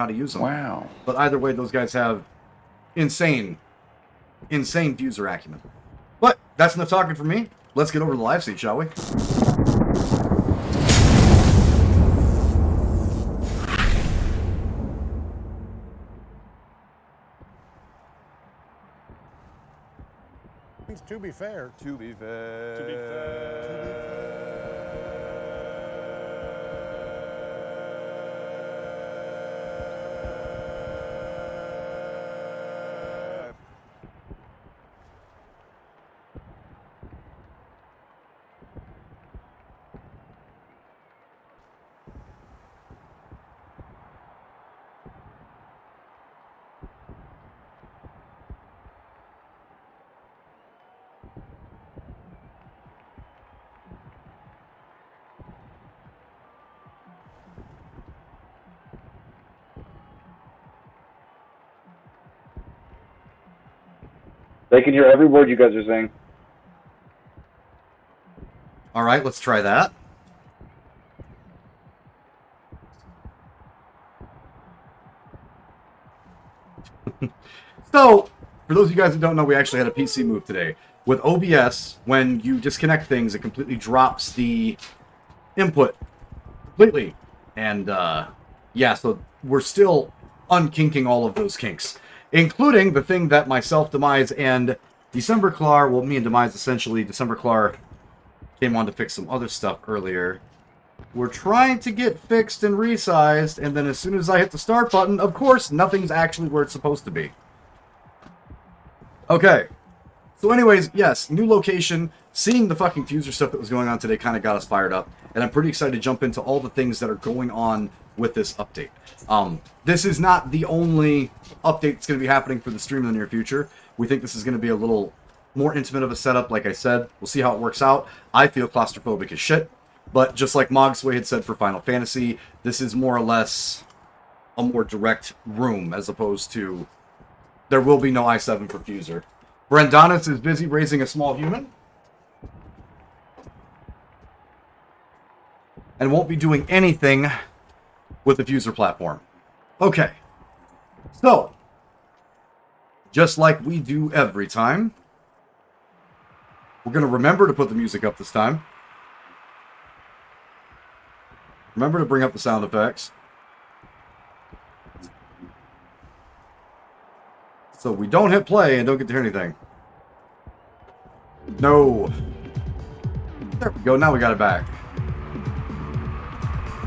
how to use them. Wow. But either way, those guys have insane user acumen. But that's enough talking for me. Let's get over to the live seat, shall we? To be fair. To be fair. To be They can hear every word you guys are saying. All right, let's try that. So, for those of you guys who don't know, we actually had a PC move today. With OBS, when you disconnect things, it completely drops the input completely. And, yeah, so we're still unkinking all of those kinks, including the thing that myself, Demise, and December Clar, well, me and Demise, essentially, December Clar came on to fix some other stuff earlier. We're trying to get fixed and resized, and then as soon as I hit the start button, of course, nothing's actually where it's supposed to be. Okay. So anyways, yes, new location. Seeing the fucking Fuser stuff that was going on today kind of got us fired up, and I'm pretty excited to jump into all the things that are going on with this update. This is not the only update that's going to be happening for the stream in the near future. We think this is going to be a little more intimate of a setup, like I said. We'll see how it works out. I feel claustrophobic as shit, but just like Mogsway had said for Final Fantasy, this is more or less a more direct room, as opposed to there will be no i7 for Fuser. Brendanis is busy raising a small human, and won't be doing anything with the Fuser platform. Okay, so just like we do every time, we're going to remember to put the music up this time. Remember to bring up the sound effects. So we don't hit play and don't get to hear anything. No. There we go, now we got it back.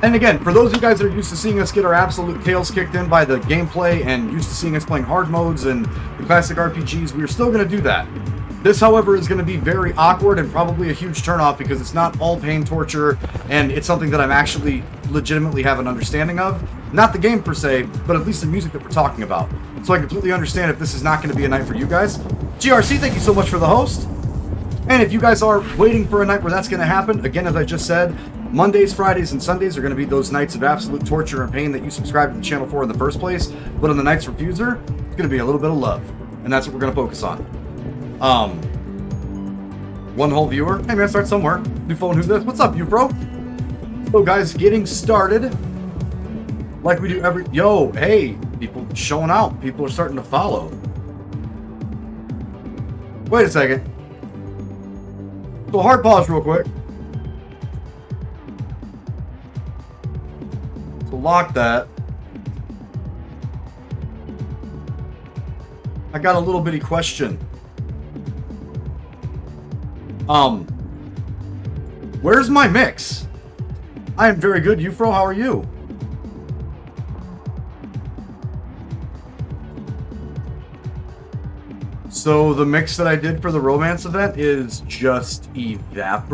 And again, for those of you guys that are used to seeing us get our absolute tails kicked in by the gameplay and used to seeing us playing hard modes and the classic RPGs, we are still going to do that. This, however, is going to be very awkward and probably a huge turnoff because it's not all pain torture, and it's something that I'm actually legitimately have an understanding of. Not the game per se, but at least the music that we're talking about. So I completely understand if this is not going to be a night for you guys. GRC, thank you so much for the host. And if you guys are waiting for a night where that's going to happen, again, as I just said, Mondays, Fridays, and Sundays are going to be those nights of absolute torture and pain that you subscribe to the channel for in the first place. But on the nights for Fuser, it's going to be a little bit of love. And that's what we're going to focus on. One whole viewer. Hey man, start somewhere. New phone, who's this? What's up, you bro? So guys, getting started. Like we do every... Yo, hey, people showing out. People are starting to follow. Wait a second. So hard pause real quick. So lock that. I got a little bitty question. Where's my mix? I am very good, Ufro. How are you? So the mix that I did for the romance event is just evaporated.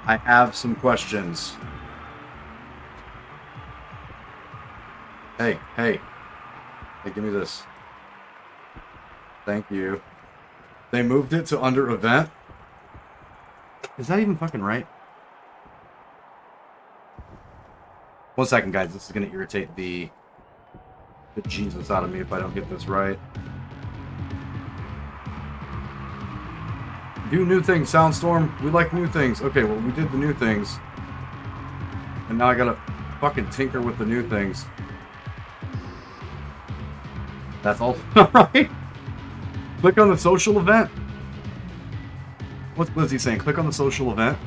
I have some questions. Hey, hey. Hey, give me this. Thank you. They moved it to under event. Is that even fucking right? One second, guys. This is going to irritate the Jesus out of me if I don't get this right. Do new things, SoundStorm. We like new things. Okay, well, we did the new things. And now I gotta fucking tinker with the new things. That's all. Alright. Click on the social event. What's Lizzie saying? Click on the social event.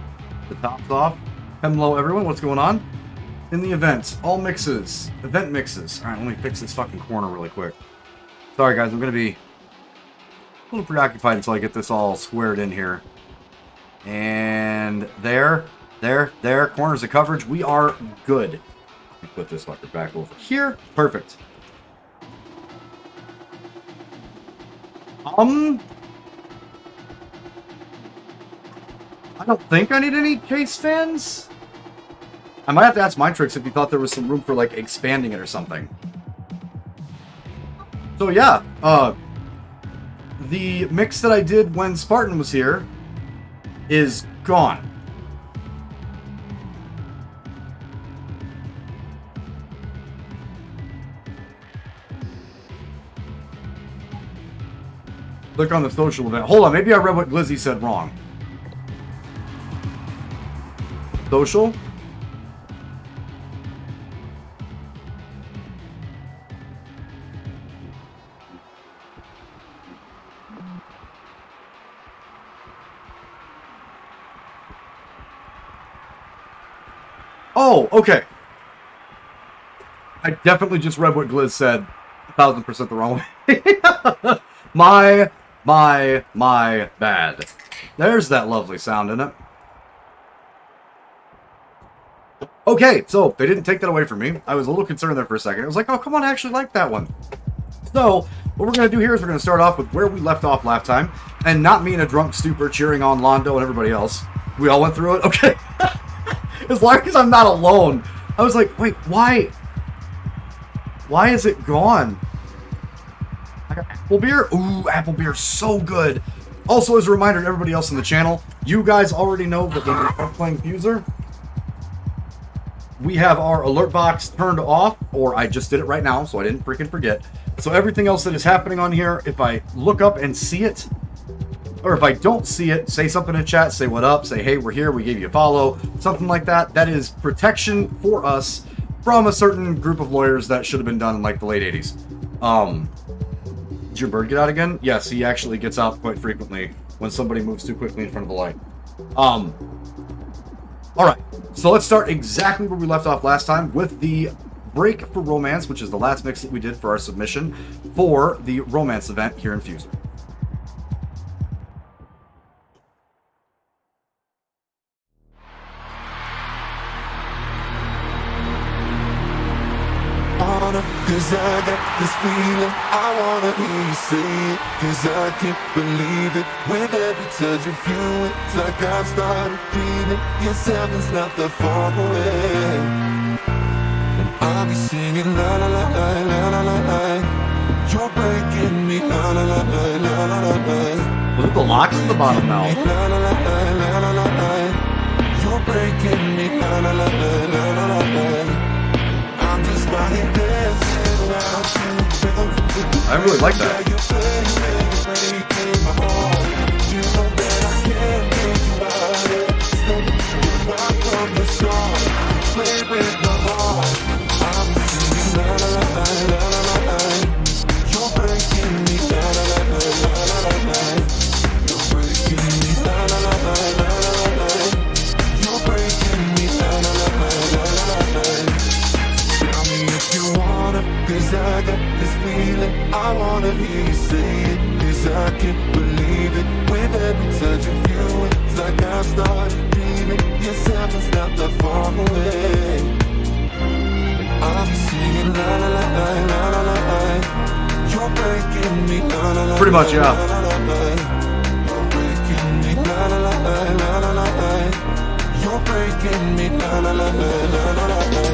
The top's off. Hello, everyone. What's going on? In the events, all mixes. Event mixes. Alright, let me fix this fucking corner really quick. Sorry, guys. I'm gonna be a little preoccupied until I get this all squared in here. And there. Corners of coverage. We are good. Let me put this fucker back over here. Perfect. I don't think I need any case fans. I might have to ask Mindtrix if he thought there was some room for, like, expanding it or something. So, yeah. The mix that I did when Spartan was here is gone. Click on the social event. Hold on, maybe I read what Glizzy said wrong. Social? Oh, okay. I definitely just read what Gliz said 1000% the wrong way. My bad. There's that lovely sound in it. Okay, so they didn't take that away from me. I was a little concerned there for a second. I was like, oh, come on, I actually like that one. So, what we're going to do here is we're going to start off with where we left off last time, and not me in a drunk stupor cheering on Londo and everybody else. We all went through it? Okay. As long as I'm not alone. I was like, wait, why? Why is it gone? I got apple beer? Ooh, apple beer, so good. Also, as a reminder to everybody else on the channel, you guys already know that when we're playing Fuser, we have our alert box turned off, or I just did it right now, so I didn't freaking forget. So everything else that is happening on here, if I look up and see it, or if I don't see it, say something in chat, say what up, say, hey, we're here, we gave you a follow, something like that. That is protection for us from a certain group of lawyers that should have been done in, like, the late 80s. Did your bird get out again? Yes, he actually gets out quite frequently when somebody moves too quickly in front of the light. Alright, so let's start exactly where we left off last time with the break for romance, which is the last mix that we did for our submission for the romance event here in Fuser. Cause I got this feeling, I wanna hear you say it. Cause I can't believe it, with every touch of you, it's like I've started breathing. Yes, heaven's not that far away. And I'll be singing la la la la la la la la. You're breaking me la la la la la la la la. Look at the locks at the bottom now. La la la la la la la la. You're breaking me la la la la la la la la. I'm just right here dancing. I really like that. Cause I got this feeling, I wanna hear you say it. Cause I can't believe it, with every touch of you, it's like I've started dreaming. Yes, heaven's not that far away. And I'll be singing la la la la la la la la. You're breaking me la la la. Pretty much, yeah. La, la, la, la. You're breaking me la la la la la la la la. You're breaking me la la la la la la la la.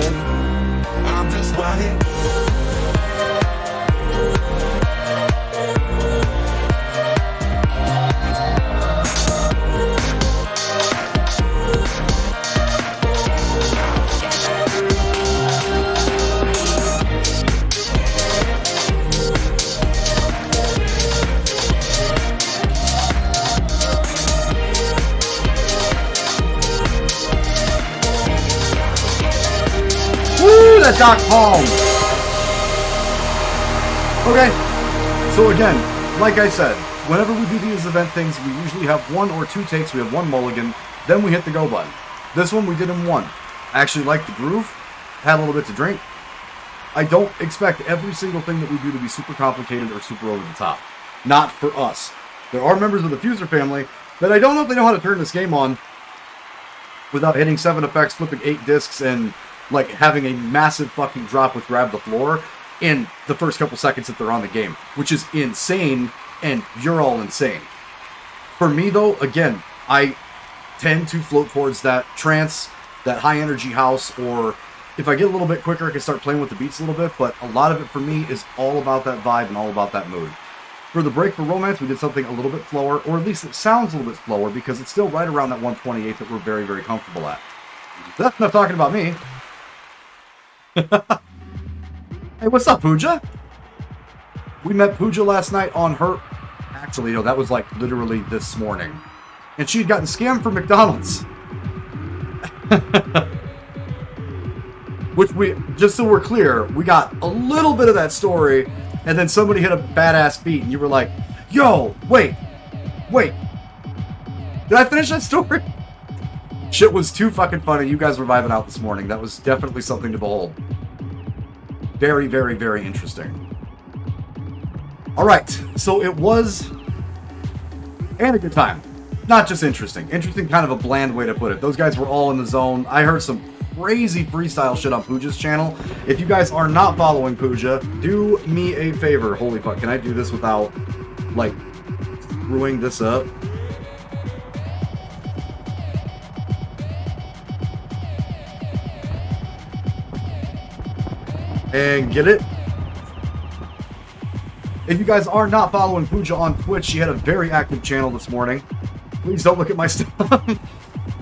I'm just right here. that Doc Palm. Okay, so again, like I said, whenever we do these event things, we usually have 1 or 2 takes. We have 1 mulligan, then we hit the go button. This one we did in 1. I actually liked the groove, had a little bit to drink. I don't expect every single thing that we do to be super complicated or super over the top. Not for us. There are members of the Fuser family that I don't know if they know how to turn this game on without hitting 7 effects, flipping 8 discs, and like having a massive fucking drop with grab the floor in the first couple seconds that they're on the game, which is insane, and you're all insane. For me though, again, I tend to float towards that trance, that high energy house, or if I get a little bit quicker, I can start playing with the beats a little bit, but a lot of it for me is all about that vibe and all about that mood. For the break for romance, we did something a little bit slower, or at least it sounds a little bit slower, because it's still right around that 128 that we're very, very comfortable at. That's not talking about me. Hey, what's up, Pooja? We met Pooja last night on her... Actually, no, that was like literally this morning. And she'd gotten scammed from McDonald's. Which we, just so we're clear, we got a little bit of that story, and then somebody hit a badass beat, and you were like, yo, wait. Did I finish that story? Shit was too fucking funny. You guys were vibing out this morning. That was definitely something to behold. Very, very, very interesting. Alright, so it was... and a good time. Not just interesting. Interesting, kind of a bland way to put it. Those guys were all in the zone. I heard some crazy freestyle shit on Pooja's channel. If you guys are not following Pooja, do me a favor. Holy fuck, can I do this without, like, screwing this up? And get it? If you guys are not following Pooja on Twitch, she had a very active channel this morning. Please don't look at my stuff.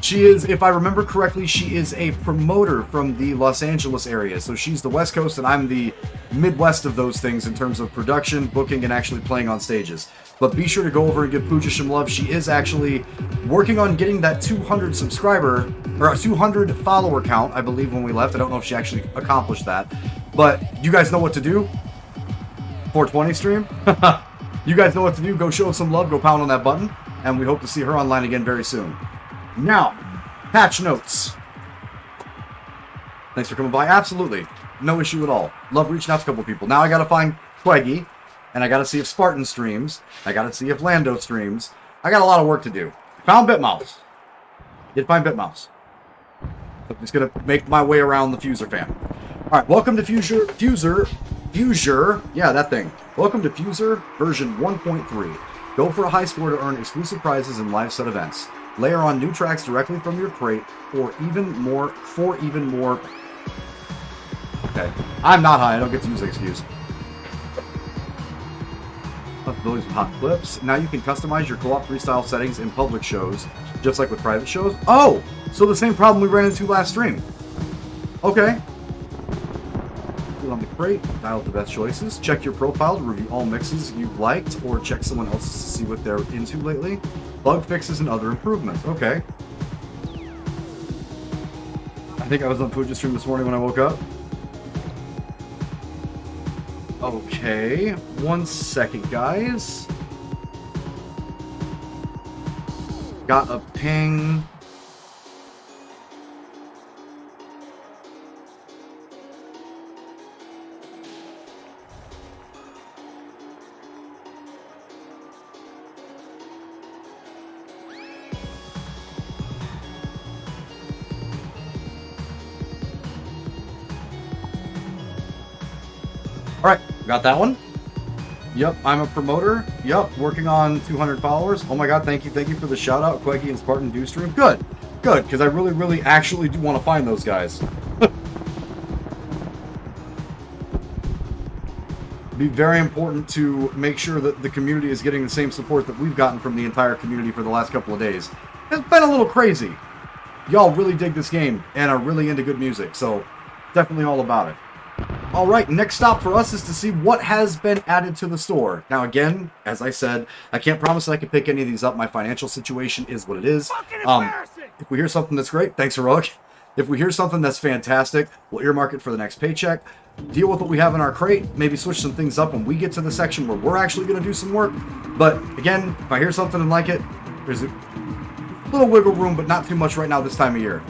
She is, if I remember correctly, she is a promoter from the Los Angeles area. So she's the West Coast and I'm the Midwest of those things in terms of production, booking, and actually playing on stages. But be sure to go over and give Pooja some love. She is actually working on getting that 200 subscriber, or a 200 follower count, I believe, when we left. I don't know if she actually accomplished that. But you guys know what to do. 420 stream. You guys know what to do. Go show some love. Go pound on that button. And we hope to see her online again very soon. Now, patch notes. Thanks for coming by. Absolutely. No issue at all. Love reaching out to a couple people. Now I gotta find Tweggy. And I gotta see if Spartan streams. I gotta see if Lando streams. I got a lot of work to do. Found Bitmouse. Did find Bitmouse. I'm just gonna make my way around the Fuser fam. Alright, welcome to Fuser. Yeah, that thing. Welcome to Fuser version 1.3. Go for a high score to earn exclusive prizes and live set events. Layer on new tracks directly from your crate for even more. Okay. I'm not high. I don't get to use the excuse. Possibilities with hot clips. Now you can customize your co-op freestyle settings in public shows, just like with private shows. Oh! So the same problem we ran into last stream. Okay. On the crate, dial the best choices. Check your profile to review all mixes you've liked, or check someone else's to see what they're into lately. Bug fixes and other improvements. Okay. I think I was on Pooja's stream this morning when I woke up. Okay. 1 second, guys. Got a ping. Alright, got that one. Yep, I'm a promoter. Yep, working on 200 followers. Oh my god, thank you for the shout out, Queggy and Spartan do stream. Good, because I really actually do want to find those guys. Be very important to make sure that the community is getting the same support that we've gotten from the entire community for the last couple of days. It's been a little crazy. Y'all really dig this game and are really into good music, so definitely all about it. Alright, next stop for us is to see what has been added to the store. Now again, as I said, I can't promise that I can pick any of these up. My financial situation is what it is. If we hear something that's great, thanks, Heroic. If we hear something that's fantastic, we'll earmark it for the next paycheck, deal with what we have in our crate, maybe switch some things up when we get to the section where we're actually going to do some work. But again, if I hear something and like it, there's a little wiggle room, but not too much right now this time of year.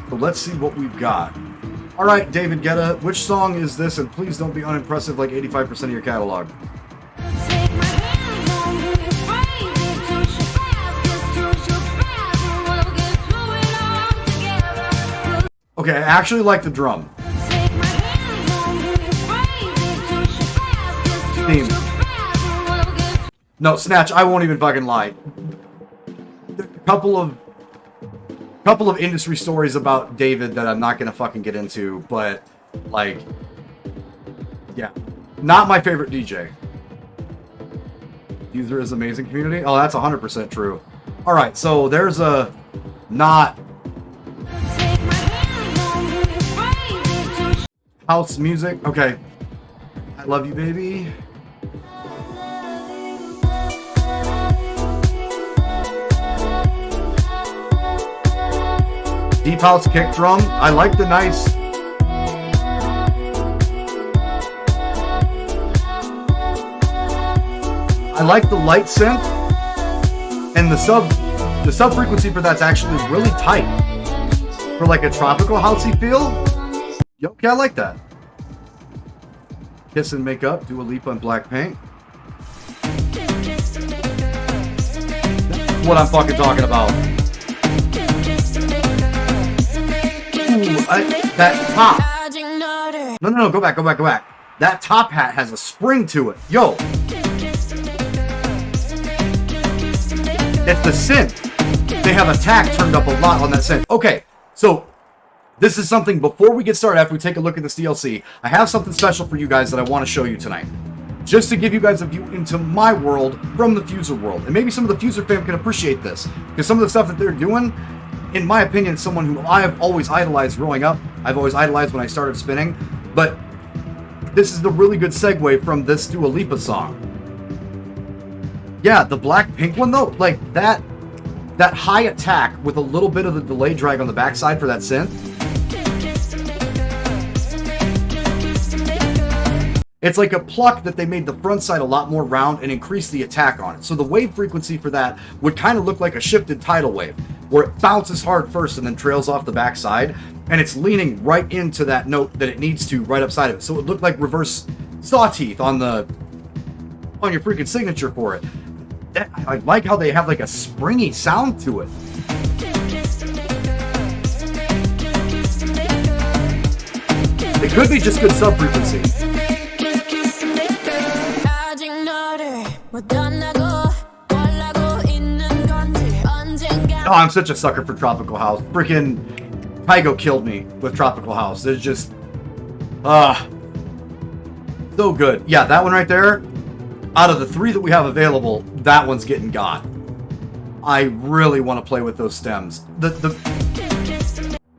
So let's see what we've got. All right, David Guetta, which song is this? And please don't be unimpressive like 85% of your catalog. Okay, I actually like the drum. Theme. No, Snatch, I won't even fucking lie. A couple of industry stories about David that I'm not gonna fucking get into, but like, yeah, not my favorite DJ. User is amazing community. Oh, that's 100% true. All right, so there's a not house music. Okay, I love you, baby. Deep house kick drum. I like the nice. I like the light synth, and the sub frequency for that's actually really tight for like a tropical housey feel. Okay, I like that. Kiss and Make Up, Dua Lipa and Blackpink. That's what I'm fucking talking about. That top. No, go back. That top hat has a spring to it. Yo. It's the synth. They have attack turned up a lot on that synth. Okay, so this is something, before we get started, after we take a look at this DLC, I have something special for you guys that I want to show you tonight. Just to give you guys a view into my world from the Fuser world. And maybe some of the Fuser fam can appreciate this. Because some of the stuff that they're doing, in my opinion, is someone who I have always idolized growing up. I've always idolized when I started spinning. But this is the really good segue from this Dua Lipa song. Yeah, the Blackpink one though, like that high attack with a little bit of the delay drag on the backside for that synth. It's like a pluck that they made the front side a lot more round and increased the attack on it. So the wave frequency for that would kind of look like a shifted tidal wave, where it bounces hard first and then trails off the backside, and it's leaning right into that note that it needs to right upside of it. So it looked like reverse saw teeth on your freaking signature for it. I like how they have like a springy sound to it. It could be just good sub frequency. Oh, I'm such a sucker for Tropical House. Freaking Kygo killed me with Tropical House. It's just so good. Yeah, that one right there. Out of the 3 that we have available, that one's getting got. I really want to play with those stems.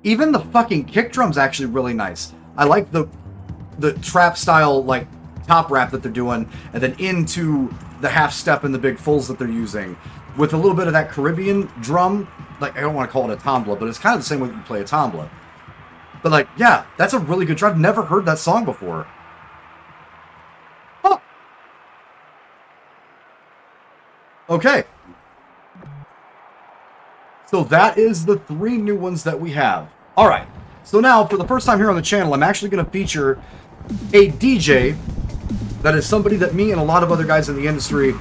Even the fucking kick drum's actually really nice. I like the trap style like top wrap that they're doing, and then into the half step and the big fulls that they're using with a little bit of that Caribbean drum. Like, I don't want to call it a tambla, but it's kind of the same way you play a tambla. But like, yeah, that's a really good drum. I've never heard that song before. Huh. Okay. So that is the 3 new ones that we have. All right. So now, for the first time here on the channel, I'm actually going to feature a DJ that is somebody that me and a lot of other guys in the industry,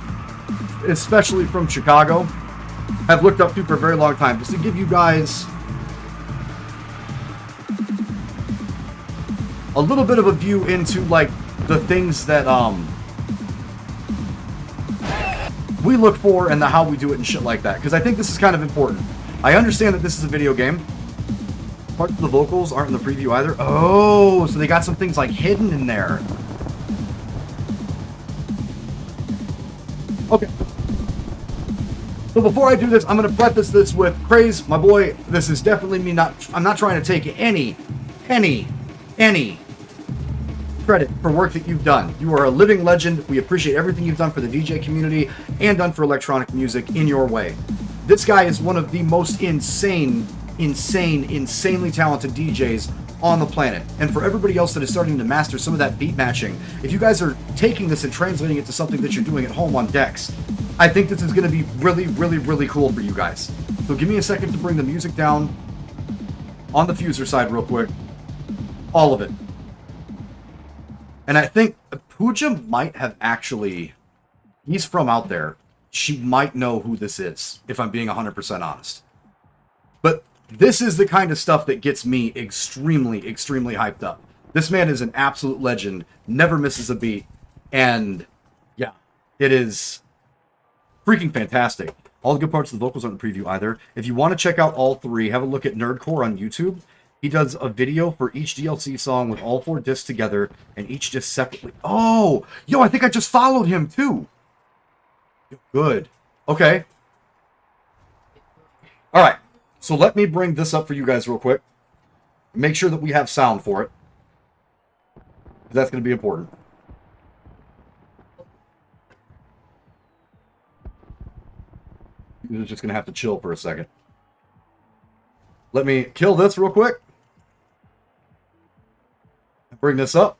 especially from Chicago, have looked up to for a very long time. Just to give you guys a little bit of a view into like the things that we look for and how we do it and shit like that, because I think this is kind of important. I understand that this is a video game. Parts of the vocals aren't in the preview either. Oh, so they got some things like hidden in there. Okay. So before I do this, I'm going to preface this with Craze, my boy. This is definitely me. I'm not trying to take any credit for work that you've done. You are a living legend. We appreciate everything you've done for the DJ community and done for electronic music in your way. This guy is one of the most insane insanely talented DJs on the planet. And for everybody else that is starting to master some of that beat matching, if you guys are taking this and translating it to something that you're doing at home on decks, I think this is going to be really cool for you guys. So give me a second to bring the music down on the Fuser side real quick. All of it. And I think Pooja might have actually... He's from out there. She might know who this is, if I'm being 100% honest. But this is the kind of stuff that gets me extremely hyped up. This man is an absolute legend, never misses a beat, and yeah, it is freaking fantastic. All the good parts of the vocals aren't in the preview either. If you want to check out all three, have a look at Nerdcore on YouTube. He does a video for each DLC song with all 4 discs together, and each disc separately. Oh! Yo, I think I just followed him, too! Good. Okay. Alright. So let me bring this up for you guys real quick. Make sure that we have sound for it. That's going to be important. You're just going to have to chill for a second. Let me kill this real quick. Bring this up.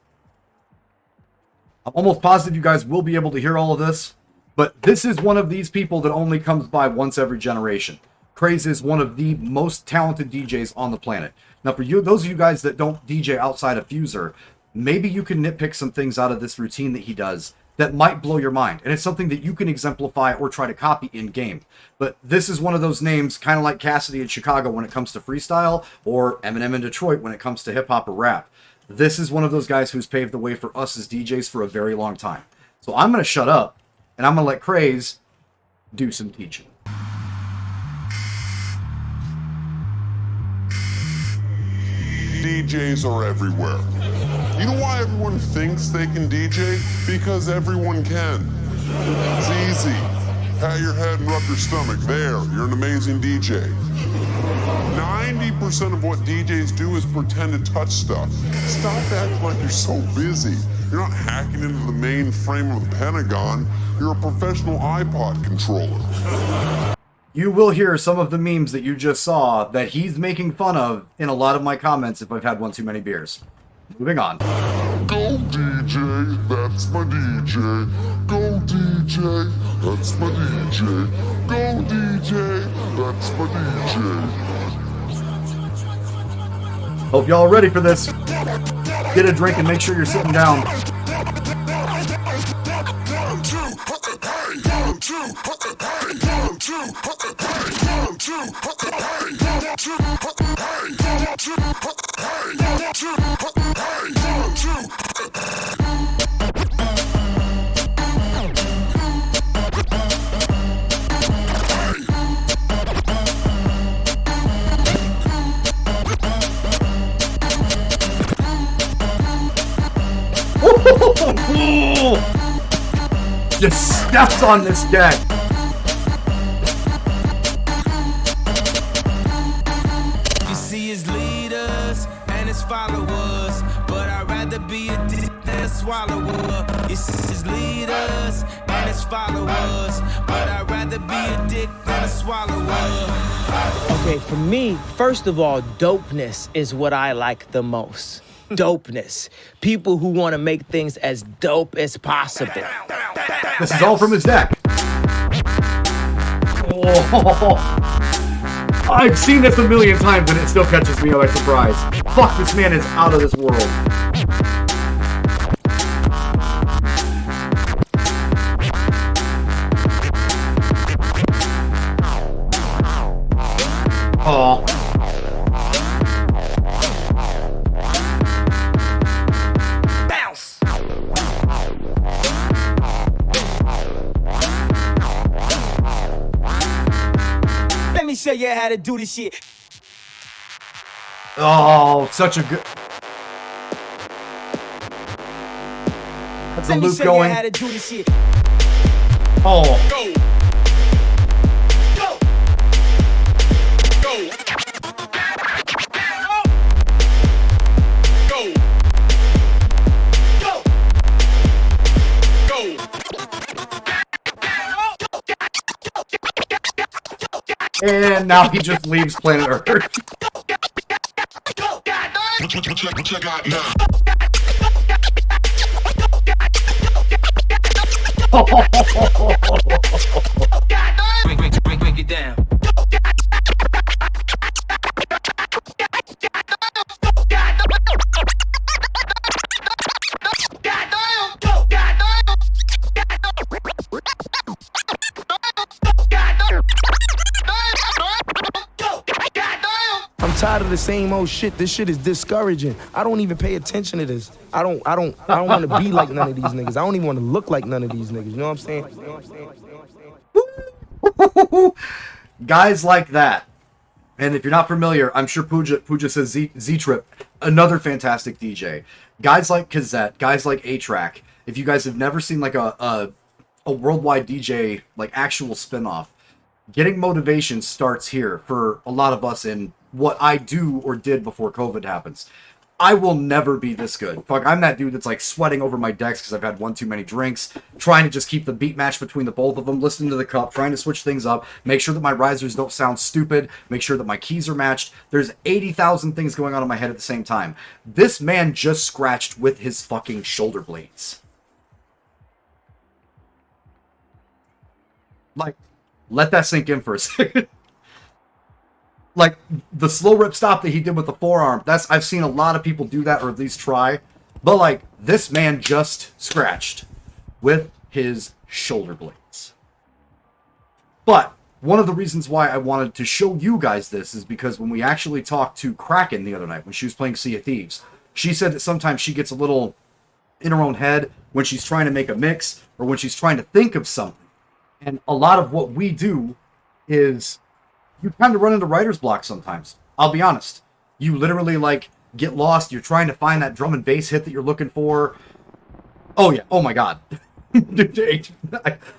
I'm almost positive you guys will be able to hear all of this. But this is one of these people that only comes by once every generation. Craze is one of the most talented DJs on the planet. Now, for you, those of you guys that don't DJ outside of Fuser, maybe you can nitpick some things out of this routine that he does that might blow your mind. And it's something that you can exemplify or try to copy in-game. But this is one of those names, kind of like Cassidy in Chicago when it comes to freestyle, or Eminem in Detroit when it comes to hip-hop or rap. This is one of those guys who's paved the way for us as DJs for a very long time. So I'm going to shut up, and I'm going to let Craze do some teaching. DJs are everywhere. You know why everyone thinks they can DJ? Because everyone can. It's easy. Pat your head and rub your stomach. There, you're an amazing DJ. 90% of what DJs do is pretend to touch stuff. Stop acting like you're so busy. You're not hacking into the mainframe of the Pentagon. You're a professional iPod controller. You will hear some of the memes that you just saw that he's making fun of in a lot of my comments if I've had one too many beers. Moving on. Go DJ, that's my DJ. Go DJ, that's my DJ. Go DJ, that's my DJ. Hope y'all are ready for this. Get a drink and make sure you're sitting down. You stepped on this deck. You see his leaders and his followers, but I'd rather be a dick than a swallower. You see his leaders and his followers, but I'd rather be a dick than a swallower. Okay, for me, first of all, dopeness is what I like the most. Dopeness. People who want to make things as dope as possible. This is all from his deck. Oh, I've seen this a million times and it still catches me by surprise. Fuck, this man is out of this world. Oh. Show you how to do this shit. Oh, such a good. That's the loop going. How to do this shit. Oh. Go. Go. Go. Go. Go. Go. And now he just leaves planet Earth. Check out now. Break it down. I'm tired of the same old shit. This shit is discouraging. I don't even pay attention to this. I don't want to be like none of these niggas. I don't even want to look like none of these niggas. You know what I'm saying? Guys like that. And if you're not familiar, I'm sure Pooja says Z-Trip, another fantastic DJ. Guys like Kazette, guys like A-Track. If you guys have never seen like a worldwide DJ, like actual spinoff, getting motivation starts here for a lot of us in what I do or did before COVID happens. I will never be this good. Fuck, I'm that dude that's like sweating over my decks because I've had one too many drinks, trying to just keep the beat match between the both of them, listening to the cup, trying to switch things up, make sure that my risers don't sound stupid, make sure that my keys are matched. There's 80,000 things going on in my head at the same time. This man just scratched with his fucking shoulder blades. Like, let that sink in for a second. Like, the slow rip stop that he did with the forearm, I've seen a lot of people do that, or at least try. But, like, this man just scratched with his shoulder blades. But one of the reasons why I wanted to show you guys this is because when we actually talked to Kraken the other night, when she was playing Sea of Thieves, she said that sometimes she gets a little in her own head when she's trying to make a mix, or when she's trying to think of something. And a lot of what we do is you kind of run into writer's block sometimes. I'll be honest. You literally, like, get lost. You're trying to find that drum and bass hit that you're looking for. Oh, yeah. Oh, my God.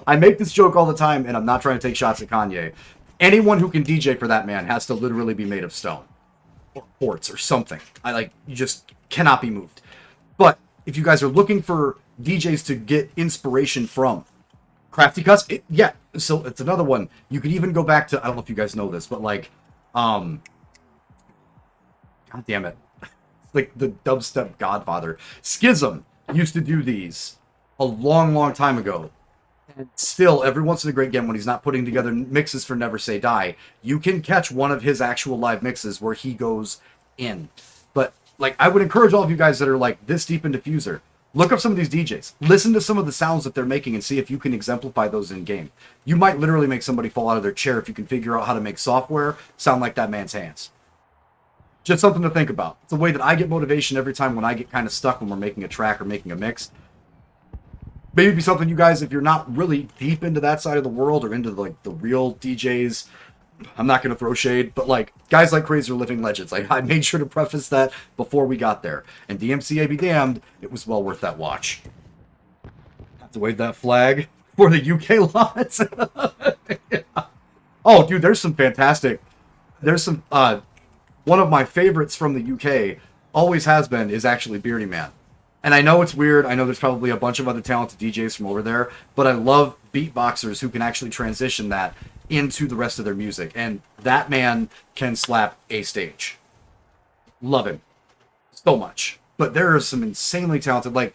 I make this joke all the time, and I'm not trying to take shots at Kanye. Anyone who can DJ for that man has to literally be made of stone. Or quartz or something. You just cannot be moved. But if you guys are looking for DJs to get inspiration from, Crafty Cuts, yeah, so it's another one. You could even go back to, I don't know if you guys know this, but like, God damn it. Like the dubstep godfather. Schism used to do these a long, long time ago. And still, every once in a great game, when he's not putting together mixes for Never Say Die, you can catch one of his actual live mixes where he goes in. But, like, I would encourage all of you guys that are, like, this deep in Diffuser, look up some of these DJs. Listen to some of the sounds that they're making and see if you can exemplify those in-game. You might literally make somebody fall out of their chair if you can figure out how to make software sound like that man's hands. Just something to think about. It's a way that I get motivation every time when I get kind of stuck when we're making a track or making a mix. Maybe be something you guys, if you're not really deep into that side of the world or into, like, the real DJs, I'm not going to throw shade, but, like, guys like Crazy are living legends. I made sure to preface that before we got there. And DMCA be damned, it was well worth that watch. Have to wave that flag for the UK lots. Yeah. Oh, dude, there's some fantastic... There's some... one of my favorites from the UK, always has been, is actually Beardy Man. And I know it's weird. I know there's probably a bunch of other talented DJs from over there, but I love beatboxers who can actually transition that into the rest of their music. And that man can slap a stage. Love him so much. But there are some insanely talented, like,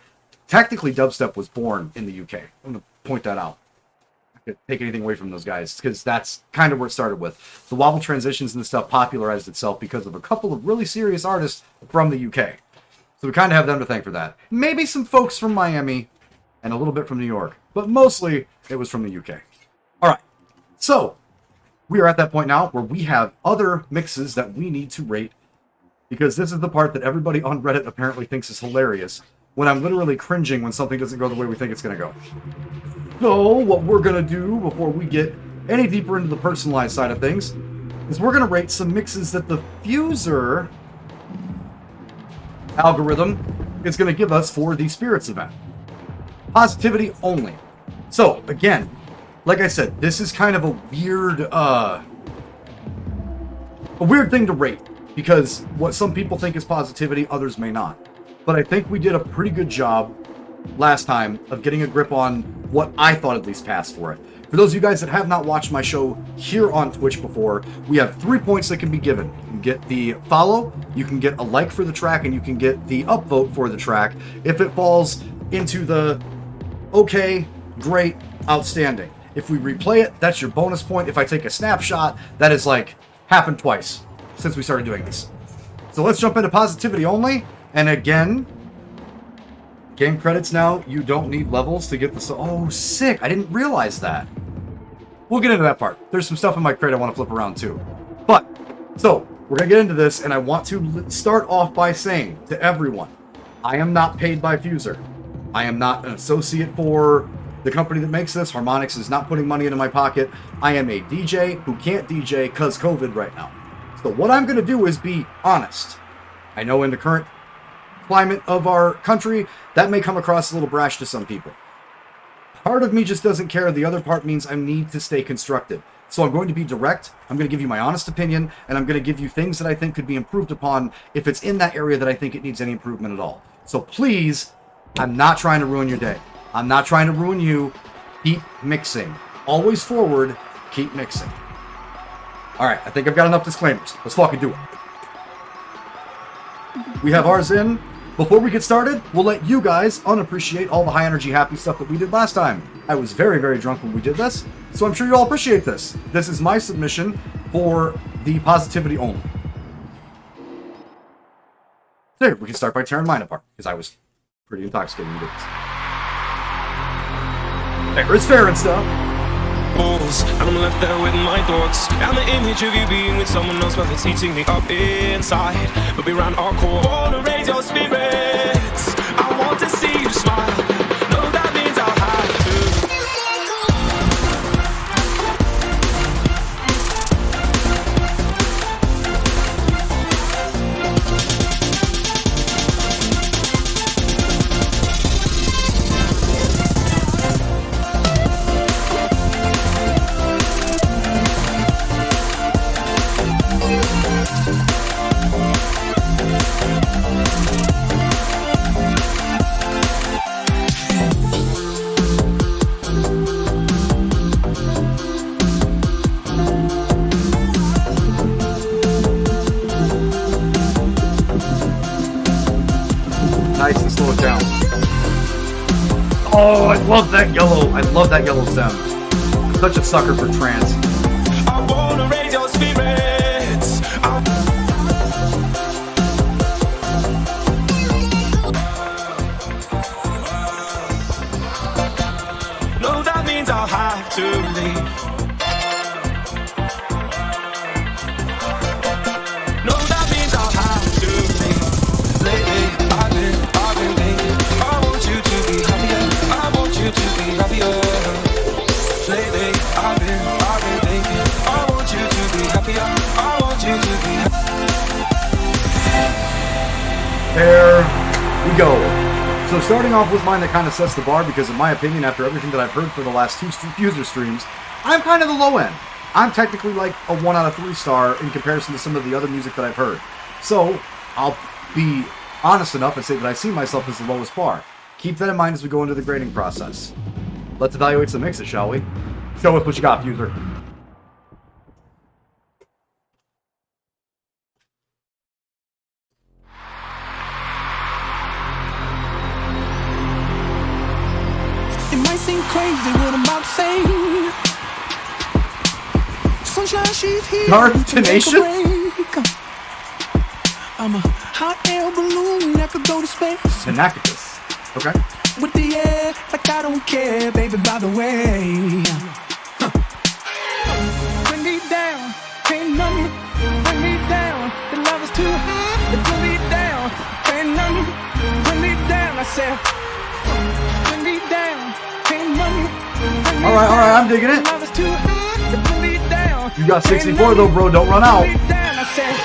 technically dubstep was born in the UK. I'm going to point that out. I could take anything away from those guys, because that's kind of where it started with. The wobble transitions and stuff popularized itself because of a couple of really serious artists from the UK. So we kind of have them to thank for that. Maybe some folks from Miami and a little bit from New York, but mostly it was from the UK. All right. So we are at that point now where we have other mixes that we need to rate, because this is the part that everybody on Reddit apparently thinks is hilarious, when I'm literally cringing when something doesn't go the way we think it's going to go. So what we're going to do before we get any deeper into the personalized side of things is we're going to rate some mixes that the Fuser algorithm is going to give us for the Spirits event. Positivity only. So, again, like I said, this is kind of a weird thing to rate, because what some people think is positivity, others may not. But I think we did a pretty good job last time of getting a grip on what I thought at least passed for it. For those of you guys that have not watched my show here on Twitch before, we have 3 points that can be given. You can get the follow, you can get a like for the track, and you can get the upvote for the track if it falls into the okay, great, outstanding. If we replay it, that's your bonus point. If I take a snapshot, that is like happened twice since we started doing this. So let's jump into positivity only. And again, game credits now, you don't need levels to get the... Oh, sick. I didn't realize that. We'll get into that part. There's some stuff in my crate I want to flip around too. But, so, we're going to get into this, and I want to start off by saying to everyone, I am not paid by Fuser. I am not an associate for the company that makes this. Harmonix is not putting money into my pocket. I am a DJ who can't DJ because COVID right now. So what I'm going to do is be honest. I know in the current climate of our country, that may come across a little brash to some people. Part of me just doesn't care. The other part means I need to stay constructive. So I'm going to be direct. I'm going to give you my honest opinion, and I'm going to give you things that I think could be improved upon if it's in that area that I think it needs any improvement at all. So please, I'm not trying to ruin your day. I'm not trying to ruin you. Keep mixing. Always forward. Keep mixing. All right, I think I've got enough disclaimers. Let's fucking do it. We have ours in. Before we get started, we'll let you guys unappreciate all the high energy happy stuff that we did last time. I was very, very drunk when we did this, so I'm sure you all appreciate this. This is my submission for the positivity only. There, we can start by tearing mine apart, because I was pretty intoxicated when we did this. Fair is fair and stuff. And I'm left there with my thoughts and the image of you being with someone else, well, it's eating me up inside. But we ran our core. Wanna raise your spirits. I want to see you smile. No, that means I'll have to. Nice and slow it down. Oh, I love that yellow. I love that yellow sound. I'm such a sucker for trance. I wanna raise your spirits. No, that means I'll have to leave. No, that means I'll have to leave. Lately, I've been thinking, I want you to be happier. I want you to be happier. Lately, I've been thinking, I want you to be happier. I want you to be happier. There we go. So starting off with mine that kind of sets the bar, because in my opinion, after everything that I've heard for the last two user streams, I'm kind of the low end. I'm technically like a 1 out of 3 star in comparison to some of the other music that I've heard. So I'll be honest enough and say that I see myself as the lowest bar. Keep that in mind as we go into the grading process. Let's evaluate some mixes, shall we? Show us what you got, user. It might seem crazy what I'm about to say. Sunshine, she's here. Dark to take a Tenation? break. I'm a hot air balloon that could go to space. Tenactus. Okay. With the air, like I don't care, baby, by the way. Bring me down, can't numb. Bring me down, the love is too high. Bring me down, can't numb. Bring me down, I said. Bring me down, can't numb. All right, I'm digging it. The love is too high. Bring me down. You got 64 though, bro. Don't run out. Bring me down, I said.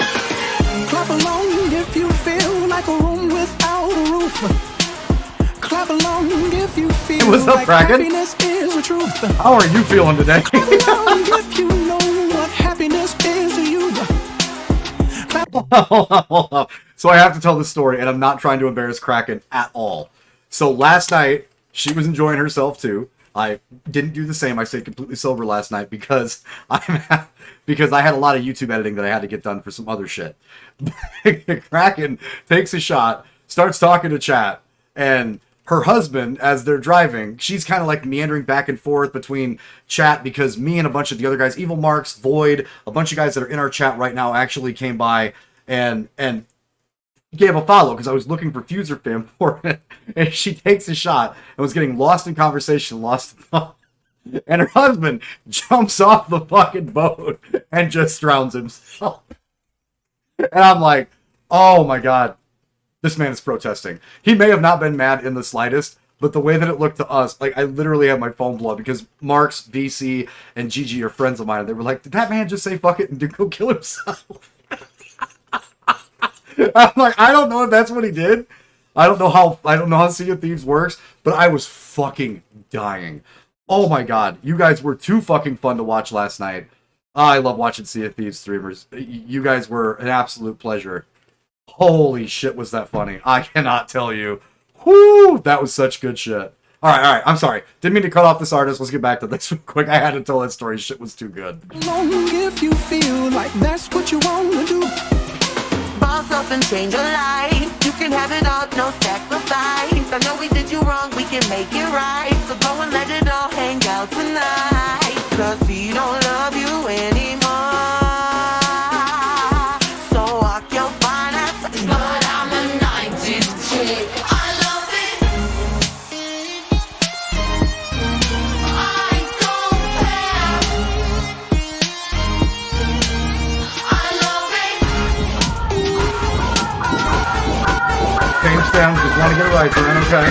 Clap along if you feel like a room without a roof. Clap along if you feel Hey, what's up, like Kraken? happiness is the truth. How are you feeling today? Clap along if you know what happiness is to you. Clap Hold on. So I have to tell this story, and I'm not trying to embarrass Kraken at all. So last night, she was enjoying herself too. I didn't do the same. I stayed completely sober last night because because I had a lot of YouTube editing that I had to get done for some other shit. Kraken takes a shot, starts talking to chat, and her husband, as they're driving, she's kind of like meandering back and forth between chat because me and a bunch of the other guys, Evil Marks, Void, a bunch of guys that are in our chat right now actually came by and gave a follow because I was looking for Fuser Fam for it. And she takes a shot and was getting lost in conversation, and her husband jumps off the fucking boat and just drowns himself. And I'm like, oh my God, this man is protesting. He may have not been mad in the slightest, but the way that it looked to us, like I literally had my phone blow up because Marks, VC, and Gigi are friends of mine. And they were like, did that man just say fuck it and go kill himself? I'm like, I don't know if that's what he did. I don't know how Sea of Thieves works, but I was fucking dying. Oh my God, you guys were too fucking fun to watch last night. I love watching Sea of Thieves streamers. You guys were an absolute pleasure. Holy shit, was that funny. I cannot tell you. Whoo, that was such good shit. All right, I'm sorry. Didn't mean to cut off this artist. Let's get back to this real quick. I had to tell that story. Shit was too good. If you feel like that's what you want to do, boss up and change your life. You can have it all, no sacrifice. I know we did you wrong, we can make it right. So go and let it all hang out tonight. Cause he don't love you anymore. So walk your fine ass. But I'm a 90s chick. I love it. I don't care. I love it. James down, just want to get it right, man. Okay.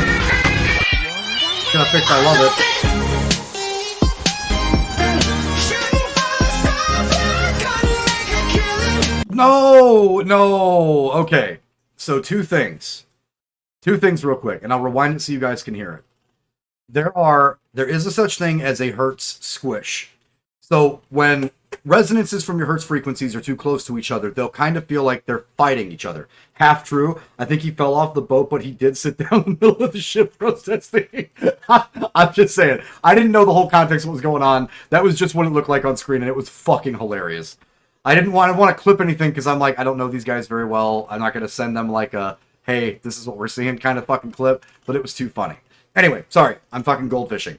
Gonna fix I love it. No. Okay. So two things real quick, and I'll rewind it so you guys can hear it. There is a such thing as a Hertz squish. So when resonances from your Hertz frequencies are too close to each other, they'll kind of feel like they're fighting each other. Half true. I think he fell off the boat, but he did sit down in the middle of the ship protesting. I'm just saying. I didn't know the whole context of what was going on. That was just what it looked like on screen, and it was fucking hilarious. I didn't want to clip anything because I'm like, I don't know these guys very well. I'm not going to send them like a, hey, this is what we're seeing kind of fucking clip, but it was too funny. Anyway, sorry, I'm fucking goldfishing.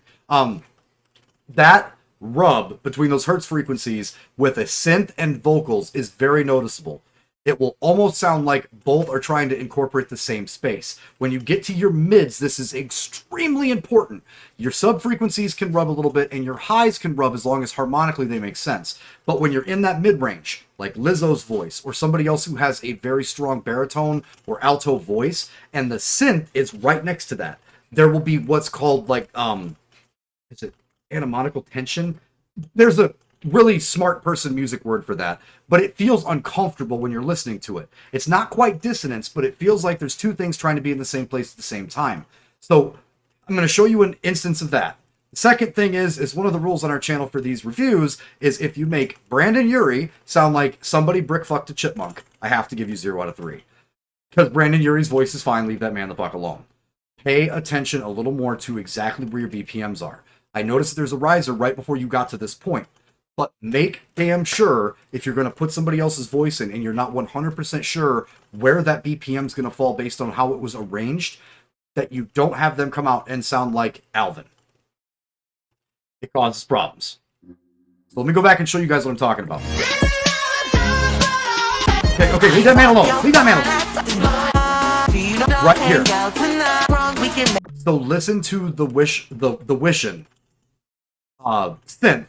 That rub between those Hertz frequencies with a synth and vocals is very noticeable. It will almost sound like both are trying to incorporate the same space. When you get to your mids, this is extremely important. Your sub frequencies can rub a little bit and your highs can rub as long as harmonically they make sense. But when you're in that mid range, like Lizzo's voice or somebody else who has a very strong baritone or alto voice, and the synth is right next to that, there will be what's called like, is it anamonical tension? There's a really smart person music word for that, but it feels uncomfortable when you're listening to it. It's not quite dissonance, but it feels like there's two things trying to be in the same place at the same time. So I'm going to show you an instance of that. The second thing is one of the rules on our channel for these reviews is if you make Brandon Urie sound like somebody brick-fucked a chipmunk, I have to give you 0 out of 3. Because Brandon Urie's voice is fine, leave that man the fuck alone. Pay attention a little more to exactly where your BPMs are. I noticed there's a riser right before you got to this point. But make damn sure if you're going to put somebody else's voice in and you're not 100% sure where that BPM is going to fall based on how it was arranged, that you don't have them come out and sound like Alvin. It causes problems. So let me go back and show you guys what I'm talking about. Okay, leave that man alone. Leave that man alone. Right here. So listen to the Wishin' synth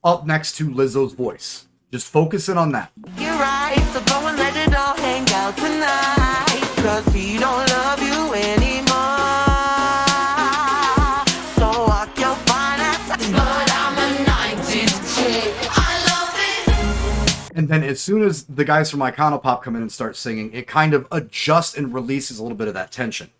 up next to Lizzo's voice. Just focus in on that. You're right, so go and let it all hang out tonight. Cause he don't love you anymore. So walk your fine ass. But I'm a 90s chick. I love it. And then as soon as the guys from Iconopop come in and start singing, it kind of adjusts and releases a little bit of that tension.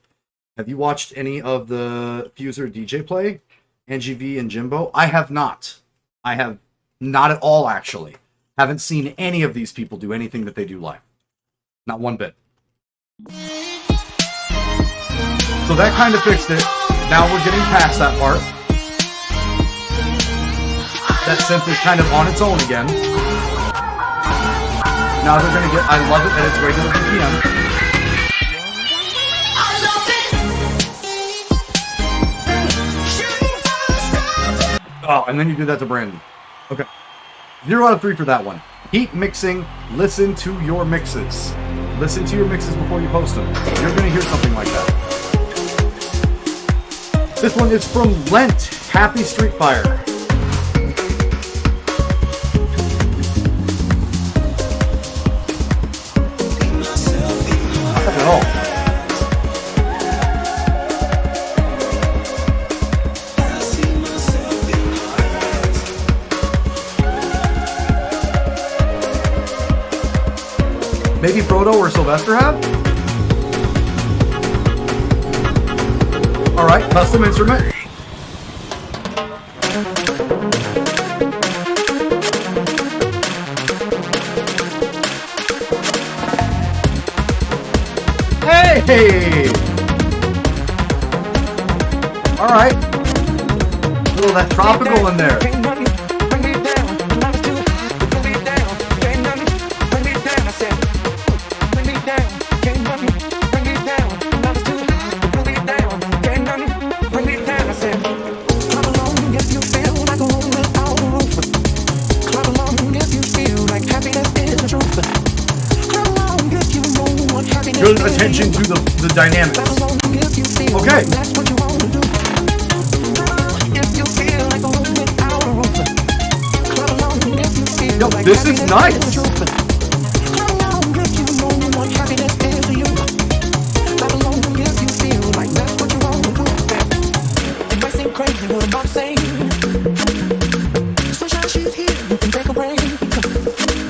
Have you watched any of the Fuser DJ play? NGV and Jimbo? I have not. I have not at all, actually. Haven't seen any of these people do anything that they do live. Not one bit. So So that kind of fixed it. Now we're getting past that part. That synth is kind of on its own again. Now they're gonna get, I love it at its regular BPM. Oh, and then you do that to Brandon. Okay. 0 out of 3 for that one. Keep mixing. Listen to your mixes. Listen to your mixes before you post them. You're going to hear something like that. This one is from Lent. Happy Street Fire. Not at all. Maybe Frodo or Sylvester have? Alright, custom instrument. Hey! Alright. A little of that tropical in there. Good attention to the dynamics. Okay. Yo, this is nice.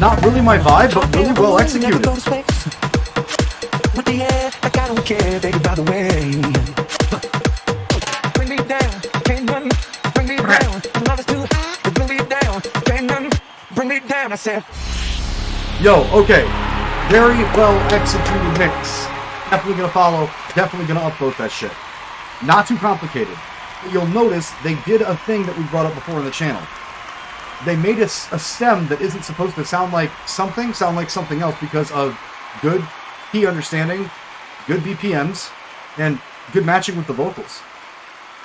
Not really my vibe, but really well executed. Like I don't care, baby, by the way. Bring me down, can't nothing. Bring me down, love is too high. Bring me down, can't nothing. Bring me down, I said. Yo, okay. Very well executed mix. Definitely gonna follow, definitely gonna upload that shit. Not too complicated. But you'll notice they did a thing that we brought up before in the channel. They made a stem that isn't supposed to sound like something else because of good key understanding, good BPMs, and good matching with the vocals.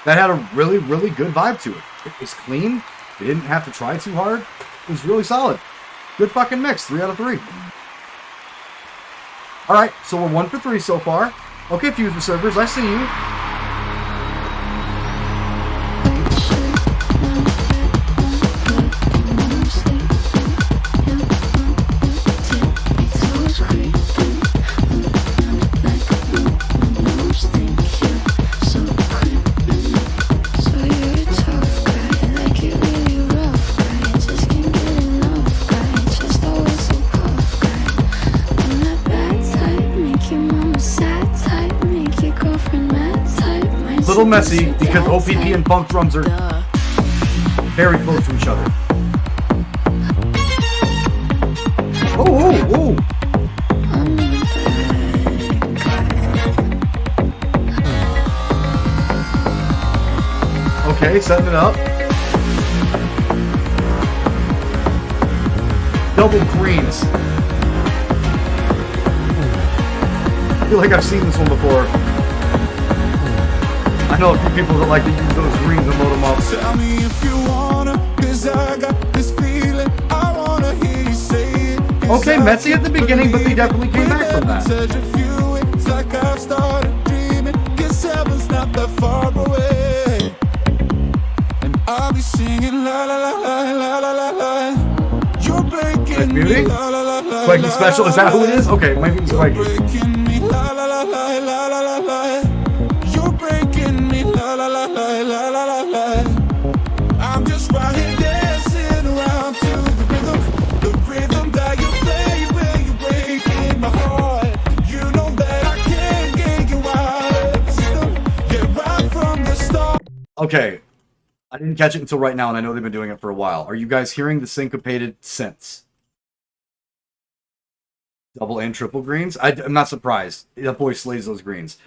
That had a really, really good vibe to it. It was clean. They didn't have to try too hard. It was really solid. Good fucking mix. 3 out of 3. Alright, so we're 1 for 3 so far. Okay, Fuser servers, I see you. Little messy because OPP and funk drums are very close to each other. Oh. Okay, setting it up. Double greens. I feel like I've seen this one before. I know a few people that like to use those greens and load them up. Tell me if you wanna, 'cause I got this feeling. I wanna hear you say it. Okay, messy at the beginning, but they definitely came back from that. It's like I've started dreaming. Guess heaven's not that far away. And I'll be singing la la la la la la la la. You're breaking me la la la la. Spiky Special, is that who it is? Okay, maybe it's Spiky. Breaking me la la la la la la la la. You're breaking me la la la la la la la la. I'm just right here dancing around to the rhythm that you play when you're breaking my heart. You know that I can't get you out of the system. Yeah, right from the start. Okay, I didn't catch it until right now, and I know they've been doing it for a while. Are you guys hearing the syncopated synths? Double and triple greens? I'm not surprised. That boy slays those greens.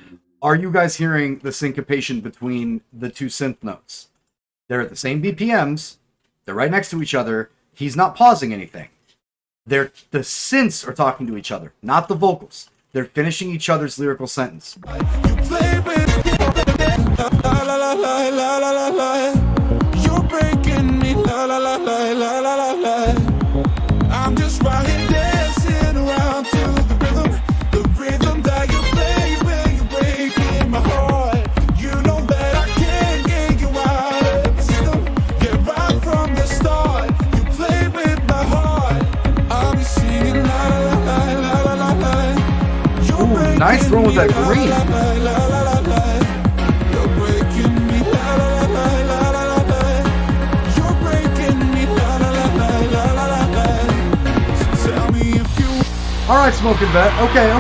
Are you guys hearing the syncopation between the two synth notes? They're at the same BPMs. They're right next to each other. He's not pausing anything. The synths are talking to each other, not the vocals. They're finishing each other's lyrical sentence. You play with me, la la la la la la la la. You're breaking me, la la la la la la la la. I'm just right here dancing around to the rhythm that you play when you're breaking my heart. You know that I can't get you out of the system. Yeah, right from the start, you play with my heart. I'll be singing la la la la la la la. Ooh, nice throwing with that green. All right, Smoking Vet. Okay.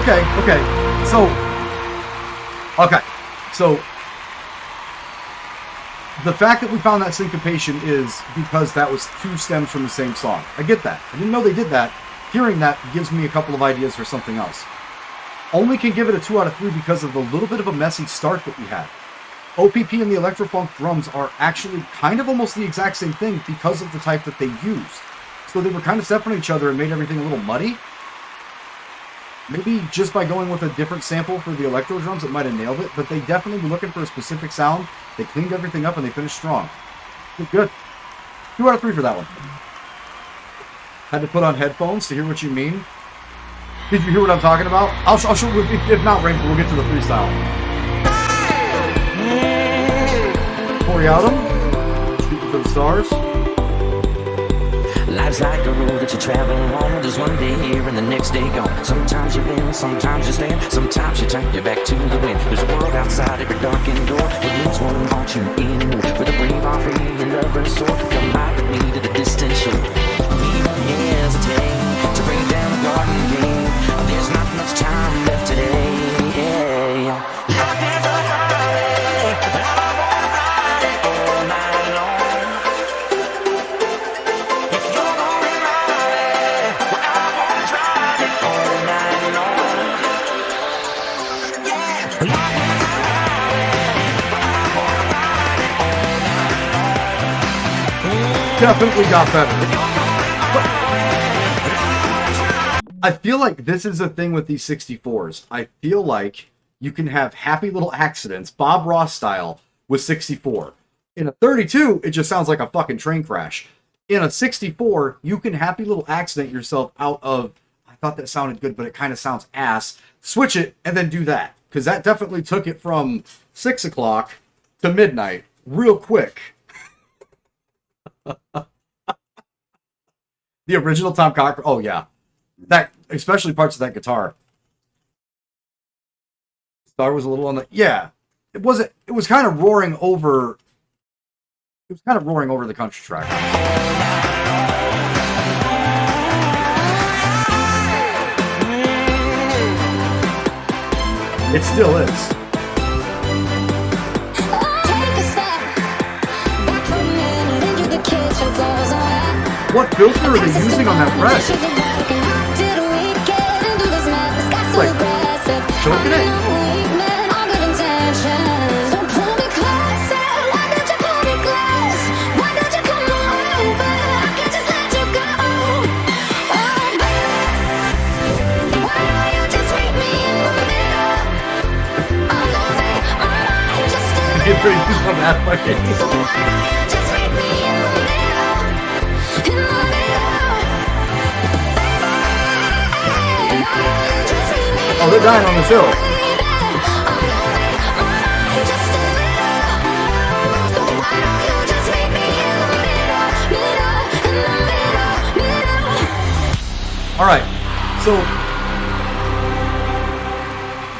So the fact that we found that syncopation is because that was two stems from the same song. I get that. I didn't know they did that. Hearing that gives me a couple of ideas for something else. Only can give it a 2 out of 3 because of the little bit of a messy start that we had. OPP and the electro-funk drums are actually kind of almost the exact same thing because of the type that they used. So they were kind of separate from each other and made everything a little muddy. Maybe just by going with a different sample for the electro drums, it might have nailed it, but they definitely were looking for a specific sound. They cleaned everything up and they finished strong. Good. 2 out of 3 for that one. Had to put on headphones to hear what you mean. Did you hear what I'm talking about? I'll show you. If not, Rainbow, we'll get to the freestyle. Boreatum, shooting for the stars. Life's like a road that you travel on. There's one day here and the next day gone. Sometimes you win, sometimes you stand, sometimes you turn your back to the wind. There's a world outside every darkened door. It leaves one wants you in. With a brave heart, free and lover's sword. Come out with me to the distant shore. We won't hesitate to bring down the garden gate. There's not much time left today. Life is a holiday, but I won't ride it all night long. If you're going ride it, well, I won't drive it all night long. Yeah, life is a holiday, but I won't ride it all night long. Definitely got better. I feel like this is a thing with these 64s. I feel like you can have happy little accidents, Bob Ross style, with 64. In a 32, it just sounds like a fucking train crash. In a 64, you can happy little accident yourself out of, I thought that sounded good, but it kind of sounds ass. Switch it, and then do that. Because that definitely took it from 6 o'clock to midnight real quick. The original Tom Cochran, oh yeah. That, especially parts of that guitar. Star was a little on the, yeah. It was kind of roaring over, the country track. It still is. What filter are they using on that press? Like, choking it. Get ready to do some of that fucking. Oh, they're dying on this hill. All right, so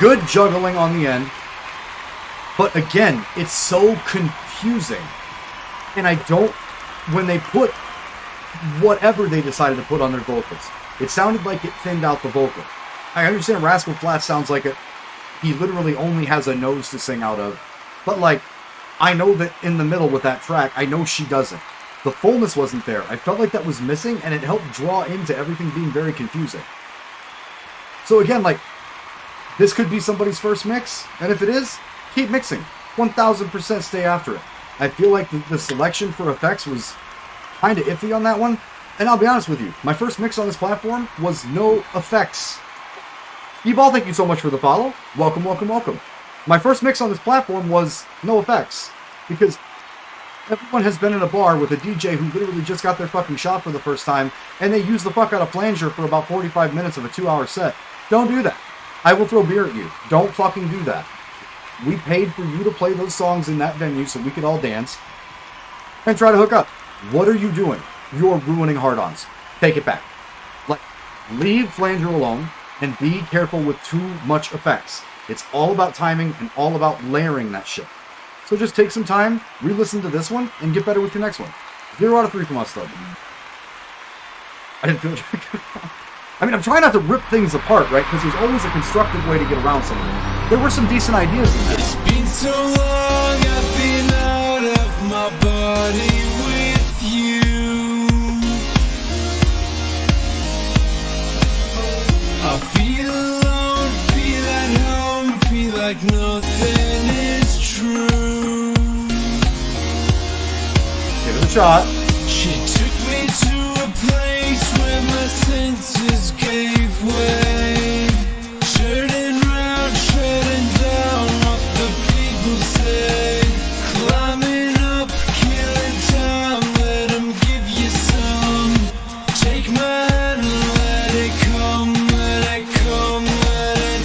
good juggling on the end, but again, it's so confusing. And I don't, when they put whatever they decided to put on their vocals, it sounded like it thinned out the vocal. I understand Rascal Flatts sounds like he literally only has a nose to sing out of. But like, I know that in the middle with that track, I know she doesn't. The fullness wasn't there. I felt like that was missing, and it helped draw into everything being very confusing. So again, like, This could be somebody's first mix, and if it is, keep mixing. 1000% stay after it. I feel like the selection for effects was kind of iffy on that one, and I'll be honest with you, my first mix on this platform was no effects. Eball, thank you so much for the follow. Welcome, welcome, welcome. My first mix on this platform was no effects, because everyone has been in a bar with a DJ who literally just got their fucking shot for the first time, and they use the fuck out of flanger for about 45 minutes of a 2-hour set. Don't do that. I will throw beer at you. Don't fucking do that. We paid for you to play those songs in that venue so we could all dance and try to hook up. What are you doing? You're ruining hard-ons. Take it back. Like, leave flanger alone and be careful with too much effects. It's all about timing and all about layering that shit. So just take some time, re-listen to this one, and get better with your next one. 0 out of 3 from us, though. I didn't feel it. I mean, I'm trying not to rip things apart, right? Because there's always a constructive way to get around something. There were some decent ideas in there. It's been so long, I've been out of my body with you. I feel alone, feel at home, feel like nothing is true. Give it a shot. She took me to a place where my senses gave way. Turning round, shutting down what the people say. Climbing up, killing time, let them give you some. Take my hand and let it come, let it come, let it.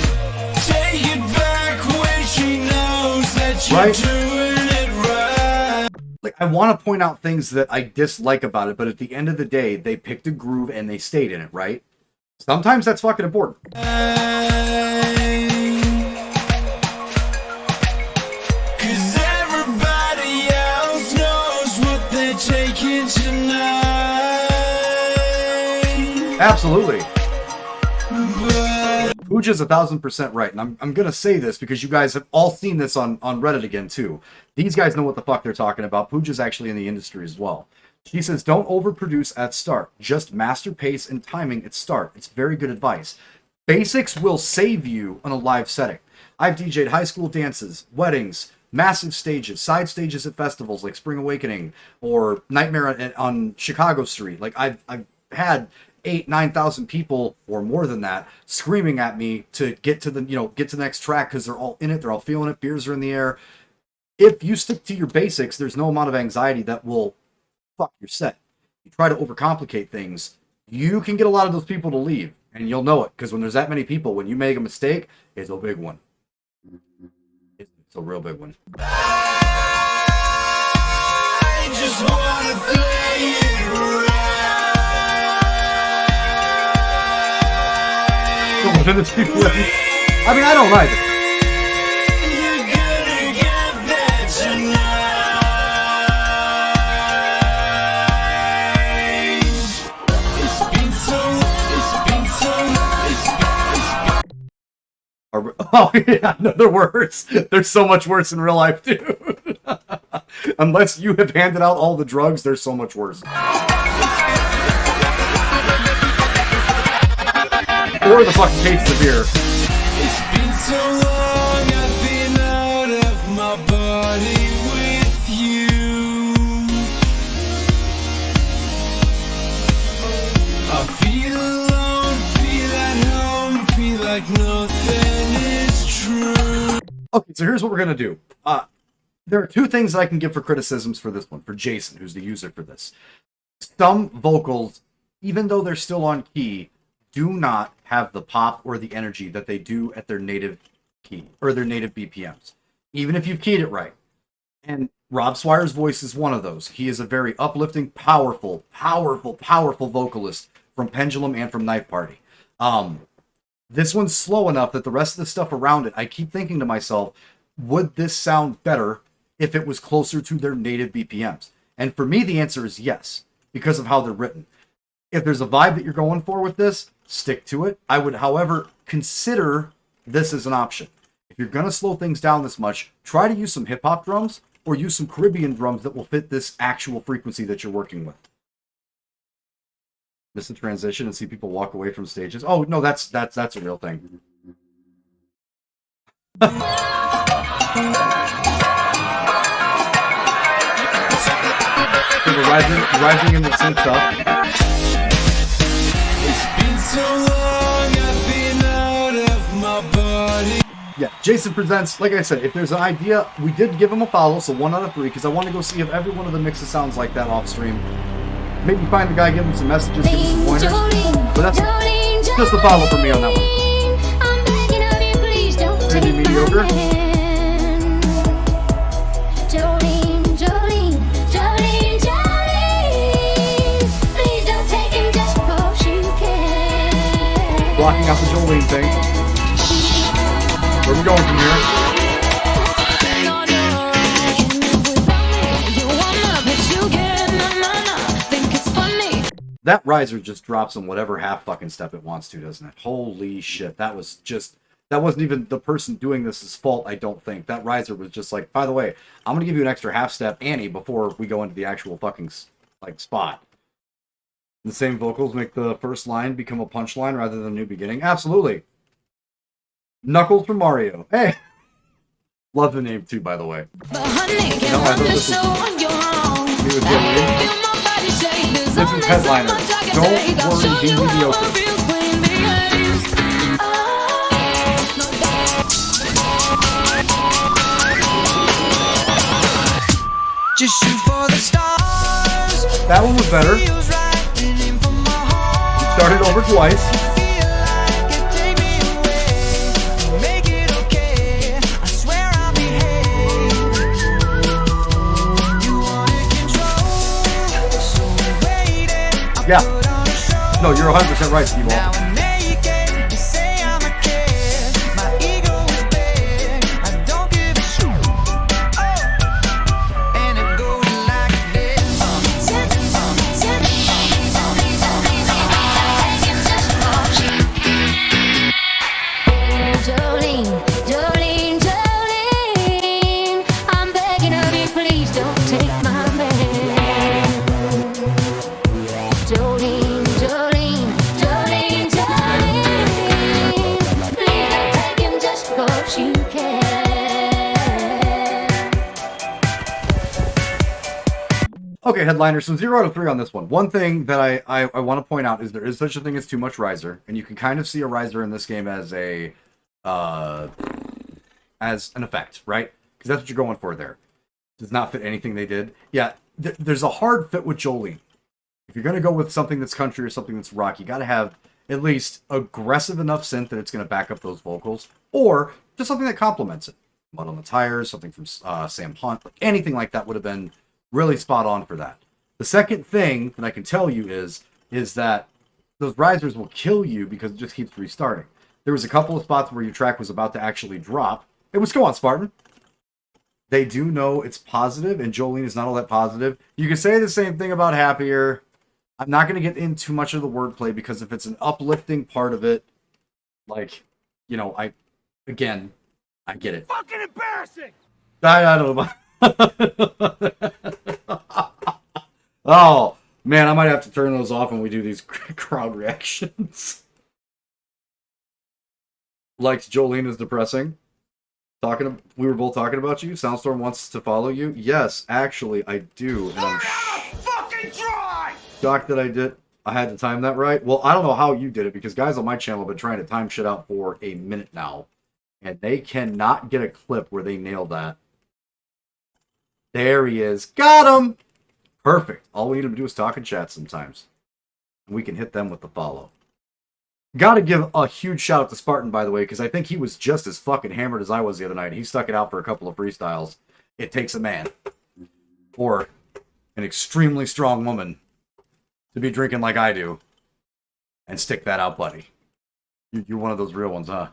Take it back when she knows that you're doing it right. Like, I want to point out things that I dislike about it, but at the end of the day, they picked a groove and they stayed in it, right? Sometimes that's fucking important. Cause everybody else knows what they're taking tonight. Absolutely. Pooja's 1000% right, and I'm gonna say this because you guys have all seen this on Reddit again too. These guys know what the fuck they're talking about. Pooja's actually in the industry as well. She says, don't overproduce at start. Just master pace and timing at start. It's very good advice. Basics will save you on a live setting. I've DJ'd high school dances, weddings, massive stages, side stages at festivals like Spring Awakening or Nightmare on Chicago Street. Like, I've had 8,000-9,000 people or more than that screaming at me to get to the next track because they're all in it, they're all feeling it, beers are in the air. If you stick to your basics, there's no amount of anxiety that will fuck your set. You try to overcomplicate things, you can get a lot of those people to leave, and you'll know it because when there's that many people, when you make a mistake, it's a big one. It's a real big one. I just wanna play it right. I mean, I don't either. You're gonna get that tonight. It's been so Oh yeah, no, they're worse. They're so much worse in real life, dude. Unless you have handed out all the drugs, they're so much worse. Or the fucking case of beer. It's been so long, I've been out of my body with you. I feel alone, feel at home, feel like nothing is true. Okay, so here's what we're gonna do. There are 2 things that I can give for criticisms for this one, for Jason, who's the user for this. Some vocals, even though they're still on key, do not have the pop or the energy that they do at their native key or their native BPMs, even if you've keyed it right. And Rob Swire's voice is one of those. He is a very uplifting, powerful vocalist from Pendulum and from Knife Party. This one's slow enough that the rest of the stuff around it, I keep thinking to myself, would this sound better if it was closer to their native BPMs? And for me, the answer is yes, because of how they're written. If there's a vibe that you're going for with this, stick to it. I would, however, consider this as an option. If you're going to slow things down this much, try to use some hip-hop drums or use some Caribbean drums that will fit this actual frequency that you're working with. Miss the transition and see people walk away from stages. Oh, no, that's a real thing. Rising in the synth stuff. Been so long, I've been out of my body. Yeah, Jason Presents, like I said, if there's an idea, we did give him a follow, so 1 out of 3, because I want to go see if every one of the mixes sounds like that off stream. Maybe find the guy, give him some messages, give him some pointers. But that's just a follow for me on that one. Pretty mediocre. Blocking out the Jolene thing. Where are we going from here? That riser just drops him whatever half fucking step it wants to, doesn't it? Holy shit. That wasn't even the person doing this' fault, I don't think. That riser was just like, by the way, I'm going to give you an extra half step, Annie, before we go into the actual fucking, like, spot. The same vocals make the first line become a punchline rather than a new beginning. Absolutely. Knuckles from Mario. Hey. Love the name too, by the way. This is Headliner. Don't worry, be mediocre. Just shoot for the stars. That one was better. Started over twice. Yeah. No, you're 100% right, Steve. Okay, Headliner, so 0 out of 3 on this one. One thing that I want to point out is there is such a thing as too much riser, and you can kind of see a riser in this game as a as an effect, right? Because that's what you're going for there. Does not fit anything they did. Yeah, there's a hard fit with Jolene. If you're going to go with something that's country or something that's rock, you got to have at least aggressive enough synth that it's going to back up those vocals, or just something that complements it. Mud on the Tires, something from Sam Hunt, anything like that would have been really spot on for that. The second thing that I can tell you is that those risers will kill you because it just keeps restarting. There was a couple of spots where your track was about to actually drop. It was, go on, Spartan. They do know it's positive, and Jolene is not all that positive. You can say the same thing about Happier. I'm not going to get into much of the wordplay because if it's an uplifting part of it, like, you know, I get it. Fucking embarrassing! I don't know. Oh, man, I might have to turn those off when we do these crowd reactions. Likes Jolene is depressing. We were both talking about you. SoundStorm wants to follow you. Yes, actually, I do. And I'm fucking try! shocked that I had to time that right. Well, I don't know how you did it because guys on my channel have been trying to time shit out for a minute now. And they cannot get a clip where they nailed that. There he is. Got him! Perfect. All we need him to do is talk and chat sometimes. And we can hit them with the follow. Gotta give a huge shout out to Spartan, by the way, because I think he was just as fucking hammered as I was the other night. He stuck it out for a couple of freestyles. It takes a man. Or an extremely strong woman to be drinking like I do. And stick that out, buddy. You're one of those real ones, huh?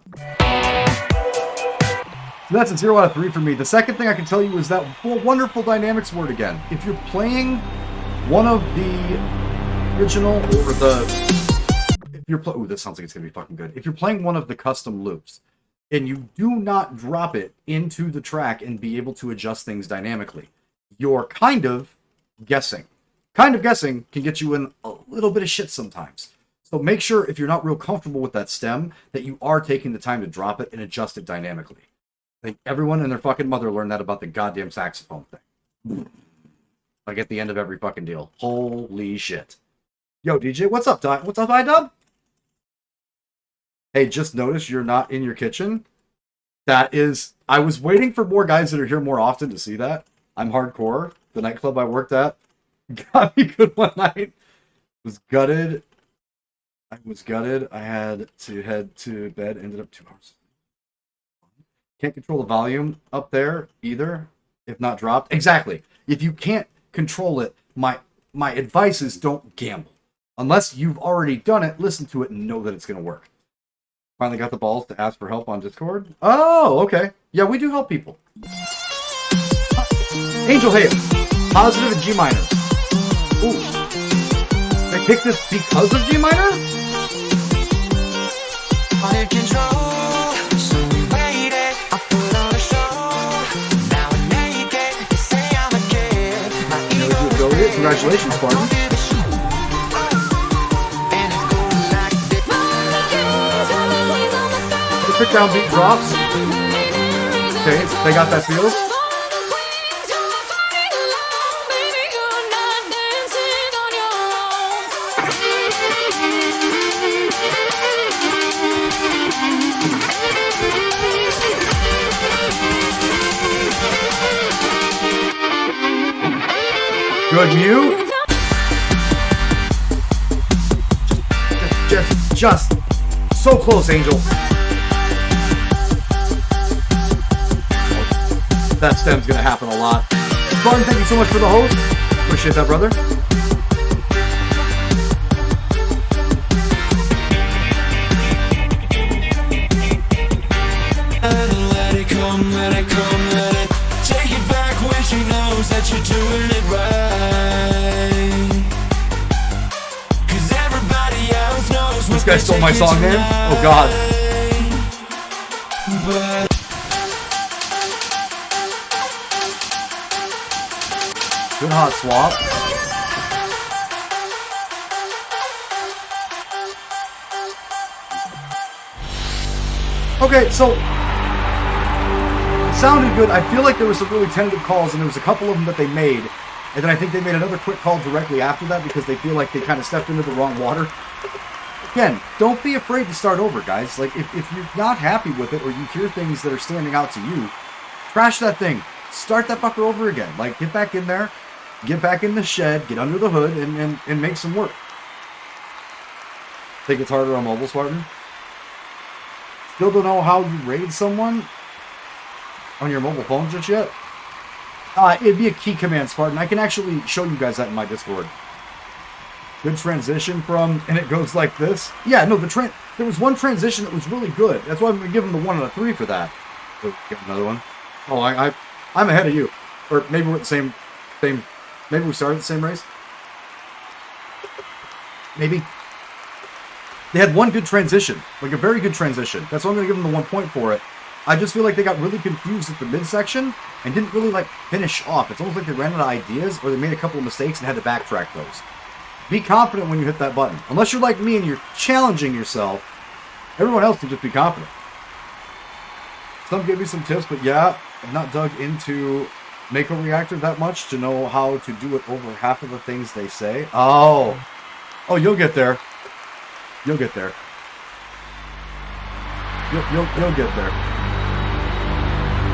So that's a 0 out of 3 for me. The second thing I can tell you is that wonderful dynamics word again. If you're playing one of the original or ooh, this sounds like it's gonna be fucking good. If you're playing one of the custom loops and you do not drop it into the track and be able to adjust things dynamically, you're kind of guessing. Kind of guessing can get you in a little bit of shit sometimes. So make sure if you're not real comfortable with that stem that you are taking the time to drop it and adjust it dynamically. think everyone and their fucking mother learned that about the goddamn saxophone thing. Like at the end of every fucking deal. Holy shit. Yo, DJ, what's up, what's up, iDub? Hey, just noticed you're not in your kitchen. That is, I was waiting for more guys that are here more often to see that. I'm hardcore. The nightclub I worked at got me good one night. Was gutted. I was gutted. I had to head to bed. Ended up 2 hours. Can't control the volume up there either, if not dropped. Exactly. If you can't control it, my advice is don't gamble. Unless you've already done it, listen to it and know that it's going to work. Finally got the balls to ask for help on Discord. Oh, okay. Yeah, we do help people. Angel Hail. Positive in G minor. Ooh. I picked this because of G minor? Under control, so we waited. I put on a show. Now I'm naked. You say I'm a kid. My ego is Congratulations, Spartan. Quick downbeat drops. Okay, they got that feel. Good mute. Just so close, Angel. That stem's gonna happen a lot. Spartan, thank you so much for the host. Appreciate that, brother. Let it come, let it come, let it take it back when she knows that you're doing it right. 'Cause everybody else knows. This guy stole my song name? Oh god. But good hot swap. Okay, so it sounded good. I feel like there was some really tentative calls, and there was a couple of them that they made, and then I think they made another quick call directly after that because they feel like they kind of stepped into the wrong water. Again, don't be afraid to start over, guys. Like, if you're not happy with it, or you hear things that are standing out to you, trash that thing. Start that fucker over again. Like, get back in there. Get back in the shed, get under the hood, and make some work. Think it's harder on mobile, Spartan? Still don't know how you raid someone on your mobile phone just yet? It'd be a key command, Spartan. I can actually show you guys that in my Discord. Good transition from, and it goes like this. Yeah, no, there was one transition that was really good. That's why I'm going to give him the 1 out of 3 for that. So, get another one. Oh, I'm ahead of you. Or maybe we're at the same. Maybe we started the same race. Maybe. They had one good transition. Like a very good transition. That's why I'm going to give them the 1 point for it. I just feel like they got really confused at the midsection and didn't really like finish off. It's almost like they ran out of ideas or they made a couple of mistakes and had to backtrack those. Be confident when you hit that button. Unless you're like me and you're challenging yourself, everyone else can just be confident. Some give me some tips, but yeah, I've not dug into Mako Reactor that much to know how to do it over half of the things they say. Oh, you'll get there. You'll get there. You'll get there.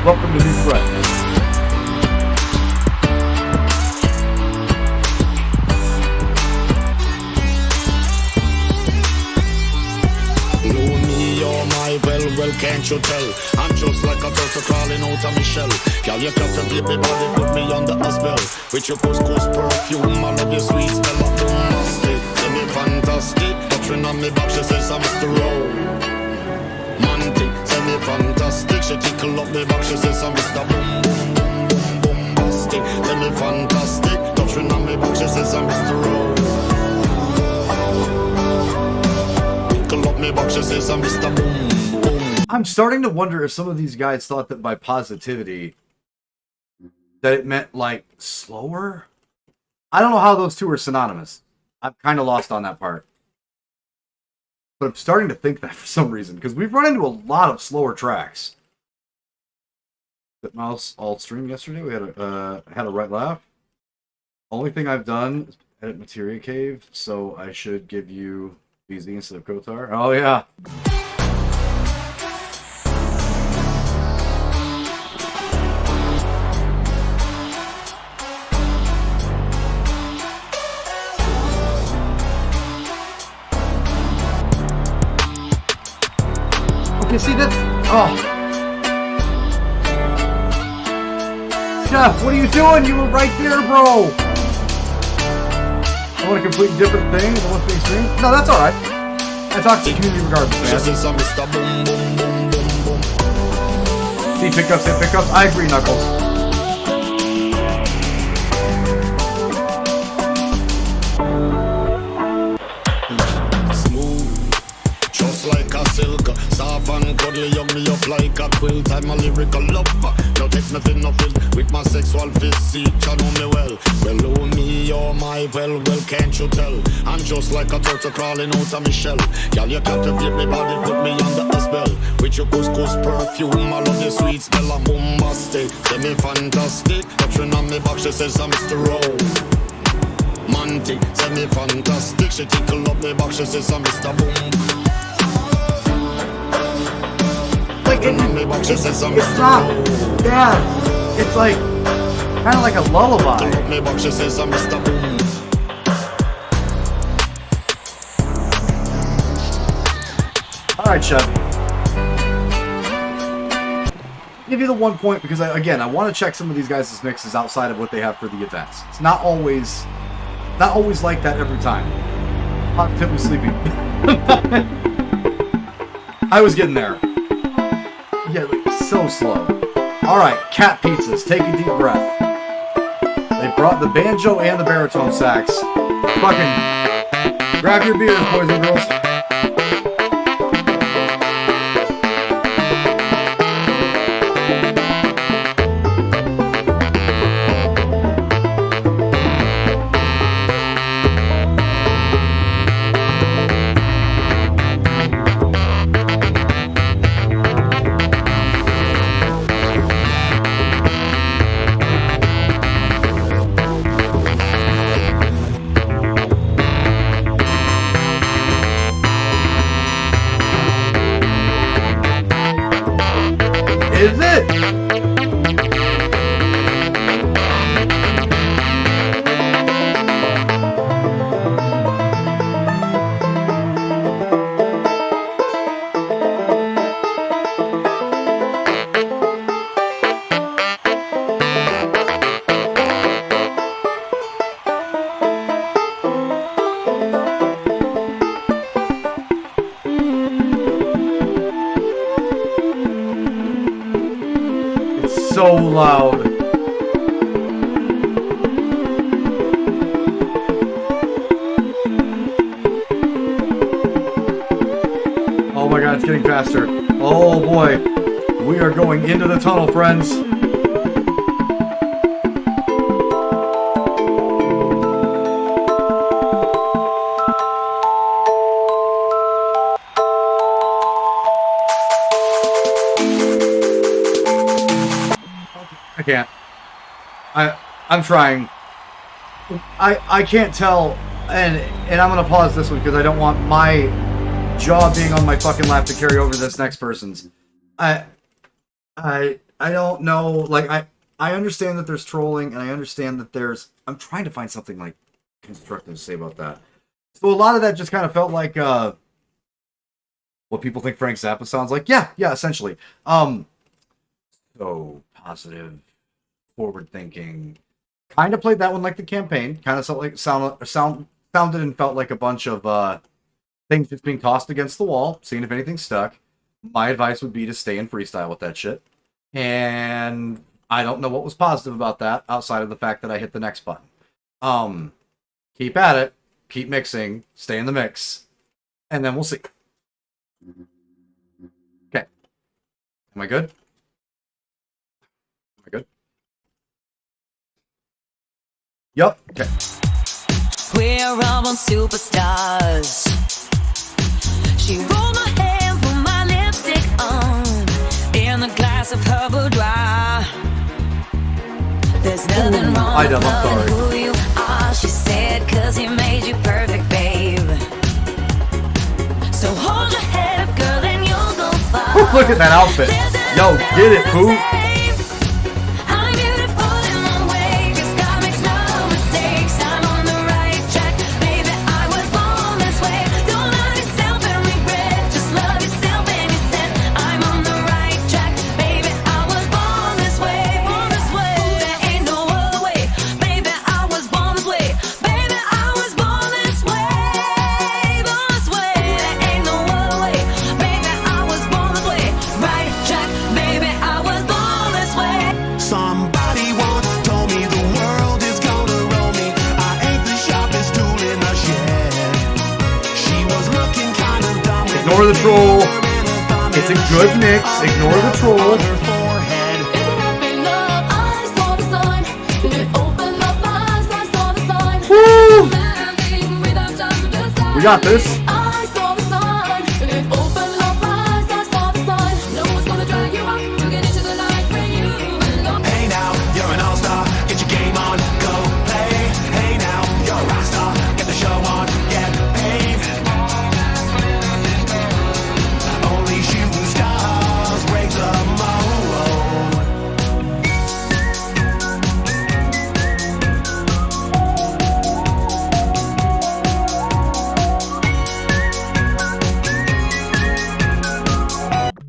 Welcome to New Threat. Well, can't you tell? I'm just like a turtle crawling out of my shell. Girl, you got to baby body, put me under a spell. With your couscous perfume, I love your sweet smell of bombastic. Tell me fantastic, touching on me back, she says I'm Mr. Romantic. Tell me fantastic, she tickle up me back, she says I'm Mr. Boom Boom Boom Boom Bombastic. Tell me fantastic, touching on me back, she says I'm Mr. Tickle up me back, she says I'm Mr. Boom. I'm starting to wonder if some of these guys thought that by positivity that it meant like slower. I don't know how those two are synonymous. I'm kind of lost on that part. But I'm starting to think that for some reason because we've run into a lot of slower tracks. Mouse all stream yesterday. We had a right laugh. Only thing I've done is edit Materia Cave, so I should give you BZ instead of Kotar. Oh yeah. Okay, see that's Jeff, what are you doing? You were right there, bro. I want a completely different thing. I want to stream. No, that's all right. I talk to the community regardless, man. See pickups, hit pickups. I agree, Knuckles. Like a silk, soft and cuddly, young me up like a quilt. I'm a lyrical lover, no text nothing nothing with my sexual physique. You know me well, oh me, oh my, well, can't you tell? I'm just like a turtle crawling out of my shell. Girl, you captivate me body, put me under a spell. With your couscous perfume, I love your sweet smell. I'm bombastic, semi fantastic. Touching on me back, she says I'm Mr. Rowe. Mantic, semi fantastic. She tickle up me back, she says I'm Mr. Boom. It's not bad. It's like kind of like a lullaby. All right, Chef. Give you the 1 point because I want to check some of these guys' mixes outside of what they have for the events. It's not always like that every time. Positively sleepy. I was getting there. Yeah, like, so slow. Alright, cat pizzas. Take a deep breath. They brought the banjo and the baritone sax. Fucking grab your beers, boys and girls. Is it? So loud. Oh my god, it's getting faster. Oh boy. We are going into the tunnel, friends. I can't. I'm trying. I can't tell, and I'm gonna pause this one because I don't want my jaw being on my fucking lap to carry over this next person's. I don't know. Like I understand that there's trolling, and I understand that there's. I'm trying to find something like constructive to say about that. So a lot of that just kind of felt like what people think Frank Zappa sounds like. Yeah, essentially. So positive, forward thinking. Kind of played that one like the campaign. Kind of sounded and felt like a bunch of things just being tossed against the wall, seeing if anything stuck. My advice would be to stay in freestyle with that shit. And I don't know what was positive about that outside of the fact that I hit the next button. Keep at it, keep mixing, stay in the mix, and then we'll see. Okay. Am I good? Am I good? Yup. Okay. We're all superstars. She rolled my hair, put my lipstick on, in the glass of her boudoir. nothing wrong I with know, I'm loving sorry. who you are, she said, 'cause he made you perfect, babe. So hold your head up, girl, and you'll go far. Look at that outfit. Yo, get it, Pooh. I'm beautiful in my way, just God makes no mistakes. I'm on the right track, baby, I was born this way. Don't love yourself and regret, just love yourself and you said, I'm on the right track, baby, I was born this way. Born this way, there ain't no other way, baby, I was born this way. Baby, I was born this way. Born this way, there ain't no other way, baby, I was born this way. Right track, baby, I was born this way. Somebody once told me the world is gonna roll me. I ain't the sharpest tool in the shed. She was looking kind of dumb. Ignore the troll. It's a good mix. Ignore the troll. Woo! We got this. Hey now, you're an all-star. Get your game on, go play. Hey now, you're a rock star. Get the show on, get paid. Only shooting stars break the mold.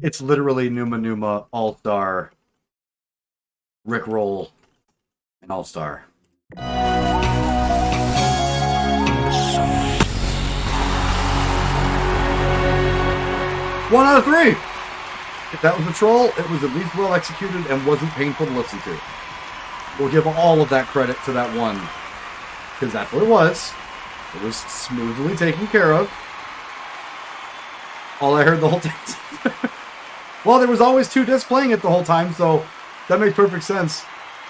It's literally Numa Numa All-Star, Rickroll, and All-Star. 1 out of 3! If that was a troll, it was at least well executed and wasn't painful to listen to. We'll give all of that credit to that one, because that's what it was. It was smoothly taken care of. All I heard the whole time. Well, there was always 2 discs playing it the whole time, so that makes perfect sense.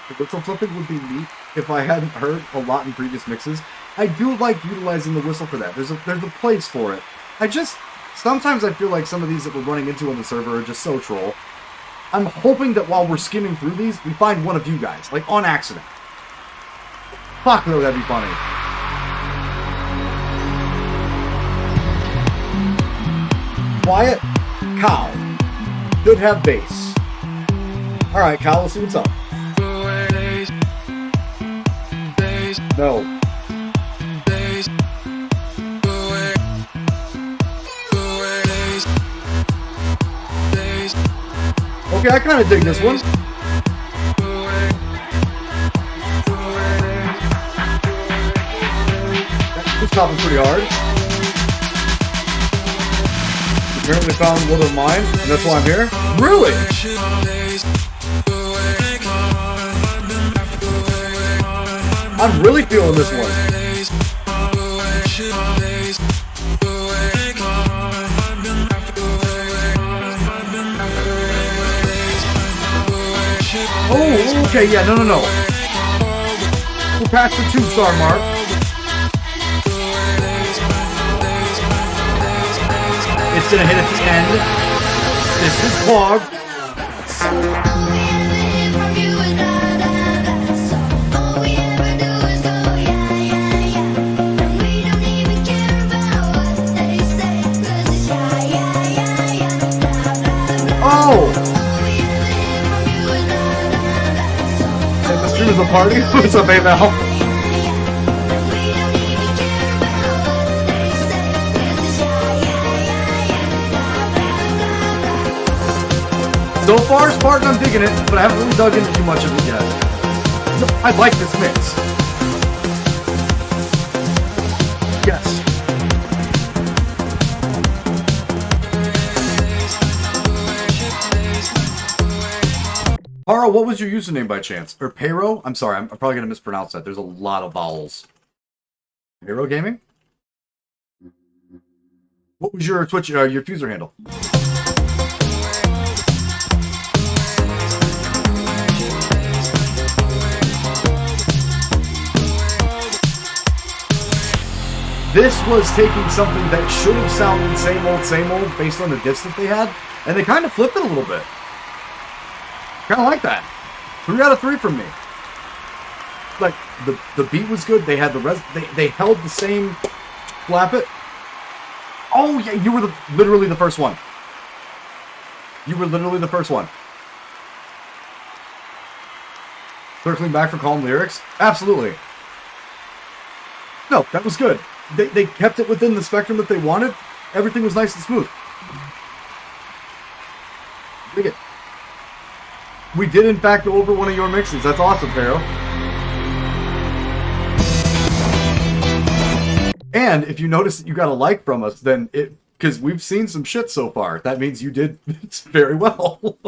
The whistle flipping would be neat if I hadn't heard a lot in previous mixes. I do like utilizing the whistle for that. There's a place for it. Sometimes I feel like some of these that we're running into on the server are just so troll. I'm hoping that while we're skimming through these, we find one of you guys, like on accident. Fuck no, that'd be funny. Quiet. Cow. Should have bass. Alright, Kyle, let's see what's up. No. Okay, I kind of dig this one. This popping pretty hard. Apparently found one of mine, and that's why I'm here. Really? I'm really feeling this one. Oh, okay, yeah, no. We're past the 2-star mark. It's gonna hit at the end. This is Clog. Oh! And the stream is a party? What's up, Val? So far, Spartan, I'm digging it, but I haven't really dug into too much of it yet. I like this mix. Yes. Hara, what was your username by chance? Or Payro? I'm sorry, I'm probably going to mispronounce that. There's a lot of vowels. Payro Gaming? What was your Twitch, your user handle? This was taking something that should have sounded same old, based on the disc that they had, and they kind of flipped it a little bit. Kind of like that. 3 out of 3 from me. like the beat was good. They had they held the same slap it. Oh yeah, you were literally the first one. You were literally the first one. Circling back for calm lyrics? Absolutely. No, that was good. They kept it within the spectrum that they wanted. Everything was nice and smooth. Dig it. We did in fact go over one of your mixes. That's awesome, Pharaoh. And if you notice that you got a like from us, then because we've seen some shit so far, that means you did very well.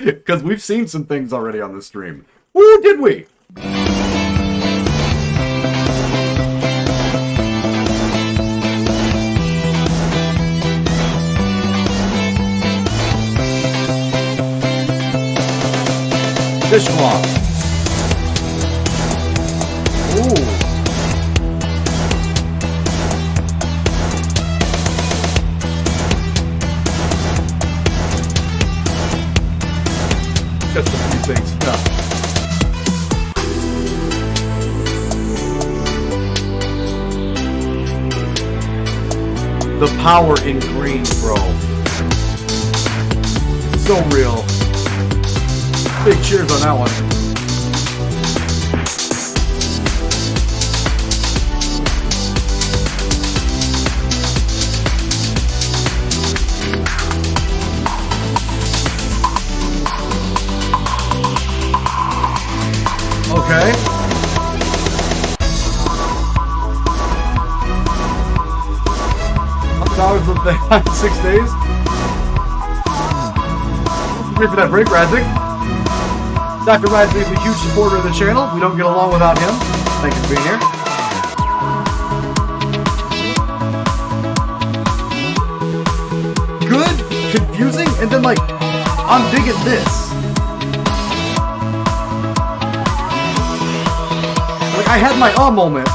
Because we've seen some things already on the stream. Woo, did we? Dishcloth. Ooh. Just a few things. No. The power in green, bro. So real. Big cheers on that one. Okay. $100 of the 6 days. Wait for that break, Radzik. Dr. Radzik is a huge supporter of the channel. We don't get along without him. Thank you for being here. Good, confusing, and then like, I'm digging this. Like, I had my moment.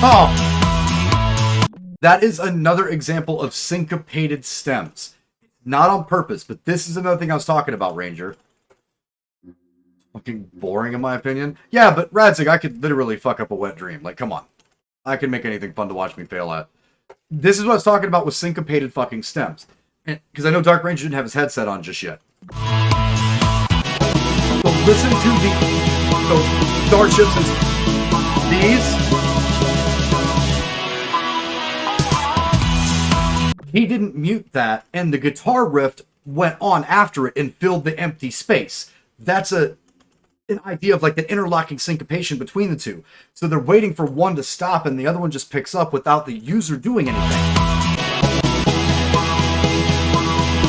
Oh, that is another example of syncopated stems. Not on purpose, but this is another thing I was talking about, Ranger. Fucking boring in my opinion. Yeah, but Radzik, I could literally fuck up a wet dream. Like, come on. I can make anything fun to watch me fail at. This is what I was talking about with syncopated fucking stems. Because I know Dark Ranger didn't have his headset on just yet. So listen to the starships and these. He didn't mute that, and the guitar riff went on after it and filled the empty space. That's an idea of like the interlocking syncopation between the two. So they're waiting for one to stop, and the other one just picks up without the user doing anything.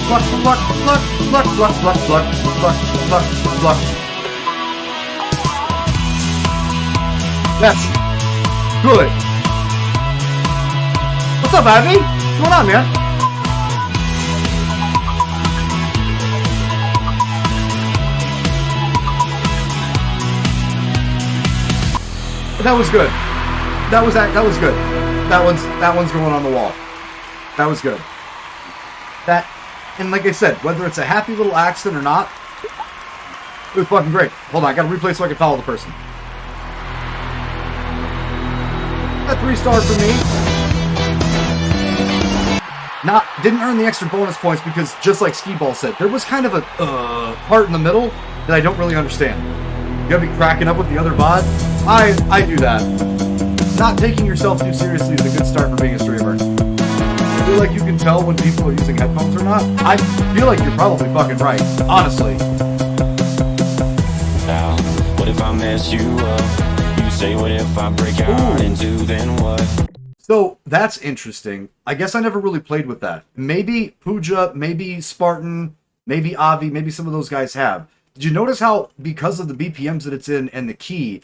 Pluck, pluck, pluck, pluck, pluck, pluck, pluck, pluck, pluck, pluck. That's good. What's up, Abby? What's going on, man? That was good. That was good. That one's going on the wall. That was good. That, and like I said, whether it's a happy little accident or not, it was fucking great. Hold on, I gotta replay so I can follow the person. A 3-star for me. Didn't earn the extra bonus points because, just like Skee-Ball said, there was kind of a part in the middle that I don't really understand. You gotta be cracking up with the other VOD. I do that. Not taking yourself too seriously is a good start for being a streamer. I feel like you can tell when people are using headphones or not. I feel like you're probably fucking right, honestly. Now, what if I mess you up? You say, what if I break your heart in two, then what? So, that's interesting. I guess I never really played with that. Maybe Pooja, maybe Spartan, maybe Avi, maybe some of those guys have. Did you notice how, because of the BPMs that it's in and the key,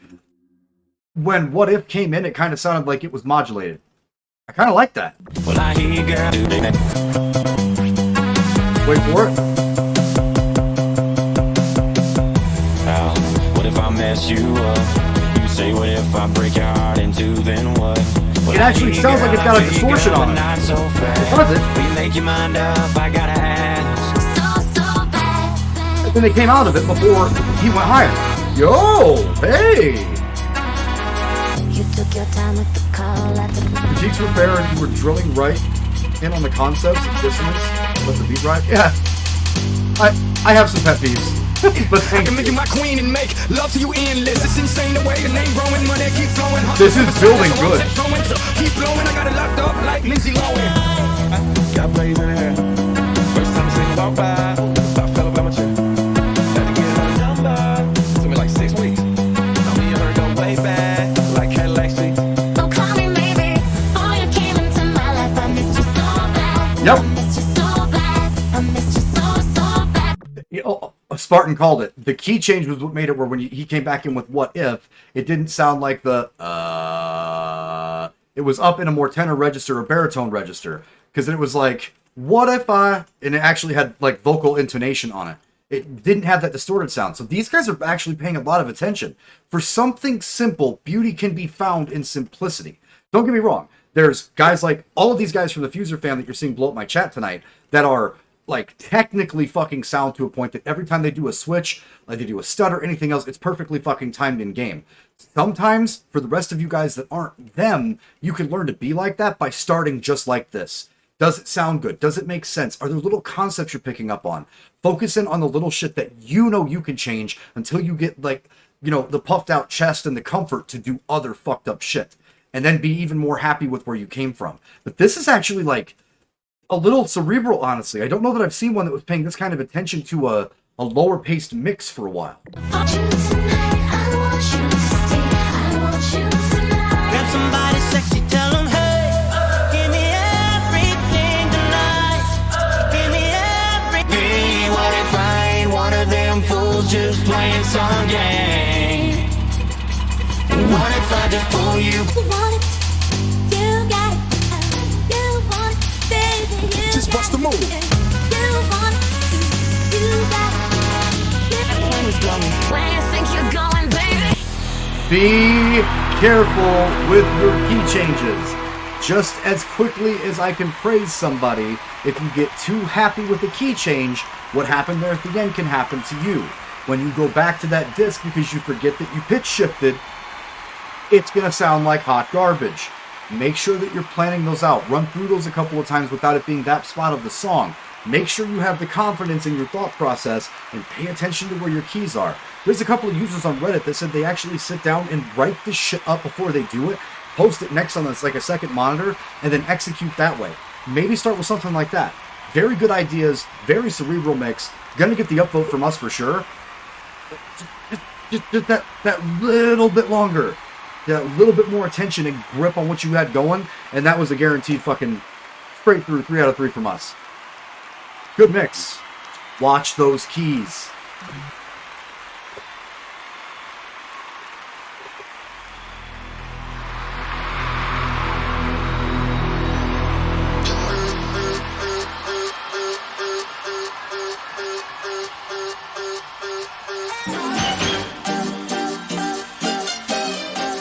when What If came in, it kind of sounded like it was modulated? I kind of like that. Well, I hear you, girl. Wait for it. mess you up. You say, what if I break your heart in two, then what? Well, It actually sounds like it's got a distortion on it. Not so fast. Does it? Will you make your mind up? I gotta ask. And then they came out of it before he went higher. Yo, hey! You took your time with the call at the Critiques were fair and you were drilling right in on the concepts of dissonance. Let the beat right. Yeah. I have some pet peeves. But I thank can make you you. my queen and make love to you endless. It's insane the way the name growing, money keep flowing. This is building good. Keep blowing, I got it locked up like Lindsay Lohan. Got plays in the hair. First time I seen you walk by, I fell over my chair. Had to get her number. Took me like 6 weeks. Now me and her go way back, like Cadillac Street. Oh, call me maybe. Oh, you came into my life. I missed you so bad. Yep. I missed you so bad. I missed you so bad. You know, Spartan called it. The key change was what made it where when he came back in with what if, it didn't sound like the it was up in a more tenor register or baritone register. Because it was like, what if I, and it actually had like vocal intonation on it. It didn't have that distorted sound. So these guys are actually paying a lot of attention. For something simple, beauty can be found in simplicity. Don't get me wrong. There's guys like all of these guys from the Fuser fam that you're seeing blow up my chat tonight that are like technically fucking sound to a point that every time they do a switch, like they do a stutter, anything else, it's perfectly fucking timed in game. Sometimes for the rest of you guys that aren't them, you can learn to be like that by starting just like this. Does it sound good? Does it make sense? Are there little concepts you're picking up on? Focus in on the little shit that you know you can change until you get like, you know, the puffed out chest and the comfort to do other fucked up shit. And then be even more happy with where you came from. But this is actually like a little cerebral, honestly. I don't know that I've seen one that was paying this kind of attention to a lower paced mix for a while. I want you to stay. I want you tonight. Grab somebody sexy, tell them, hey, give me everything tonight. Give me everything. Hey, what if I ain't one of them fools just playing some game? What if I just pull you? You want it. You got it. You want it, baby. You Just bust the move. You want it. You got it. Where you think you're going, baby? Be careful with your key changes. Just as quickly as I can praise somebody, if you get too happy with the key change, what happened there at the end can happen to you. When you go back to that disc because you forget that you pitch shifted, it's going to sound like hot garbage. Make sure that you're planning those out. Run through those a couple of times without it being that spot of the song. Make sure you have the confidence in your thought process and pay attention to where your keys are. There's a couple of users on Reddit that said they actually sit down and write this shit up before they do it, post it next on this like a second monitor, and then execute that way. Maybe start with something like that. Very good ideas, very cerebral mix. Gonna get the upvote from us for sure. Just that little bit longer. That little bit more attention and grip on what you had going, and that was a guaranteed fucking straight through 3 out of 3 from us. Good mix. Watch those keys.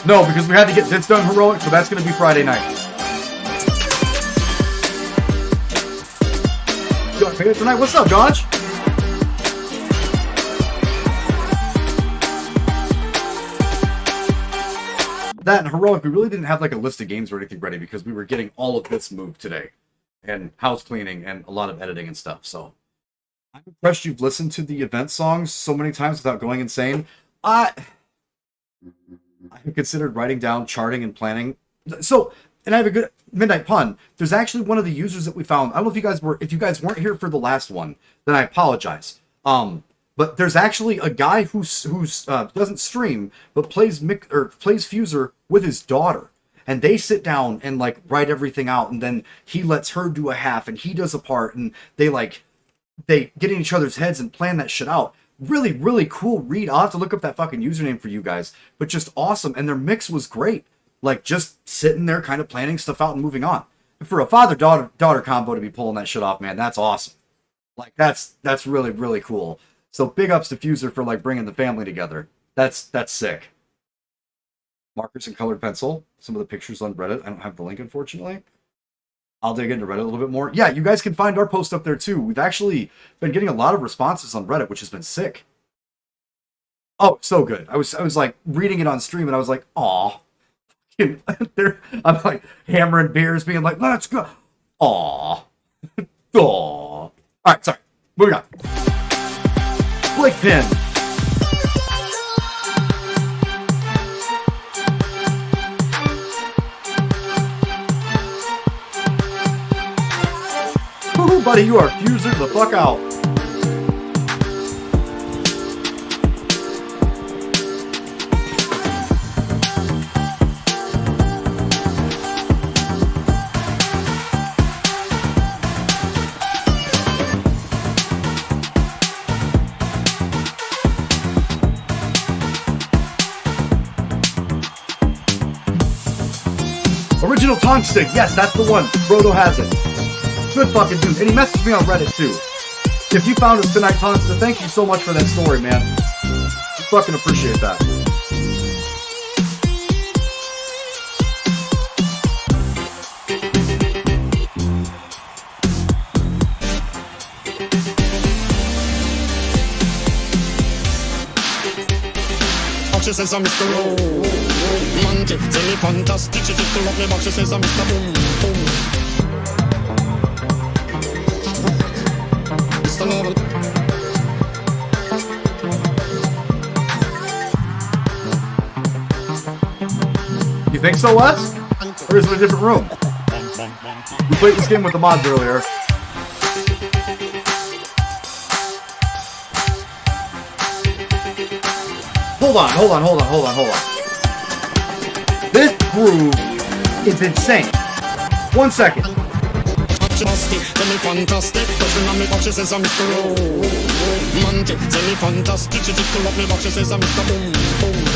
No, because we had to get this done heroic, so that's going to be Friday night. You want to pay it tonight? What's up, Dodge? That and heroic, we really didn't have like a list of games or anything ready because we were getting all of this moved today. And house cleaning and a lot of editing and stuff, so. I'm impressed you've listened to the event songs so many times without going insane. I have considered writing down, charting, and planning. So, and I have a good midnight pun. There's actually one of the users that we found. I don't know if you guys weren't here for the last one, then I apologize. But there's actually a guy who doesn't stream but plays Fuser with his daughter, and they sit down and like write everything out, and then he lets her do a half, and he does a part, and they get in each other's heads and plan that shit out. Really, really cool read. I'll have to look up that fucking username for you guys. But just awesome. And their mix was great. Like, just sitting there kind of planning stuff out and moving on. For a father-daughter combo to be pulling that shit off, man, that's awesome. Like, that's really, really cool. So big ups to Fuser for, like, bringing the family together. That's sick. Markers and colored pencil. Some of the pictures on Reddit. I don't have the link, unfortunately. I'll dig into Reddit a little bit more. Yeah, you guys can find our post up there too. We've actually been getting a lot of responses on Reddit, which has been sick. Oh, so good. I was like reading it on stream and I was like, aw. I'm like hammering beers, being like, let's go. Aw. Aw. All right, sorry. Moving on. Blake Pin. Ooh, buddy, you are fusing the fuck out. Original Tongue Stick. Yes, that's the one. Frodo has it. Good fucking dude. And he messaged me on Reddit too. If you found us tonight, Tonsta, thank you so much for that story, man. I fucking appreciate that. She says I'm Mr. Romantic, tell me fantastic. She just pull up me back, she says I'm Mr. Boom, boom. Mr. Novel. You think so, Wes? Or is it a different room? We played this game with the mods earlier. Hold on. This groove is insane. 1 second. There's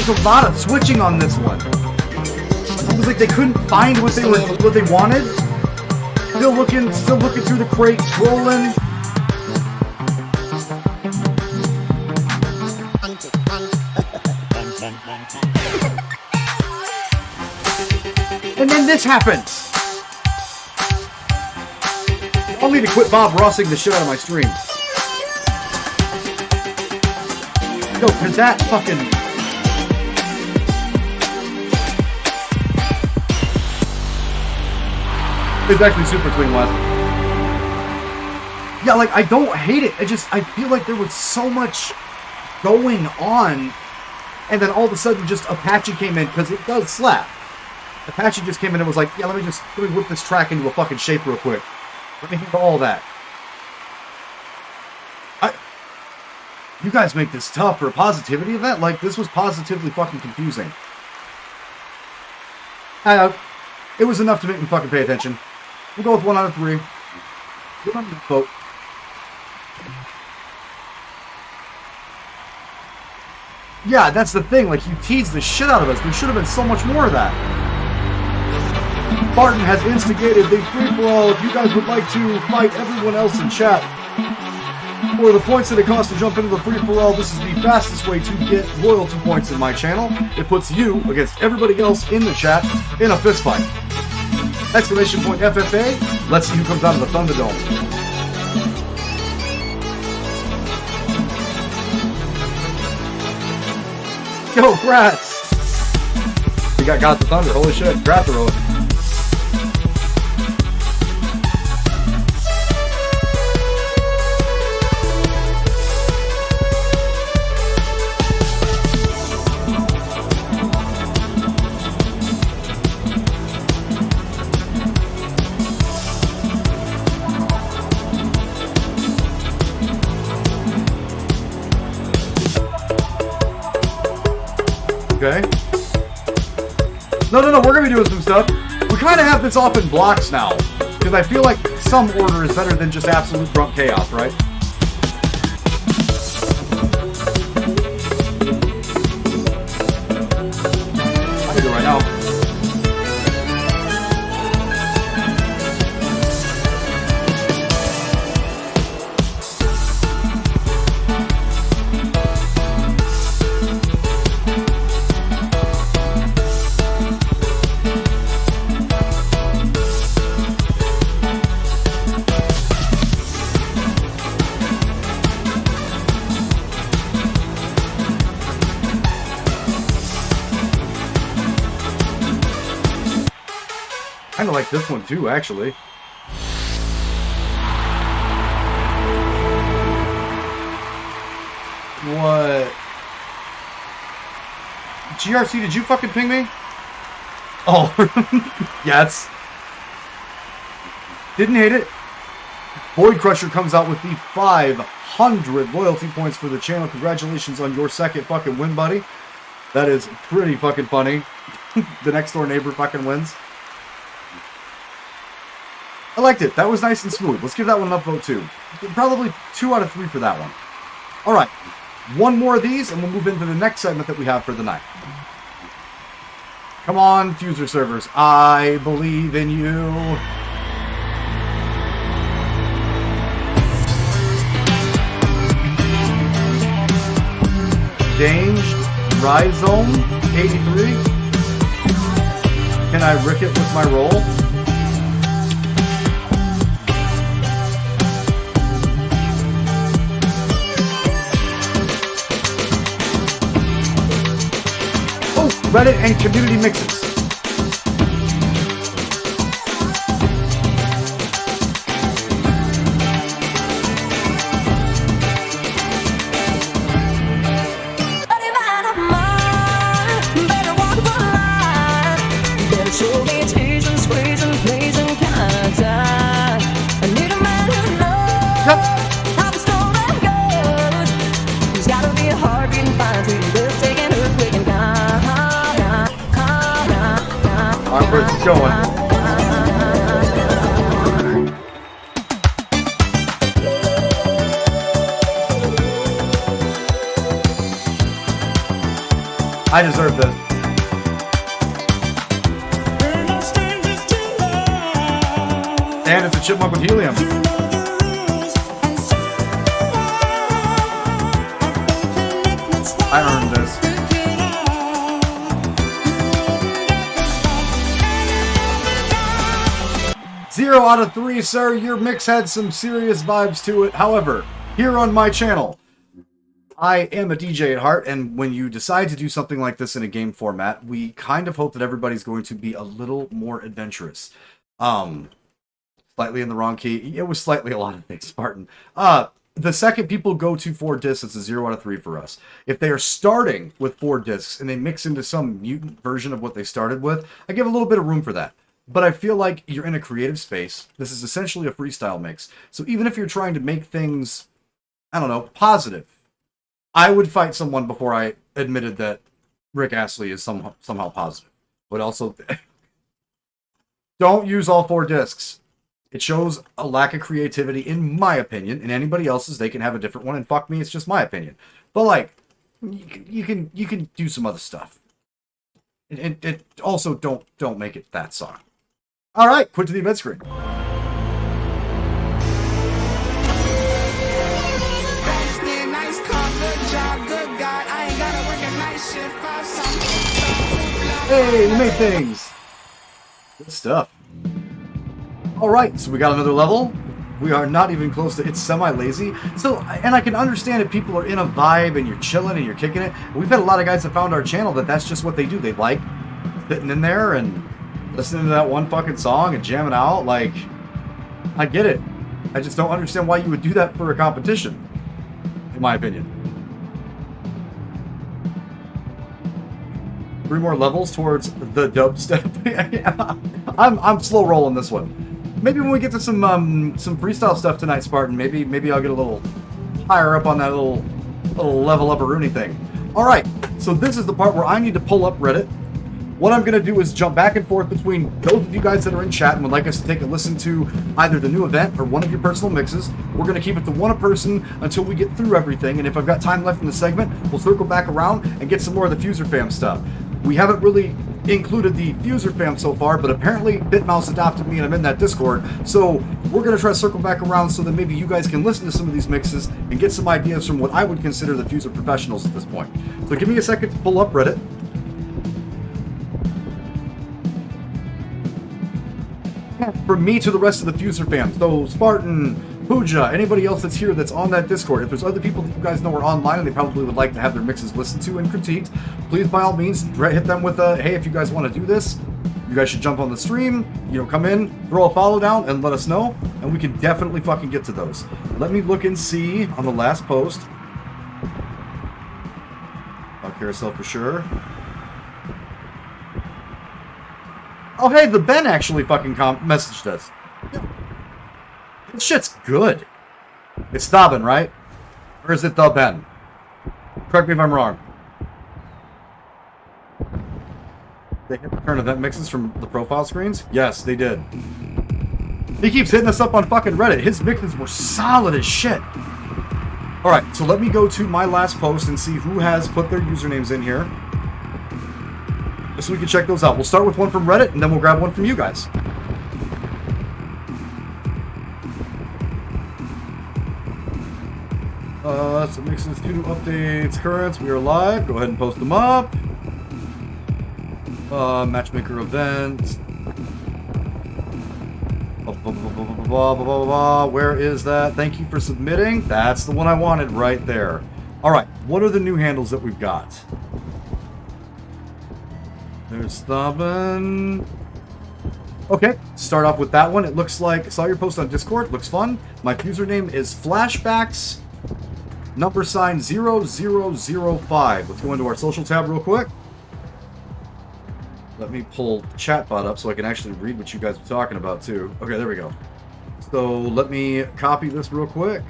a lot of switching on this one. It was like they couldn't find what they wanted. Still looking through the crate, scrolling. And then this happens. I'll need to quit Bob Rossing the shit out of my stream. Yo, cause that fucking... It's actually super clean, Wes. Yeah, like, I don't hate it. I feel like there was so much going on, and then all of a sudden just Apache came in, because it does slap. Apache just came in and was like, yeah, let me whip this track into a fucking shape real quick. Let me handle all that. You guys make this tough for a positivity event? Like, this was positively fucking confusing. It was enough to make me fucking pay attention. We'll go with 1 out of 3. Good on you, vote. Yeah, that's the thing. Like, you teased the shit out of us. There should have been so much more of that. Barton has instigated the free-for-all. If you guys would like to fight everyone else in chat for the points that it costs to jump into the free-for-all, this is the fastest way to get loyalty points in my channel. It puts you against everybody else in the chat in a fist fight. Exclamation point FFA. Let's see who comes out of the Thunderdome. Yo, Grats! We got the Thunder. Holy shit. Grats are rolling. Okay. No, we're gonna be doing some stuff. We kind of have this off in blocks now, because I feel like some order is better than just absolute drunk chaos, right? I can do it right now. like this one too, actually. What? GRC, did you fucking ping me? Oh, yes. Didn't hate it. Void Crusher comes out with the 500 loyalty points for the channel. Congratulations on your second fucking win, buddy. That is pretty fucking funny. The next door neighbor fucking wins. I liked it. That was nice and smooth. Let's give that one an upvote too. Probably 2 out of 3 for that one. Alright. One more of these and we'll move into the next segment that we have for the night. Come on, Fuser servers. I believe in you. Danged Rhizome 83. Can I rick it with my roll? Oh, Reddit and community mixes. Alright, where's it going? I deserve this. And it's a chipmunk with helium. I earned this. Zero out of 3, sir. Your mix had some serious vibes to it. However, here on my channel, I am a DJ at heart, and when you decide to do something like this in a game format, we kind of hope that everybody's going to be a little more adventurous. Slightly in the wrong key. It was slightly a lot of things, Spartan. The second people go to 4 discs, it's a 0 out of 3 for us. If they are starting with 4 discs and they mix into some mutant version of what they started with, I give a little bit of room for that. But I feel like you're in a creative space. This is essentially a freestyle mix. So even if you're trying to make things, I don't know, positive, I would fight someone before I admitted that Rick Astley is somehow positive. But also, don't use all 4 discs. It shows a lack of creativity, in my opinion. In anybody else's, they can have a different one. And fuck me, it's just my opinion. But like, you can do some other stuff. It also don't make it that song. All right, quit to the event screen. Hey, we made things. Good stuff. All right, so we got another level. We are not even close to, it's semi-lazy. So, and I can understand if people are in a vibe and you're chilling and you're kicking it. We've had a lot of guys that found our channel that's just what they do. They like sitting in there and listening to that one fucking song and jamming out. Like, I get it. I just don't understand why you would do that for a competition, in my opinion. 3 more levels towards the dubstep. I'm slow rolling this one. Maybe when we get to some freestyle stuff tonight, Spartan, maybe I'll get a little higher up on that little level up a Rooney thing. All right, so this is the part where I need to pull up Reddit. What I'm going to do is jump back and forth between those of you guys that are in chat and would like us to take a listen to either the new event or one of your personal mixes. We're going to keep it to one a person until we get through everything, and if I've got time left in the segment, we'll circle back around and get some more of the Fuser fam stuff. We haven't really included the Fuser fam so far, but apparently BitMouse adopted me and I'm in that Discord, so we're going to try to circle back around so that maybe you guys can listen to some of these mixes and get some ideas from what I would consider the Fuser professionals at this point. So give me a second to pull up Reddit. From me to the rest of the Fuser fam, so Spartan, Pooja, anybody else that's here that's on that Discord, if there's other people that you guys know are online and they probably would like to have their mixes listened to and critiqued, please by all means hit them with a, hey, if you guys want to do this, You guys should jump on the stream, you know, come in, throw a follow down, and let us know, and we can definitely fucking get to those. Let me look and see on the last post. Carousel for sure. Oh, hey, the Ben actually fucking messaged us. Yeah. This shit's good. It's Dobbin, right? Or is it the Ben? Correct me if I'm wrong. They hit return event mixes from the profile screens? Yes, they did. He keeps hitting us up on fucking Reddit. His mixes were solid as shit. Alright, so let me go to my last post and see who has put their usernames in here. Just so we can check those out. We'll start with one from Reddit, and then we'll grab one from you guys. So mixes, 2 updates, currents. We are live. Go ahead and post them up. Matchmaker event. Where is that? Thank you for submitting. That's the one I wanted right there. Alright, what are the new handles that we've got? There's Stubborn. Okay, start off with that one. It looks like, saw your post on Discord. Looks fun. My username is Flashbacks #0005. Let's go into our social tab real quick. Let me pull chatbot up so I can actually read what you guys are talking about too. Okay, there we go. So let me copy this real quick.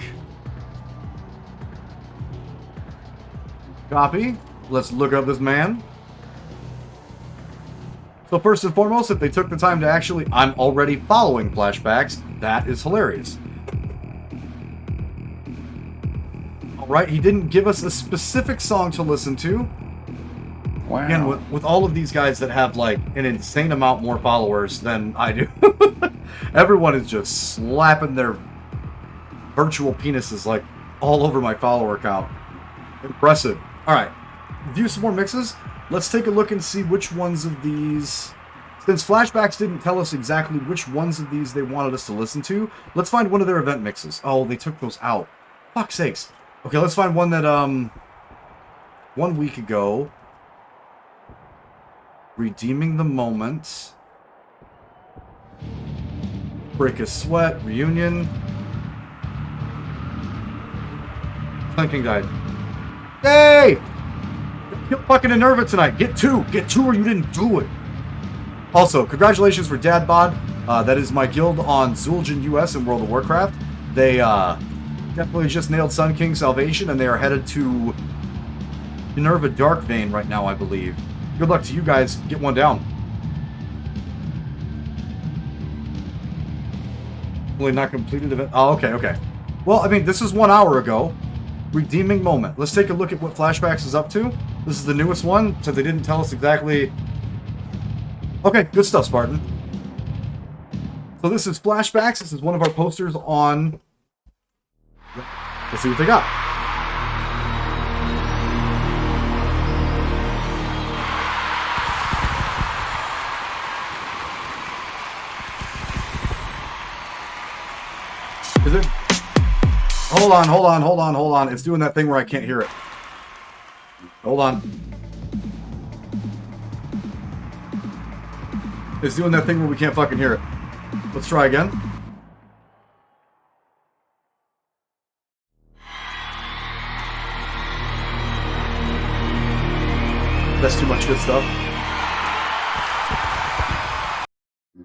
Copy. Let's look up this man. So first and foremost, if they took the time to actually... I'm already following Flashbacks. That is hilarious. Alright, he didn't give us a specific song to listen to. Wow. Again, with all of these guys that have like an insane amount more followers than I do, everyone is just slapping their virtual penises like all over my follower count. Impressive. Alright, view some more mixes. Let's take a look and see which ones of these... Since Flashbacks didn't tell us exactly which ones of these they wanted us to listen to, let's find one of their event mixes. Oh, they took those out. Fuck's sakes. Okay, let's find one that, 1 week ago... Redeeming the Moment. Break a Sweat. Reunion. Clinking died. Hey! You're fucking Enerva tonight. Get two or you didn't do it. Also, congratulations for Dad Bod. That is my guild on Zul'jin US in World of Warcraft. They definitely just nailed Sun King Salvation, and they are headed to Enerva Dark Vein right now, I believe. Good luck to you guys. Get one down. Only not completed event. Oh, okay. Well, I mean, this is 1 hour ago. Redeeming Moment. Let's take a look at what Flashbacks is up to. This is the newest one, so they didn't tell us exactly... Okay, good stuff, Spartan. So this is Flashbacks. This is one of our posters on... Let's see what they got. Is it? Hold on. It's doing that thing where I can't hear it. Hold on. It's doing that thing where we can't fucking hear it. Let's try again. That's too much good stuff.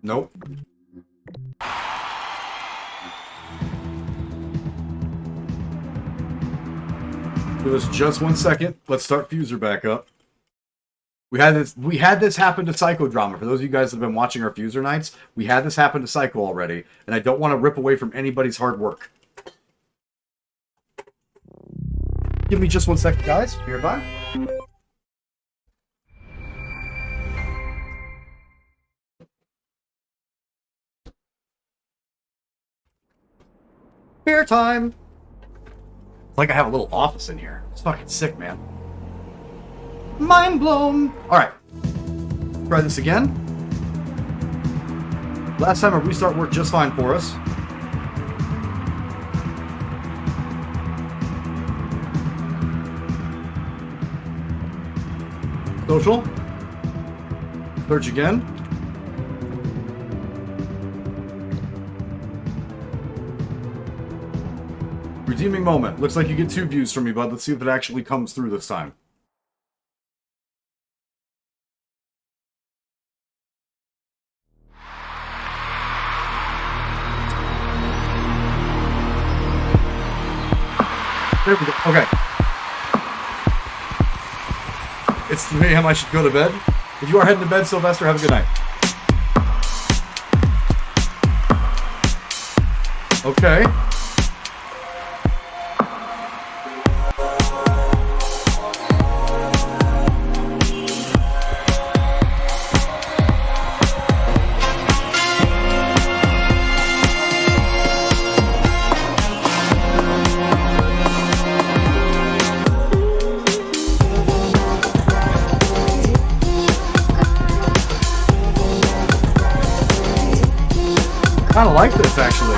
Nope. Give us just 1 second. Let's start Fuser back up. We had this happen to Psychodrama. For those of you guys that have been watching our Fuser nights, we had this happen to Psycho already, and I don't want to rip away from anybody's hard work. Give me just 1 second, guys. Be right back. Beer time. It's like I have a little office in here. It's fucking sick, man. Mind blown. Alright. Try this again. Last time a restart worked just fine for us. Social. Search again. redeeming moment. Looks like you get 2 views from me, bud. Let's see if it actually comes through this time. There we go. Okay. It's 3 a.m. I should go to bed. If you are heading to bed, Sylvester, have a good night. Okay. I kind of like this, actually.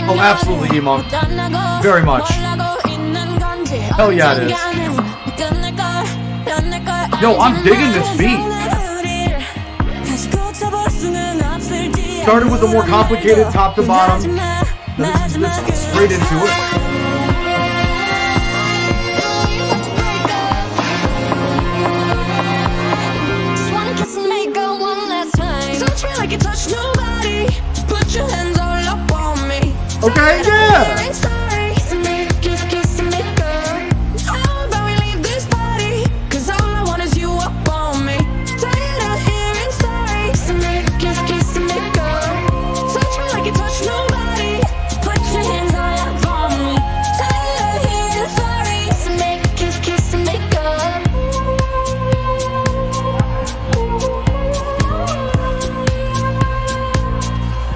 Oh, absolutely, Emo. Very much. Hell yeah, it is. Yo, I'm digging this beat. Started with a more complicated top to bottom. Then it's straight into it. Okay, yeah!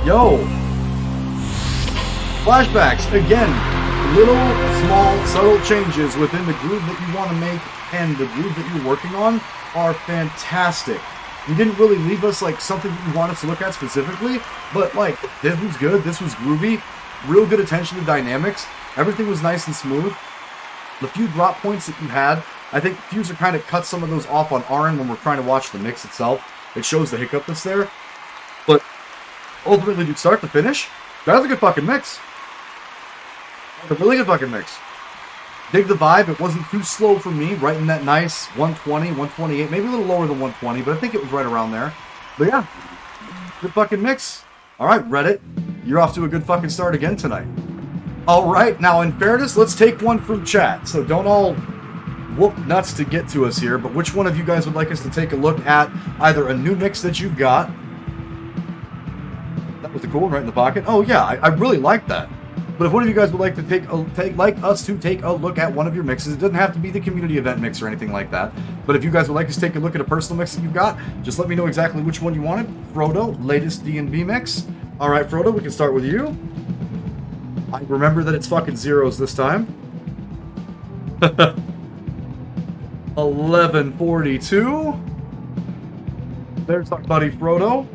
Yo! Flashbacks, again, little, small, subtle changes within the groove that you want to make and the groove that you're working on are fantastic. You didn't really leave us like something that you wanted to look at specifically, but like, this was good, this was groovy, real good attention to dynamics, everything was nice and smooth. The few drop points that you had, I think Fuser kind of cut some of those off on our end when we're trying to watch the mix itself. It shows the hiccup that's there, but ultimately, dude, start to finish, that was a good fucking mix. A really good fucking mix. Dig the vibe. It wasn't too slow for me. Right in that nice 120, 128. Maybe a little lower than 120, but I think it was right around there. But yeah, good fucking mix. All right, Reddit. You're off to a good fucking start again tonight. All right, now in fairness, let's take one from chat. So don't all whoop nuts to get to us here, but which one of you guys would like us to take a look at either a new mix that you've got? That was the cool one right in the pocket. Oh yeah, I really like that. But if one of you guys would like to like us to take a look at one of your mixes, it doesn't have to be the community event mix or anything like that. But if you guys would like us to take a look at a personal mix that you've got, just let me know exactly which one you wanted. Frodo, latest D&B mix. All right, Frodo, we can start with you. I remember that it's fucking zeros this time. 1142. There's our buddy Frodo.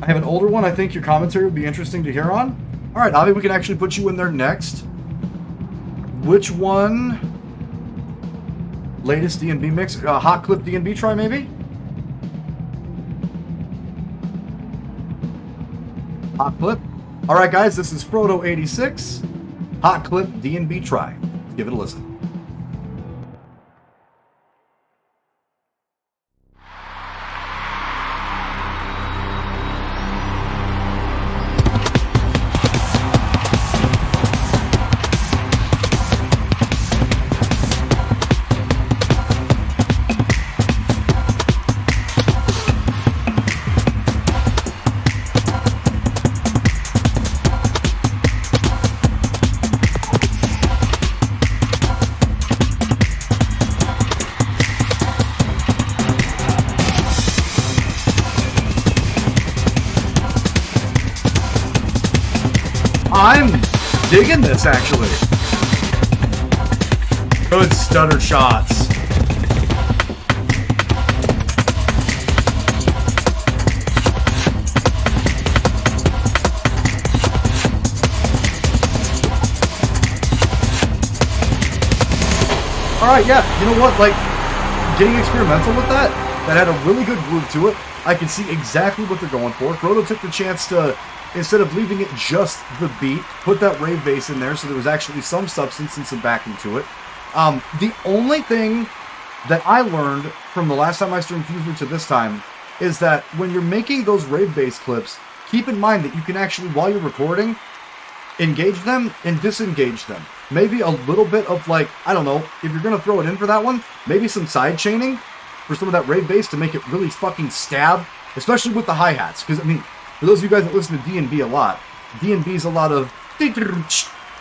I have an older one I think your commentary would be interesting to hear on. All right, Avi, we can actually put you in there next. Which one? Latest D&B mix? Hot clip D&B try, maybe? Hot clip. All right, guys, this is Frodo86. Hot clip D&B try. Give it a listen. I'm digging this, actually. Good stutter shots. Alright, yeah, you know what, like, getting experimental with that had a really good groove to it. I can see exactly what they're going for. Frodo took the chance to, instead of leaving it just the beat, put that rave bass in there so there was actually some substance and some backing to it. The only thing that I learned from the last time I streamed Fusion to this time is that when you're making those rave bass clips, keep in mind that you can actually, while you're recording, engage them and disengage them. Maybe a little bit of, like, I don't know, if you're going to throw it in for that one, maybe some side chaining for some of that rave bass to make it really fucking stab, especially with the hi-hats. Because, I mean, for those of you guys that listen to D&B a lot, D&B's a lot of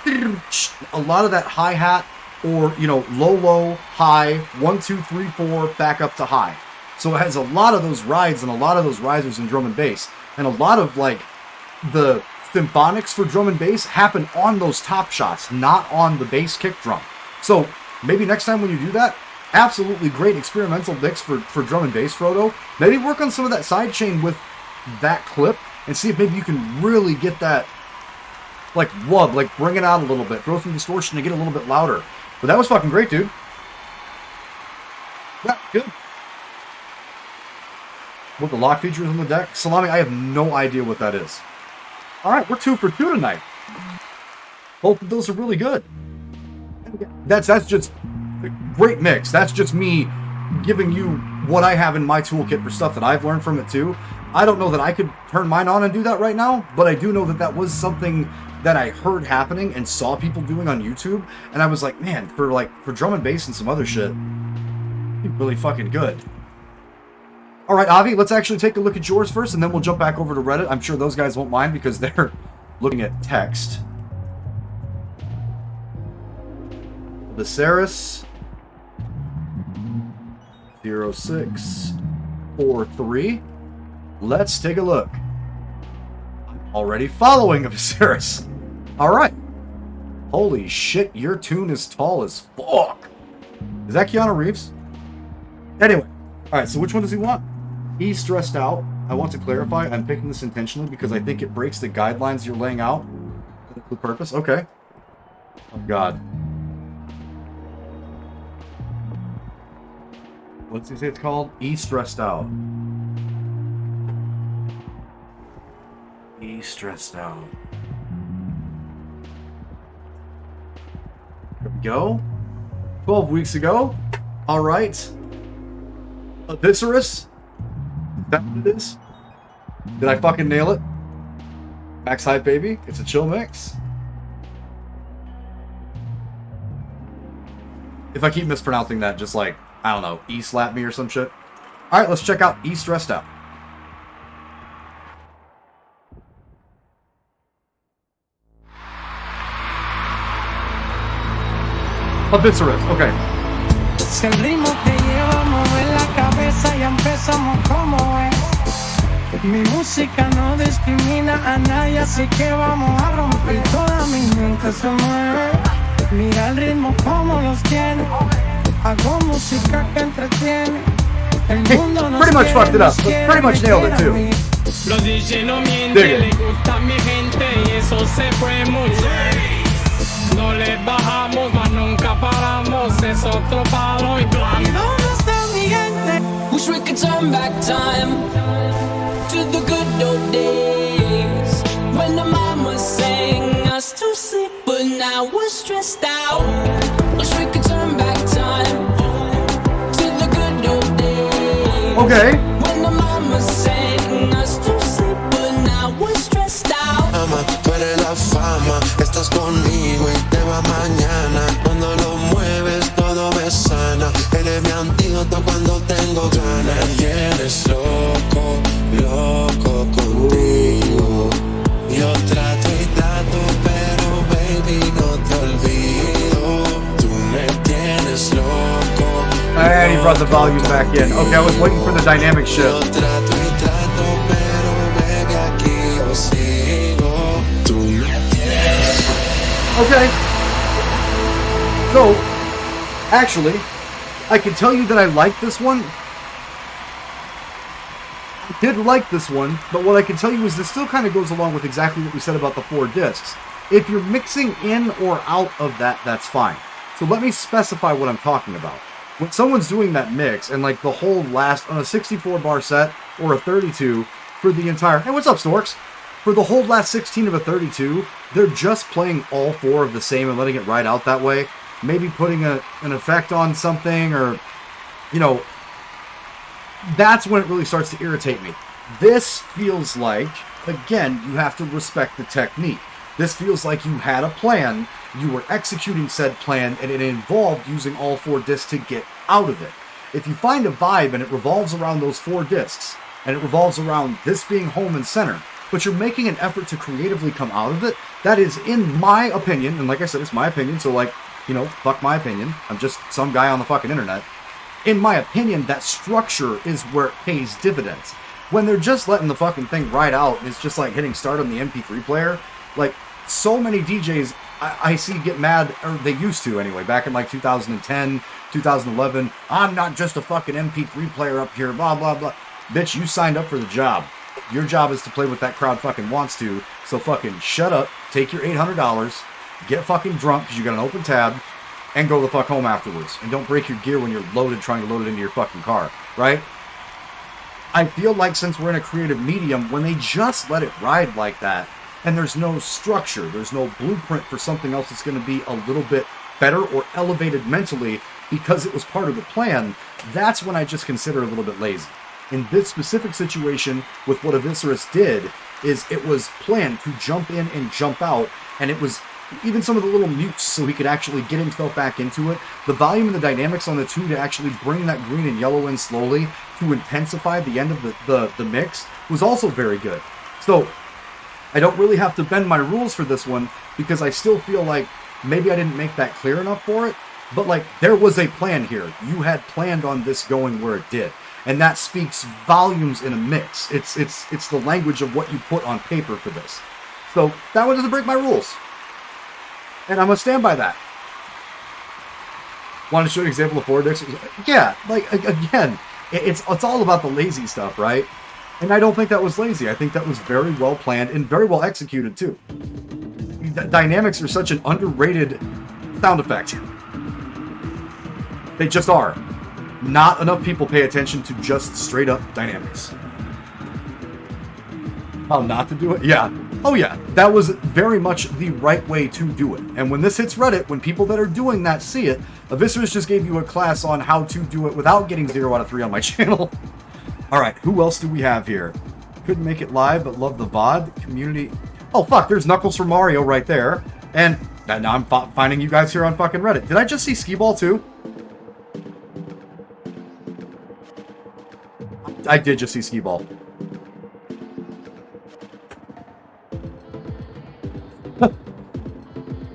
that hi-hat or, you know, low, high, 1, 2, 3, 4, back up to high. So it has a lot of those rides and a lot of those risers in drum and bass. And a lot of, like, the symphonics for drum and bass happen on those top shots, not on the bass kick drum. So maybe next time when you do that, absolutely great experimental mix for drum and bass, Frodo. Maybe work on some of that sidechain with that clip and see if maybe you can really get that, like, wub, like, bring it out a little bit, throw some distortion to get a little bit louder. But that was fucking great, dude. Yeah, good. What the lock feature is on the deck? Salami, I have no idea what that is. Alright, we're 2 for 2 tonight. Both of those are really good. That's just a great mix. That's just me giving you what I have in my toolkit for stuff that I've learned from it too. I don't know that I could turn mine on and do that right now, but I do know that that was something that I heard happening and saw people doing on YouTube, and I was like, man, for drum and bass and some other shit, it'd be really fucking good. Alright, Avi, let's actually take a look at yours first, and then we'll jump back over to Reddit. I'm sure those guys won't mind because they're looking at text. Viserys 0643. Let's take a look. I'm already following Viserys. Alright. Holy shit, your tune is tall as fuck. Is that Keanu Reeves? Anyway. Alright, so which one does he want? He's stressed out. I want to clarify, I'm picking this intentionally because I think it breaks the guidelines you're laying out for the purpose. Okay. Oh god. What's he say it's called? E stressed out. E stressed out. There we go. 12 weeks ago. Alright. Viserys? Is that what it is? Did I fucking nail it? Max Hype, baby. It's a chill mix. If I keep mispronouncing that, just like, I don't know, E-slap me or some shit. Alright, let's check out E Stressed Out. Viserys, okay. Si el ritmo te lleva a mover la cabeza, ya empezamos como es. Mi música no discrimina a nadie, así que vamos a romper. Toda mi mente se mueve. Mira el ritmo como los tiene. Hago música que entretiene. El mundo nos pretty much fucked it up, but pretty much nailed it too. Los DJ no mienten, le gusta mi gente y eso se fue muy bien. No le bajamos, mas nunca paramos, es otro palo y plan. ¿Y dónde está mi gente? Wish we could turn back time to the good old days when the mama sang us to sleep, but now we're stressed out. Wish we could turn back time to the good old days. Okay. When the mama sang us to sleep, but now we're stressed out. Mama, tú eres la fama, estás conmigo y te va mañana. Cuando lo mueves todo me sana. Eres mi antídoto cuando tengo ganas. Me tienes loco, loco contigo. Yo trato y trato, pero baby no te olvido. Tú me tienes loco. And he brought the volume back in. Okay, I was waiting for the dynamic shift. Yo trato y trato, pero baby aquí yo sigo. Tú me tienes Okay. So, actually, I can tell you that I like this one. I did like this one, but what I can tell you is this still kind of goes along with exactly what we said about the 4 discs. If you're mixing in or out of that, that's fine. So let me specify what I'm talking about. When someone's doing that mix and like the whole last on a 64 bar set or a 32 for the entire, hey, what's up, Storks? For the whole last 16 of a 32, they're just playing all 4 of the same and letting it ride out that way. Maybe putting an effect on something, or, you know, that's when it really starts to irritate me. This feels like, again, you have to respect the technique. This feels like you had a plan, you were executing said plan, and it involved using all 4 discs to get out of it. If you find a vibe and it revolves around those 4 discs, and it revolves around this being home and center, but you're making an effort to creatively come out of it, that is, in my opinion, and like I said, it's my opinion, so like, you know, fuck my opinion, I'm just some guy on the fucking internet. In my opinion, that structure is where it pays dividends. When they're just letting the fucking thing ride out, and it's just like hitting start on the MP3 player, like, so many DJs I see get mad, or they used to anyway, back in like 2010, 2011, I'm not just a fucking MP3 player up here, blah, blah, blah. Bitch, you signed up for the job. Your job is to play what that crowd fucking wants to, so fucking shut up, take your $800, get fucking drunk because you got an open tab, and go the fuck home afterwards. And don't break your gear when you're loaded trying to load it into your fucking car, right? I feel like since we're in a creative medium, when they just let it ride like that, and there's no structure, there's no blueprint for something else that's going to be a little bit better or elevated mentally because it was part of the plan, that's when I just consider it a little bit lazy. In this specific situation, with what Eviscerus did, is it was planned to jump in and jump out, and it was even some of the little mutes so he could actually get himself back into it. The volume and the dynamics on the 2 to actually bring that green and yellow in slowly to intensify the end of the mix was also very good. So I don't really have to bend my rules for this one because I still feel like maybe I didn't make that clear enough for it, but like there was a plan here. You had planned on this going where it did. And that speaks volumes in a mix. It's the language of what you put on paper for this. So that one doesn't break my rules. And I'm going to stand by that. Want to show you an example of 4 discs? Yeah, like, again, it's all about the lazy stuff, right? And I don't think that was lazy. I think that was very well planned and very well executed, too. Dynamics are such an underrated sound effect. They just are. Not enough people pay attention to just straight up dynamics. How not to do it? Yeah. Oh yeah. That was very much the right way to do it. And when this hits Reddit, when people that are doing that see it, Eviscerus just gave you a class on how to do it without getting 0 out of 3 on my channel. Alright, who else do we have here? Couldn't make it live, but love the VOD community. Oh fuck, there's Knuckles from Mario right there. And now I'm finding you guys here on fucking Reddit. Did I just see Skee-Ball too? I did just see Skee-Ball.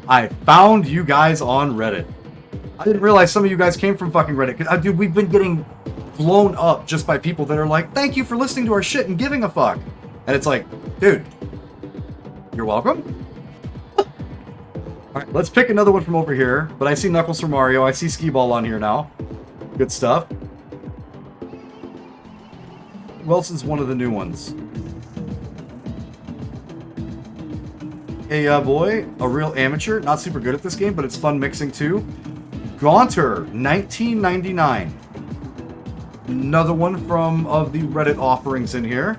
I found you guys on Reddit. I didn't realize some of you guys came from fucking Reddit. Dude, we've been getting blown up just by people that are like, thank you for listening to our shit and giving a fuck. And it's like, dude, you're welcome. Alright, let's pick another one from over here. But I see Knuckles from Mario. I see Skee-Ball on here now. Good stuff. Who else is one of the new ones? Hey, boy, a real amateur. Not super good at this game, but it's fun mixing too. Gaunter, 1999. Another one from of the Reddit offerings in here.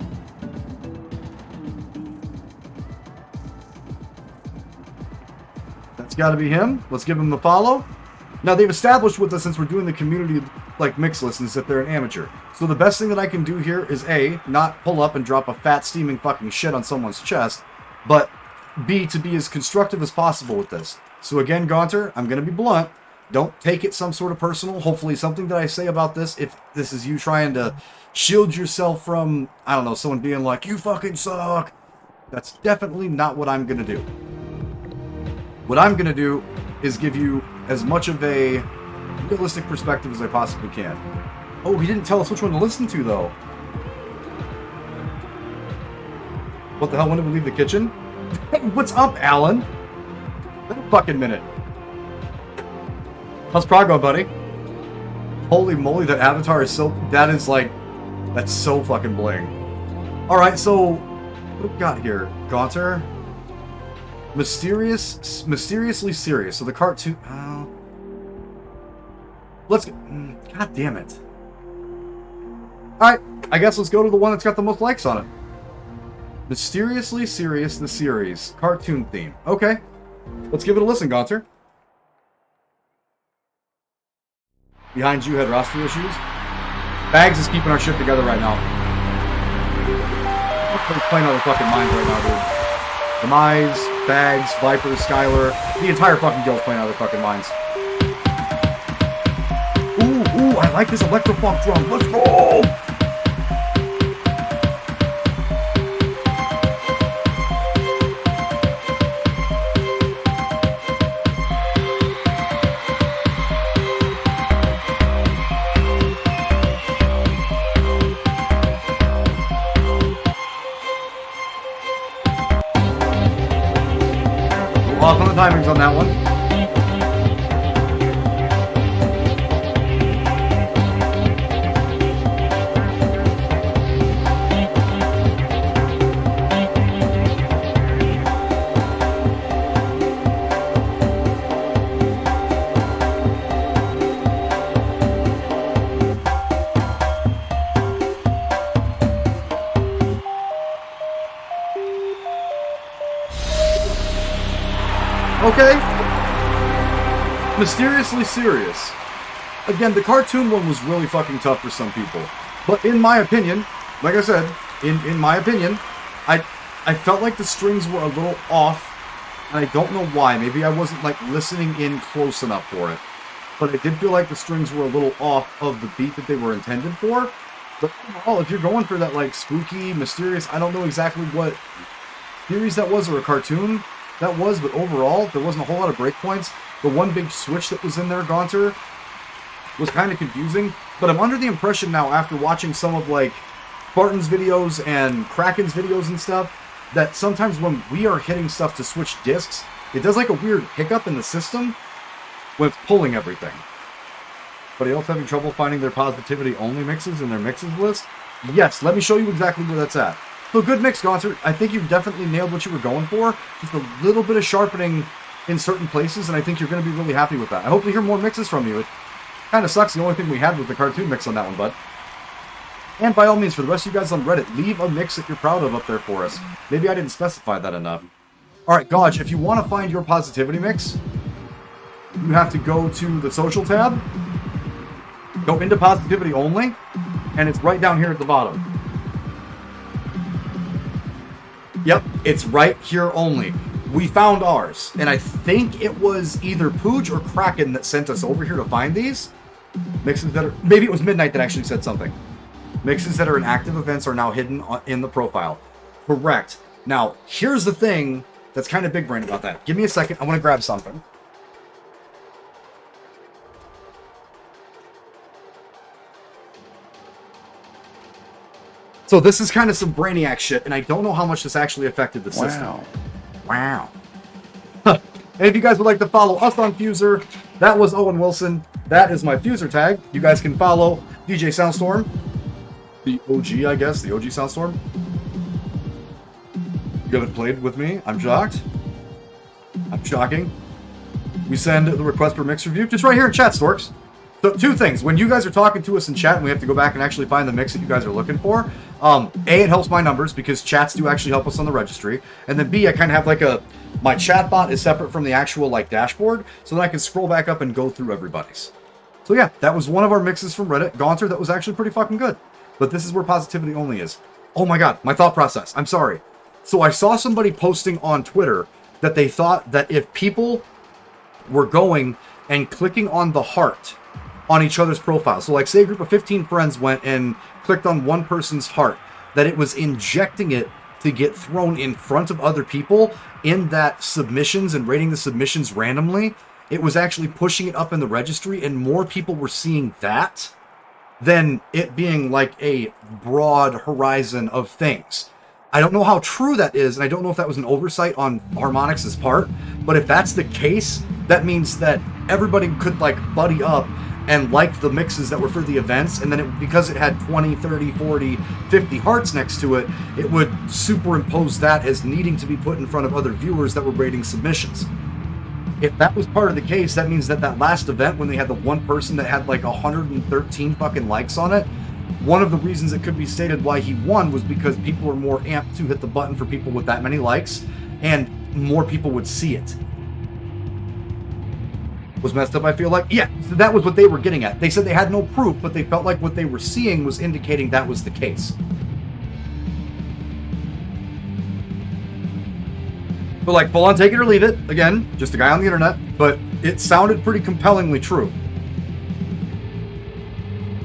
That's got to be him. Let's give him the follow. Now, they've established with us, since we're doing the community like mix listens, that they're an amateur. So the best thing that I can do here is A, not pull up and drop a fat steaming fucking shit on someone's chest, but B, to be as constructive as possible with this. So again, Gaunter, I'm going to be blunt. Don't take it some sort of personal. Hopefully something that I say about this, if this is you trying to shield yourself from, I don't know, someone being like, you fucking suck. That's definitely not what I'm going to do. What I'm going to do is give you as much of a realistic perspective as I possibly can. Oh, he didn't tell us which one to listen to, though. What the hell? When did we leave the kitchen? Hey, what's up, Alan? Wait a fucking minute. How's Prague going, buddy? Holy moly, that avatar is so... That is like... That's so fucking bling. Alright, so... What have we got here? Gaunter? Mysteriously serious. So the cartoon... let's... God damn it. Alright, I guess let's go to the one that's got the most likes on it. Mysteriously Serious, the series. Cartoon theme. Okay. Let's give it a listen, Gaunter. Behind you had roster issues. Bags is keeping our shit together right now. We're playing out of fucking minds right now, dude. Demise, Bags, Viper, Skylar. The entire fucking guild's playing out of their fucking minds. Ooh, I like this electrofunk drum. Let's go! Off on the timings on that one. Okay. Mysteriously Serious. Again, the cartoon one was really fucking tough for some people. But in my opinion, like I said, in my opinion, I felt like the strings were a little off. And I don't know why. Maybe I wasn't like listening in close enough for it. But I did feel like the strings were a little off of the beat that they were intended for. But overall, if you're going for that like spooky, mysterious, I don't know exactly what series that was or a cartoon that was, but overall, there wasn't a whole lot of breakpoints. The one big switch that was in there, Gaunter, was kind of confusing. But I'm under the impression now, after watching some of like Spartan's videos and Kraken's videos and stuff, that sometimes when we are hitting stuff to switch discs, it does like a weird hiccup in the system when it's pulling everything. But are you also having trouble finding their positivity only mixes in their mixes list? Yes, let me show you exactly where that's at. So good mix, Gaunter. I think you've definitely nailed what you were going for. Just a little bit of sharpening in certain places, and I think you're going to be really happy with that. I hope to hear more mixes from you. It kind of sucks. The only thing we had was the cartoon mix on that one, bud. And by all means, for the rest of you guys on Reddit, leave a mix that you're proud of up there for us. Maybe I didn't specify that enough. Alright, Gauge, if you want to find your positivity mix, you have to go to the social tab, go into positivity only, and it's right down here at the bottom. Yep, it's right here only. We found ours, and I think it was either Pooj or Kraken that sent us over here to find these. Mixes that are... Maybe it was Midnight that actually said something. Mixes that are in active events are now hidden in the profile. Correct. Now, here's the thing that's kind of big brain about that. Give me a second. I want to grab something. So this is kind of some Brainiac shit, and I don't know how much this actually affected the system. Wow. And if you guys would like to follow us on Fuser, that was Owen Wilson. That is my Fuser tag. You guys can follow DjSoundStorm. The OG, I guess. The OG Soundstorm. You haven't played with me. I'm shocked. I'm shocking. We send the request for mix review just right here in chat, Storks. So two things. When you guys are talking to us in chat and we have to go back and actually find the mix that you guys are looking for, A, it helps my numbers because chats do actually help us on the registry. And then B, I kind of have like a... My chat bot is separate from the actual like dashboard, so then I can scroll back up and go through everybody's. So yeah, that was one of our mixes from Reddit. Gaunter, that was actually pretty fucking good. But this is where positivity only is. Oh my god, my thought process. I'm sorry. So I saw somebody posting on Twitter that they thought that if people were going and clicking on the heart on each other's profile, so like say a group of 15 friends went and clicked on one person's heart, that it was injecting it to get thrown in front of other people in that submissions and rating the submissions randomly. It was actually pushing it up in the registry, and more people were seeing that than it being like a broad horizon of things. I don't know how true that is, and I don't know if that was an oversight on Harmonix's part, But if that's the case, that means that everybody could like buddy up and like the mixes that were for the events, and then because it had 20, 30, 40, 50 hearts next to it, it would superimpose that as needing to be put in front of other viewers that were rating submissions. If that was part of the case, that means that last event, when they had the one person that had like 113 fucking likes on it, one of the reasons it could be stated why he won was because people were more amped to hit the button for people with that many likes, and more people would see it. Was messed up, I feel like? Yeah, so that was what they were getting at. They said they had no proof, but they felt like what they were seeing was indicating that was the case. But like, full on take it or leave it. Again, just a guy on the internet, but it sounded pretty compellingly true.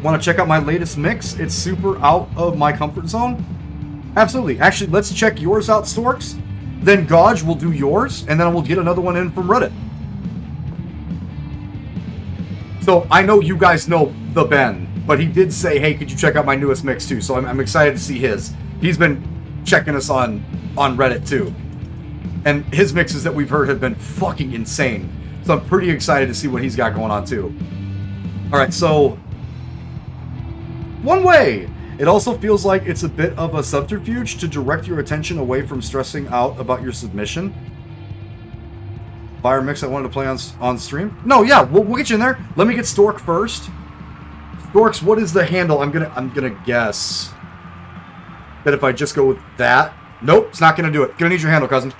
Want to check out my latest mix? It's super out of my comfort zone? Absolutely. Actually, let's check yours out, Storks. Then Gauge will do yours, and then we'll get another one in from Reddit. So I know you guys know the Ben, but he did say, hey, could you check out my newest mix too? So I'm excited to see his. He's been checking us on Reddit too. And his mixes that we've heard have been fucking insane. So I'm pretty excited to see what he's got going on too. All right, so one way. It also feels like it's a bit of a subterfuge to direct your attention away from stressing out about your submission. Fire mix I wanted to play on stream. No, yeah, we'll get you in there. Let me get Stork first. Storks, what is the handle? I'm gonna guess that if I just go with that. Nope, it's not gonna do it. Gonna need your handle, cousin.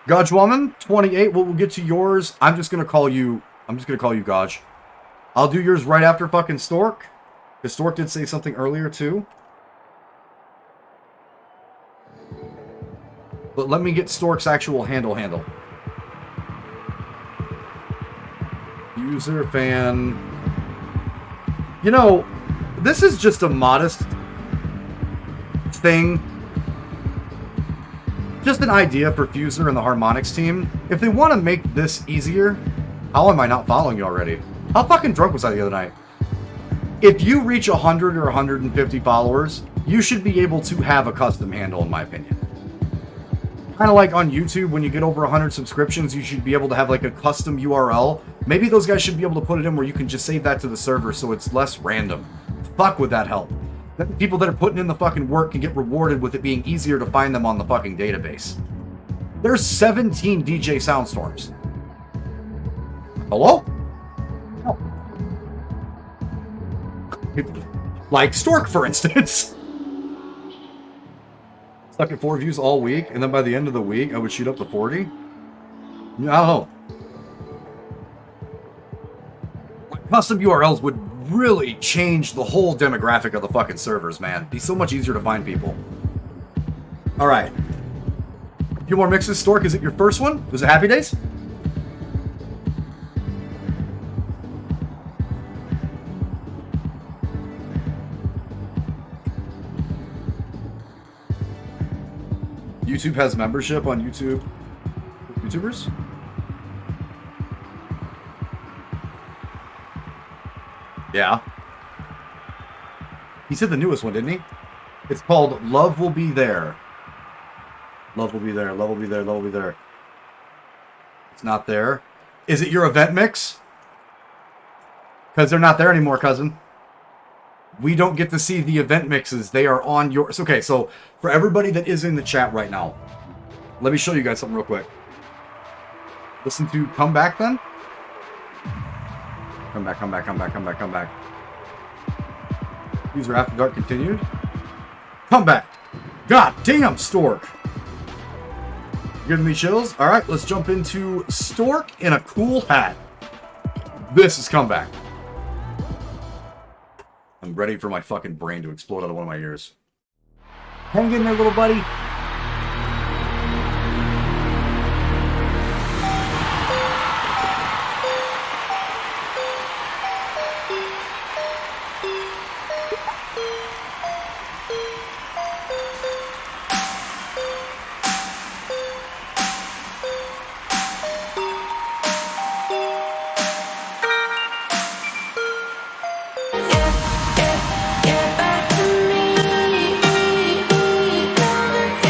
Gauge Woman 28. We'll get to yours. I'm just gonna call you Gauge. I'll do yours right after fucking Stork. Because Stork did say something earlier too. But let me get Stork's actual handle. User fan. You know, this is just a modest thing. Just an idea for Fuser and the Harmonix team. If they want to make this easier, how am I not following you already? How fucking drunk was I the other night? If you reach 100 or 150 followers, you should be able to have a custom handle, in my opinion. Kind of like on YouTube, when you get over 100 subscriptions, you should be able to have like a custom URL. Maybe those guys should be able to put it in where you can just save that to the server so it's less random. Fuck, would that help? Then people that are putting in the fucking work can get rewarded with it being easier to find them on the fucking database. There's 17 DjSoundStorms. Hello? Like Stork, for instance. Stuck at 4 views all week, and then by the end of the week, I would shoot up to 40? I don't know. Custom URLs would really change the whole demographic of the fucking servers, man. It'd be so much easier to find people. Alright. A few more mixes. Stork, is it your first one? Was it Happy Days? YouTube has membership on YouTubers? Yeah. He said the newest one, didn't he? It's called Love Will Be There. Love will be there. Love will be there. Love will be there. It's not there. Is it your event mix? Because they're not there anymore, cousin. We don't get to see the event mixes. They are on yours. Okay, so for everybody that is in the chat right now, let me show you guys something real quick. Listen to Come Back then. Come back, come back, come back, come back, come back. User After Dark continued. Come back. God damn, Stork. Giving me chills. All right, let's jump into Stork in a cool hat. This is Come Back. I'm ready for my fucking brain to explode out of one of my ears. Hang in there, little buddy. Get back to me.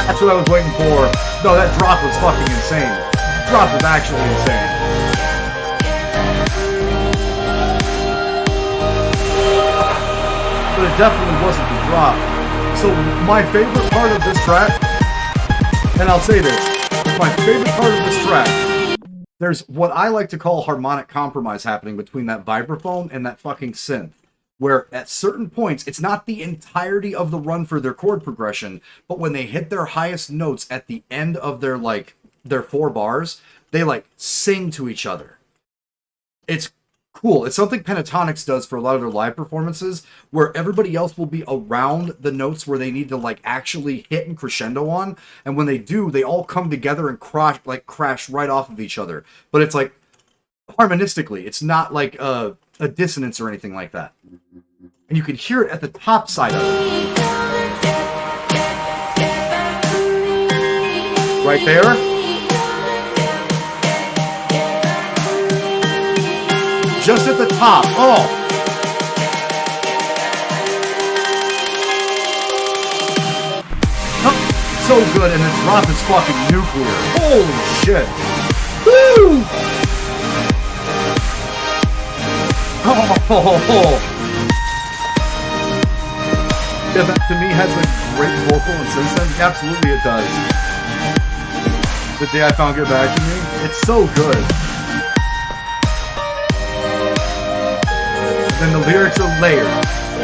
That's what I was waiting for. No, that drop was fucking insane. Drop was actually insane. But it definitely wasn't the drop. So my favorite part of this track, and I'll say this, my favorite part of this track, there's what I like to call harmonic compromise happening between that vibraphone and that fucking synth. Where at certain points, it's not the entirety of the run for their chord progression, but when they hit their highest notes at the end of their, like, their 4 bars, they, like, sing to each other. It's cool. It's something Pentatonics does for a lot of their live performances, where everybody else will be around the notes where they need to, like, actually hit and crescendo on, and when they do, they all come together and crash right off of each other. But it's, like, harmonistically. It's not, like, a dissonance or anything like that. And you can hear it at the top side of it. Right there. Just at the top. Oh. Oh, so good. And the drop is fucking nuclear. Holy shit. Woo! Oh. Yeah, that to me has a great vocal and synth. Absolutely it does. The Day I Found Get Back to Me, it's so good. And the lyrics are layered.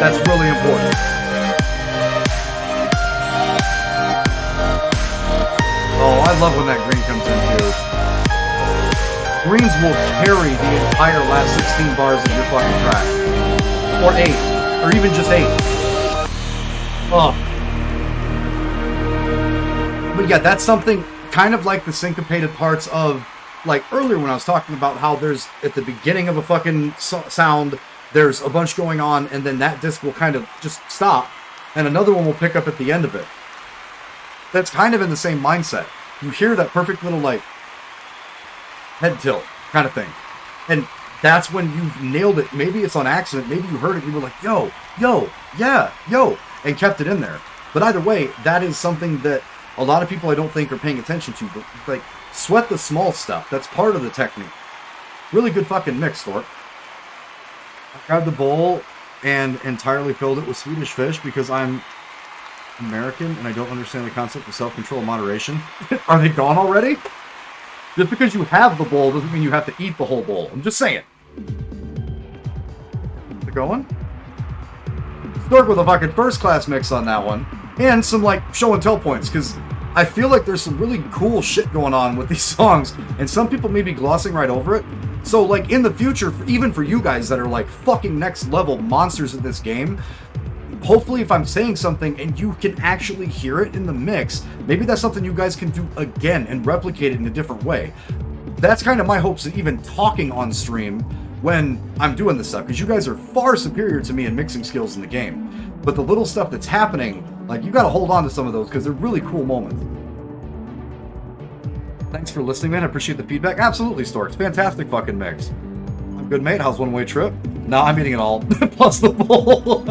That's really important. Oh, I love when that green comes in too. Greens will carry the entire last 16 bars of your fucking track. Or 8. Or even just 8. Oh. But yeah, that's something kind of like the syncopated parts of, like earlier when I was talking about how there's, at the beginning of a fucking sound, there's a bunch going on, and then that disc will kind of just stop, and another one will pick up at the end of it. That's kind of in the same mindset. You hear that perfect little, like, head tilt kind of thing. And that's when you've nailed it. Maybe it's on accident. Maybe you heard it. You were like, yo, yeah, yo, and kept it in there. But either way, that is something that a lot of people I don't think are paying attention to. But, like, sweat the small stuff. That's part of the technique. Really good fucking mix, Stork. I grabbed the bowl and entirely filled it with Swedish fish because I'm American and I don't understand the concept of self-control and moderation. Are they gone already? Just because you have the bowl doesn't mean you have to eat the whole bowl. I'm just saying. Is it going? Stork with a fucking first-class mix on that one. And some, like, show and tell points, because I feel like there's some really cool shit going on with these songs, and some people may be glossing right over it. So, like, in the future, even for you guys that are, like, fucking next-level monsters in this game, hopefully if I'm saying something and you can actually hear it in the mix, maybe that's something you guys can do again and replicate it in a different way. That's kind of my hopes of even talking on stream when I'm doing this stuff, because you guys are far superior to me in mixing skills in the game. But the little stuff that's happening, like, you gotta hold on to some of those because they're really cool moments. Thanks for listening, man. I appreciate the feedback. Absolutely, Storks. Fantastic fucking mix. I'm good, mate. How's one-way trip? No, I'm eating it all. Plus the bowl.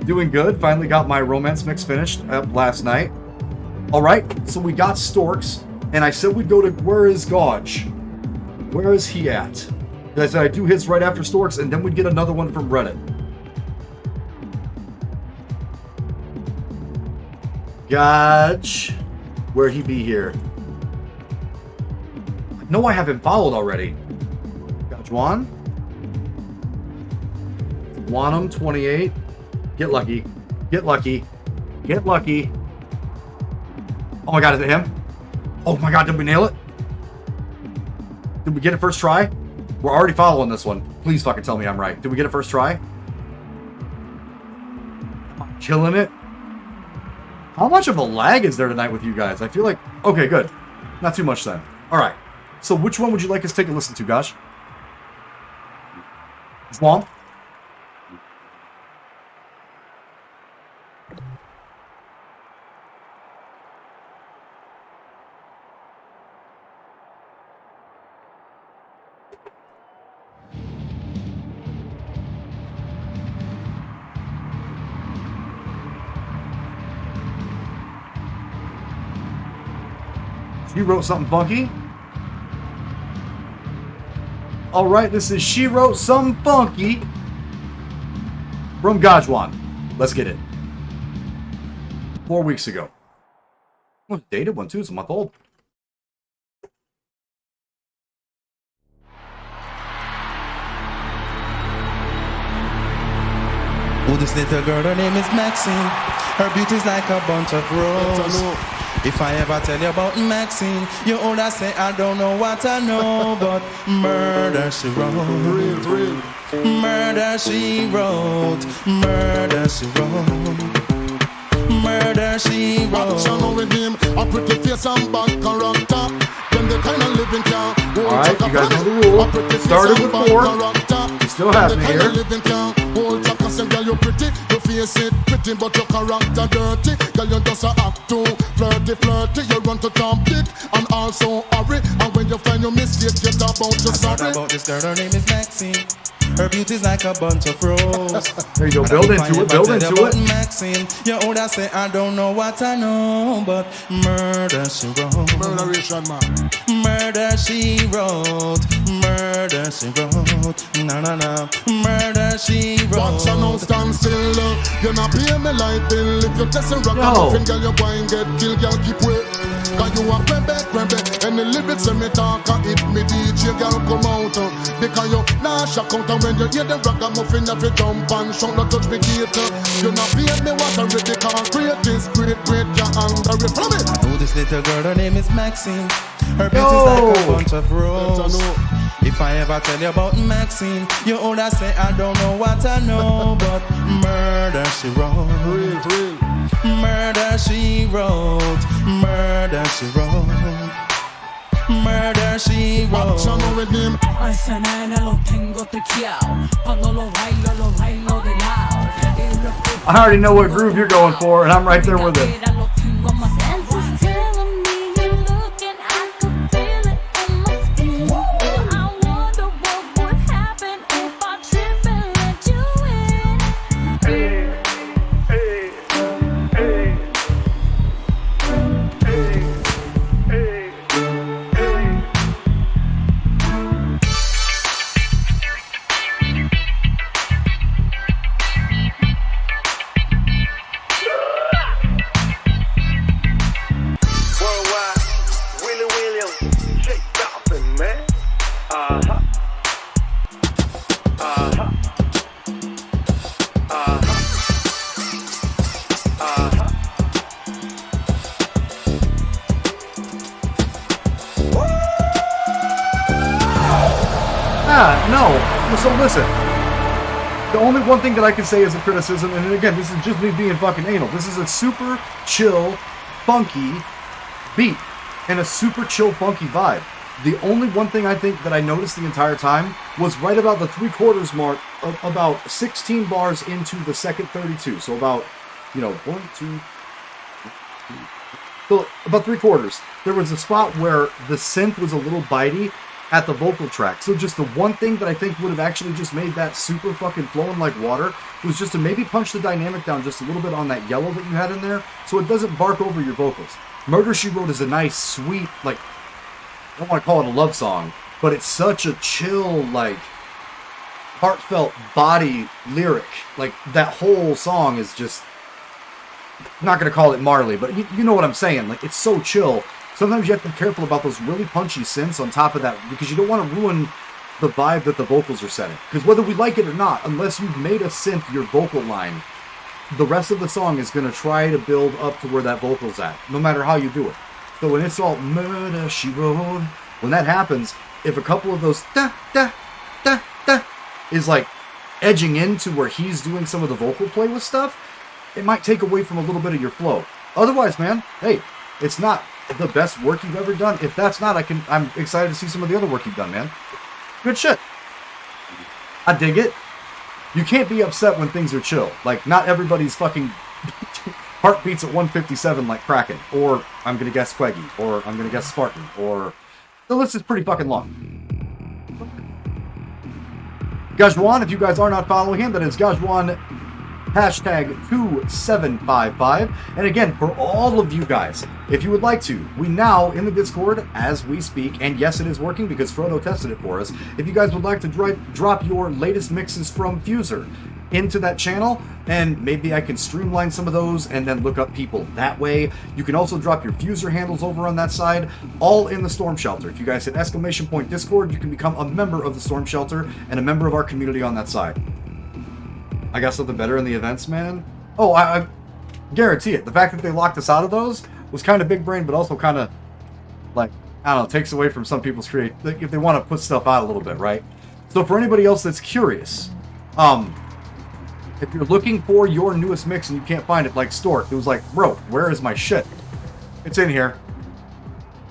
Doing good. Finally got my romance mix finished last night. Alright, so we got Storks, and I said we'd go to, where is Gauge? Where is he at? I said I'd do his right after Storks, and then we'd get another one from Reddit. Gauge. Where he be here? No, I have him followed already. Gauge Juan. Juanum 28. Get lucky. Get lucky. Get lucky. Oh my god, is it him? Oh my god, did we nail it? Did we get it first try? We're already following this one. Please fucking tell me I'm right. Did we get it first try? Am I killing it? How much of a lag is there tonight with you guys? I feel like... Okay, good. Not too much then. Alright. So which one would you like us to take a listen to, Gosh? Swamp? She Wrote Something Funky. All right, this is She Wrote Something Funky from Gajwan. Let's get it. 4 weeks ago. Oh, dated one too. It's a month old. Oh, this little girl, her name is Maxine. Her beauty's like a bunch of roses. If I ever tell you about Maxine, you older say I don't know what I know, but murder she wrote. Murder she wrote. Murder she wrote. Murder she wrote. Action with him, a pretty face and bad character. Then the kind of living can. Alright, you guys know the rule. Started with 4. You still have me here. Hold your cousin, girl, you pretty. You face it pretty, but your character dirty. Girl, you just a act too flirty, flirty. You run to Tom Dick and also hurry. And when you find your mistake, you talk about your sorry. I about this girl, her name is Maxine. Her beauty's like a bunch of roses. There you go, build into it, build into it. Maxine, you older say I don't know what I know, but murder she wrote. Murderation, man. Murder she wrote. Murder she wrote. Na na na. Murder she wrote. Watch and now stand still. You not pay me like bill. If you test a rock and girl, you go and get killed. Girl, keep wait. Cause you a rembe. And the lyrics when me talk and hit me DJ, girl, come out. Because you nah shock out. And when you hear the ragamuffin that we jump and shout, not touch me gate. You not pay me what I really can't create this great, you're under it. Follow me. Oh, this little girl, her name is Maxine. Her beauty's like a bunch of roses. If I ever tell you about Maxine, you older say I don't know what I know, but murder she wrote. Real. Murder she wrote. Murder she wrote. Murder she wrote. Action with him. A esa nena lo tengo triqueado. Cuando lo bailo de lado. I already know what groove you're going for, and I'm right there with it. Senses telling me you're looking, I could feel it on my skin. I wonder what would happen if I trip and let you in. No. So listen. The only one thing that I can say as a criticism, and again, this is just me being fucking anal. This is a super chill, funky beat and a super chill, funky vibe. The only one thing I think that I noticed the entire time was right about the 3/4 mark, about 16 bars into the second 32. So about, 1, 2, so about 3/4. There was a spot where the synth was a little bitey at the vocal track. So just the one thing that I think would have actually just made that super fucking flowing like water was just to maybe punch the dynamic down just a little bit on that yellow that you had in there so it doesn't bark over your vocals. Murder She Wrote is a nice, sweet, I don't want to call it a love song, but it's such a chill, heartfelt body lyric. That whole song is just, I'm not going to call it Marley, but you know what I'm saying. It's so chill. Sometimes you have to be careful about those really punchy synths on top of that because you don't want to ruin the vibe that the vocals are setting. Because whether we like it or not, unless you've made a synth your vocal line, the rest of the song is going to try to build up to where that vocal's at, no matter how you do it. So when it's all Murder She Wrote, when that happens, if a couple of those da da da da is edging into where he's doing some of the vocal play with stuff, it might take away from a little bit of your flow. Otherwise, man, hey, it's not the best work you've ever done. If that's not, I'm excited to see some of the other work you've done, man. Good shit. I dig it. You can't be upset when things are chill. Not everybody's fucking heart beats at 157 like Kraken, or I'm gonna guess Queggy, or I'm gonna guess Spartan, or the list is pretty fucking long. Gajwan, if you guys are not following him, that is Gajwan hashtag 2755. And again, for all of you guys, if you would like to, we now in the Discord as we speak, and yes, it is working because Frodo tested it for us. If you guys would like to drop your latest mixes from Fuser into that channel, and maybe I can streamline some of those and then look up people that way. You can also drop your Fuser handles over on that side, all in the Storm Shelter. If you guys hit !Discord, you can become a member of the Storm Shelter and a member of our community on that side. I got something better in the events, man. Oh, I guarantee it. The fact that they locked us out of those was kind of big brain, but also kind of like, I don't know, takes away from some people's if they want to put stuff out a little bit, right? So for anybody else that's curious, if you're looking for your newest mix and you can't find it, like Stork, it was like, bro, where is my shit? It's in here.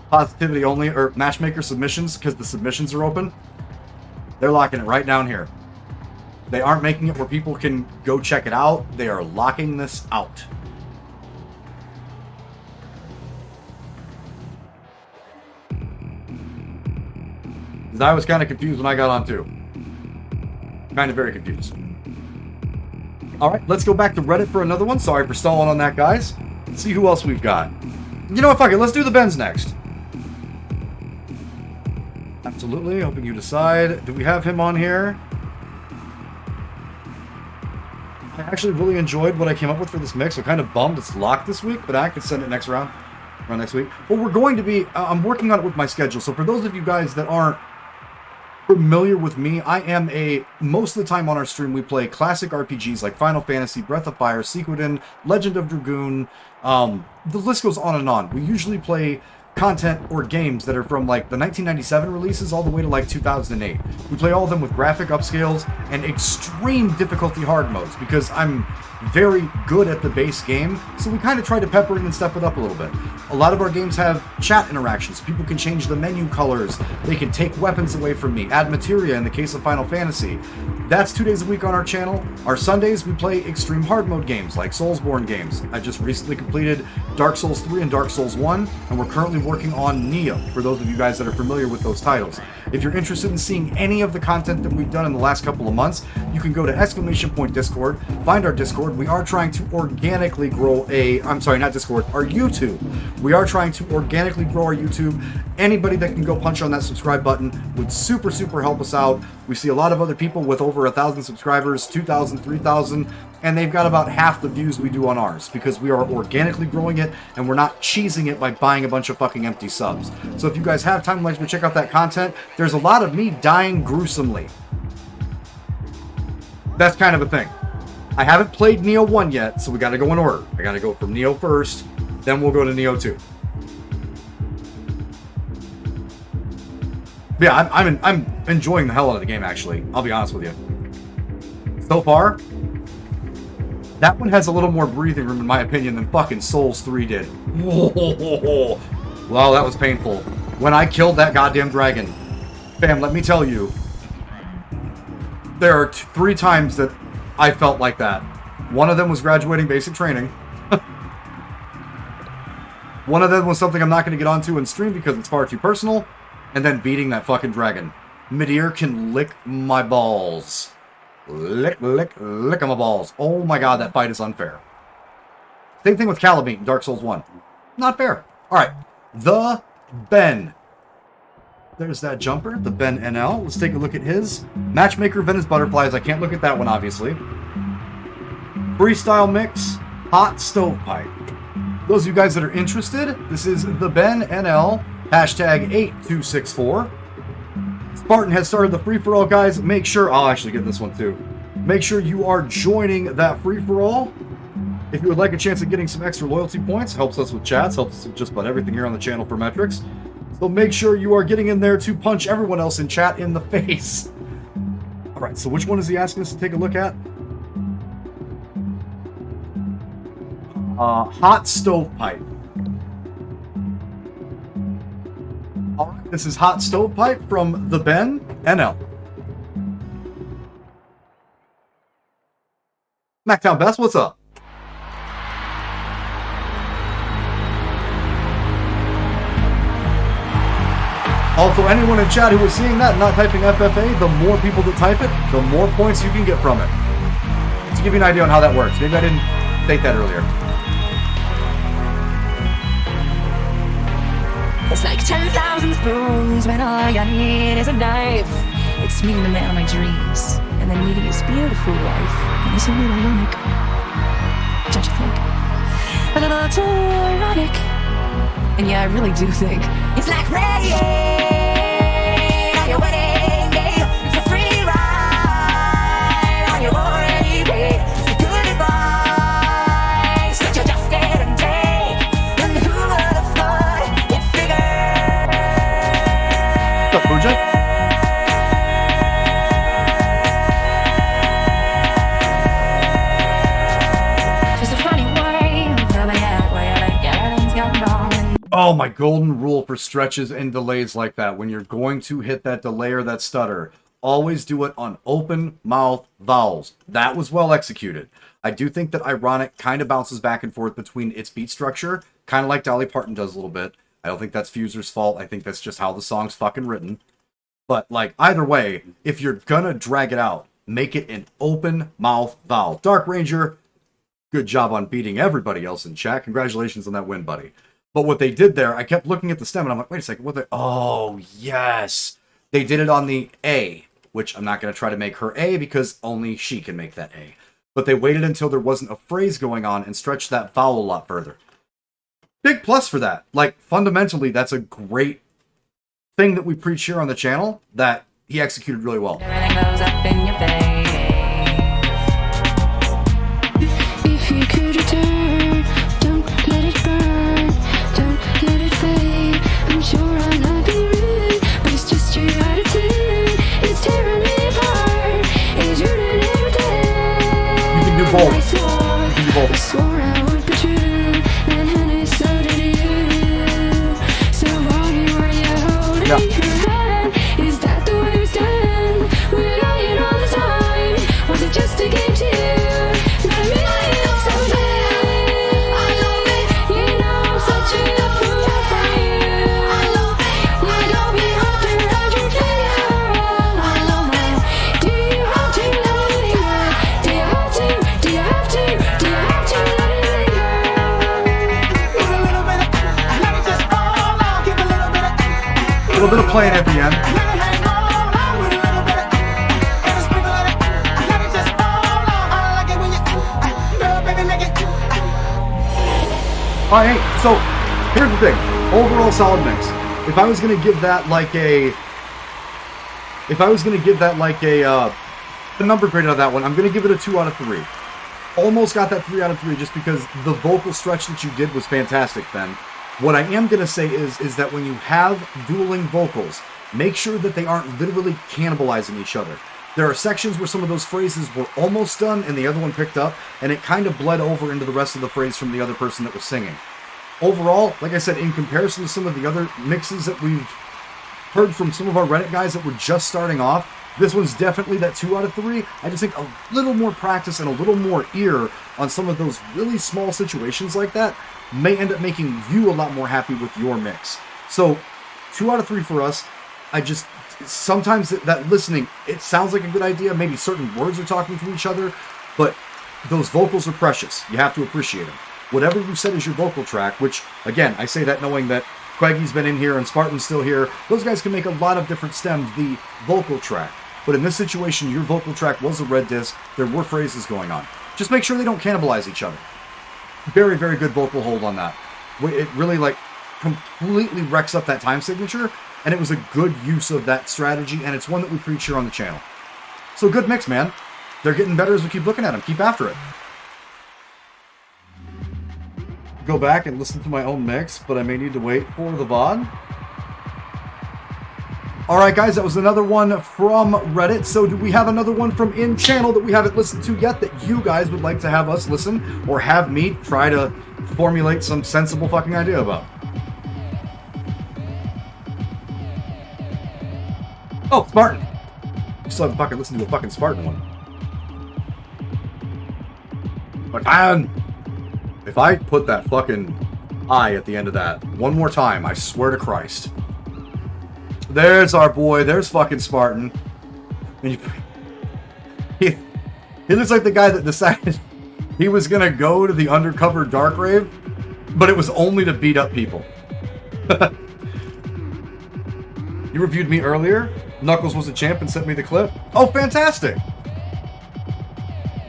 Positivity only, or Matchmaker submissions, because the submissions are open. They're locking it right down here. They aren't making it where people can go check it out. They are locking this out. Because I was kind of confused when I got on too. Kind of very confused. Alright, let's go back to Reddit for another one. Sorry for stalling on that, guys. Let's see who else we've got. You know what, fuck it, let's do the Bens next. Absolutely, hoping you decide. Do we have him on here? I actually really enjoyed what I came up with for this mix. I'm kind of bummed it's locked this week, but I could send it next round. Around next week. Well, we're going to be... I'm working on it with my schedule, so for those of you guys that aren't familiar with me, I am most of the time on our stream we play classic RPGs like Final Fantasy, Breath of Fire, Sequiden, Legend of Dragoon, the list goes on and on. We usually play content or games that are from like the 1997 releases all the way to like 2008. We play all of them with graphic upscales and extreme difficulty hard modes because I'm very good at the base game, so we kind of try to pepper it and step it up a little bit. A lot of our games have chat interactions. People can change the menu colors, they can take weapons away from me, add materia in the case of Final Fantasy. That's 2 days a week on our channel. Our Sundays we play extreme hard mode games like Soulsborne games. I just recently completed Dark Souls 3 and Dark Souls 1, and we're currently working on Nioh, for those of you guys that are familiar with those titles. If you're interested in seeing any of the content that we've done in the last couple of months, you can go to !Discord, find our Discord. We are trying to organically grow our YouTube. We are trying to organically grow our YouTube. Anybody that can go punch on that subscribe button would super help us out. We see a lot of other people with over 1,000 subscribers, 2,000, 3,000, and they've got about half the views we do on ours because we are organically growing it and we're not cheesing it by buying a bunch of fucking empty subs. So if you guys have time and like to check out that content, there's a lot of me dying gruesomely. That's kind of a thing. I haven't played Nioh 1 yet, so we gotta go in order. I gotta go from Nioh first, then we'll go to Nioh 2. But yeah, I'm enjoying the hell out of the game, actually. I'll be honest with you. So far, that one has a little more breathing room, in my opinion, than fucking Souls 3 did. Whoa. Wow, that was painful. When I killed that goddamn dragon, fam, let me tell you, there are 3 times that I felt like that. One of them was graduating basic training. One of them was something I'm not going to get onto in stream because it's far too personal. And then beating that fucking dragon. Midir can lick my balls. Lick my balls. Oh my god, that fight is unfair. Same thing with Calameet in Dark Souls 1. Not fair. Alright. The Ben. There's that jumper, the Ben NL. Let's take a look at his. Matchmaker Venice Butterflies. I can't look at that one, obviously. Freestyle Mix, Hot Stovepipe. Those of you guys that are interested, this is the Ben NL, hashtag 8264. Spartan has started the free-for-all, guys. Make sure, I'll actually get this one too. Make sure you are joining that free-for-all. If you would like a chance at getting some extra loyalty points, helps us with chats, helps us with just about everything here on the channel for metrics. So make sure you are getting in there to punch everyone else in chat in the face. Alright, so which one is he asking us to take a look at? Hot Stovepipe. Alright, this is Hot Stovepipe from the Ben NL. Smackdown Best, what's up? Also, anyone in chat who is seeing that and not typing FFA, the more people that type it, the more points you can get from it. So to give you an idea on how that works. Maybe I didn't state that earlier. It's like 10,000 spoons when all I need is a knife. It's meeting the man of my dreams and then meeting his beautiful wife. And isn't it ironic? Don't you think? A little too ironic. And yeah, I really do think it's like rain on your wedding day. It's a free ride on your already paid. It's a good advice that you just didn't take. And who would have thought it figured? What's up, Pooja? Just a funny way of coming out where like everything's gone wrong. Oh, my golden rule for stretches and delays like that. When you're going to hit that delay or that stutter, always do it on open mouth vowels. That was well executed. I do think that ironic kind of bounces back and forth between its beat structure, kind of like Dolly Parton does a little bit. I don't think that's Fuser's fault. I think that's just how the song's fucking written. But, like, either way, if you're gonna drag it out, make it an open mouth vowel. Dark Ranger, good job on beating everybody else in chat. Congratulations on that win, buddy. But what they did there, I kept looking at the stem and I'm like, wait a second, what the... Oh, yes. They did it on the A, which I'm not going to try to make her A because only she can make that A. But they waited until there wasn't a phrase going on and stretched that vowel a lot further. Big plus for that. Like, fundamentally, that's a great thing that we preach here on the channel that he executed really well. Everything goes up in your face. If you could return, don't let it burn, don't let it fade. I'm sure I'll not be rude, but it's just your attitude. It's tearing me apart. It's rooted every day. You can do both. I swore, You can do both. I swore I would be true, and honey, so did you. So why were you holding Yeah. your hand? Is that the way we stand? We're lying all the time. Was it just a game to you? Not really, so bad. I love it. You know I'm such a fool for you. I love it. You got me after 100 failure. I love it. Do you have to let it linger? Do you have to? Do you have to? Do you have to let it linger? Give a little bit of, let it just fall out. Give a little bit of, A little bit of playing at the end. let it hang on out with a little bit of, and a sprinkle of it. Let it just fall out. I like it when you, girl, baby, make it. All right, so here's the thing. Overall solid mix. If I was gonna give that like a, the number grade on that one, I'm gonna give it a 2 out of 3. Almost got that 3 out of 3 just because the vocal stretch that you did was fantastic, Ben. What I am gonna say is that when you have dueling vocals, make sure that they aren't literally cannibalizing each other. There are sections where some of those phrases were almost done and the other one picked up, and it kind of bled over into the rest of the phrase from the other person that was singing. Overall, like I said, in comparison to some of the other mixes that we've heard from some of our Reddit guys that were just starting off, this one's definitely that 2 out of 3. I just think a little more practice and a little more ear on some of those really small situations like that may end up making you a lot more happy with your mix. So, 2 out of 3 for us. Sometimes that listening, it sounds like a good idea. Maybe certain words are talking to each other, but those vocals are precious. You have to appreciate them. Whatever you said is your vocal track, which, again, I say that knowing that Quaggy's been in here and Spartan's still here. Those guys can make a lot of different stems, the vocal track. But in this situation, your vocal track was a red disc. There were phrases going on. Just make sure they don't cannibalize each other. Very, very good vocal hold on that. It really, completely wrecks up that time signature, and it was a good use of that strategy, and it's one that we preach here on the channel. So good mix, man. They're getting better as we keep looking at them. Keep after it. Go back and listen to my own mix, but I may need to wait for the VOD. Alright guys, that was another one from Reddit. So do we have another one from in-channel that we haven't listened to yet that you guys would like to have us listen or have me try to formulate some sensible fucking idea about? Oh, Spartan! Still haven't fucking listened to a fucking Spartan one. But man, if I put that fucking I at the end of that one more time, I swear to Christ. There's our boy. There's fucking Spartan. And his He looks like the guy that decided he was gonna go to the undercover dark rave, but it was only to beat up people. You reviewed me earlier. Knuckles was a champ and sent me the clip. Oh, fantastic!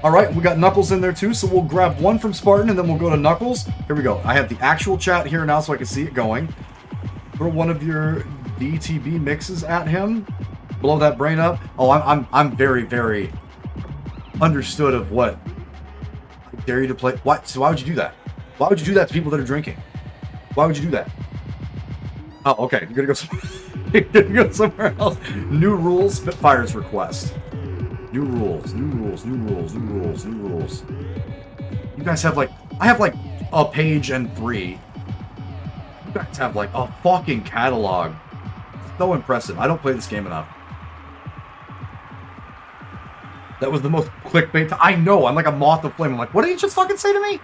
All right, we got Knuckles in there too, so we'll grab one from Spartan and then we'll go to Knuckles. Here we go. I have the actual chat here now so I can see it going. Throw one of your DTB mixes at him. Blow that brain up. Oh, I'm very, very understood of what. I dare you to play. What? So why would you do that? Why would you do that to people that are drinking? Why would you do that? Oh, okay. You're gonna go. You're gonna go somewhere else. New rules. Spitfire's request. New rules. New rules. New rules. New rules. New rules. You guys have like. I have like a page and 3. You guys have like a fucking catalog. So impressive. I don't play this game enough. That was the most clickbait. I know. I'm like a moth to flame. I'm like, what did he just fucking say to me?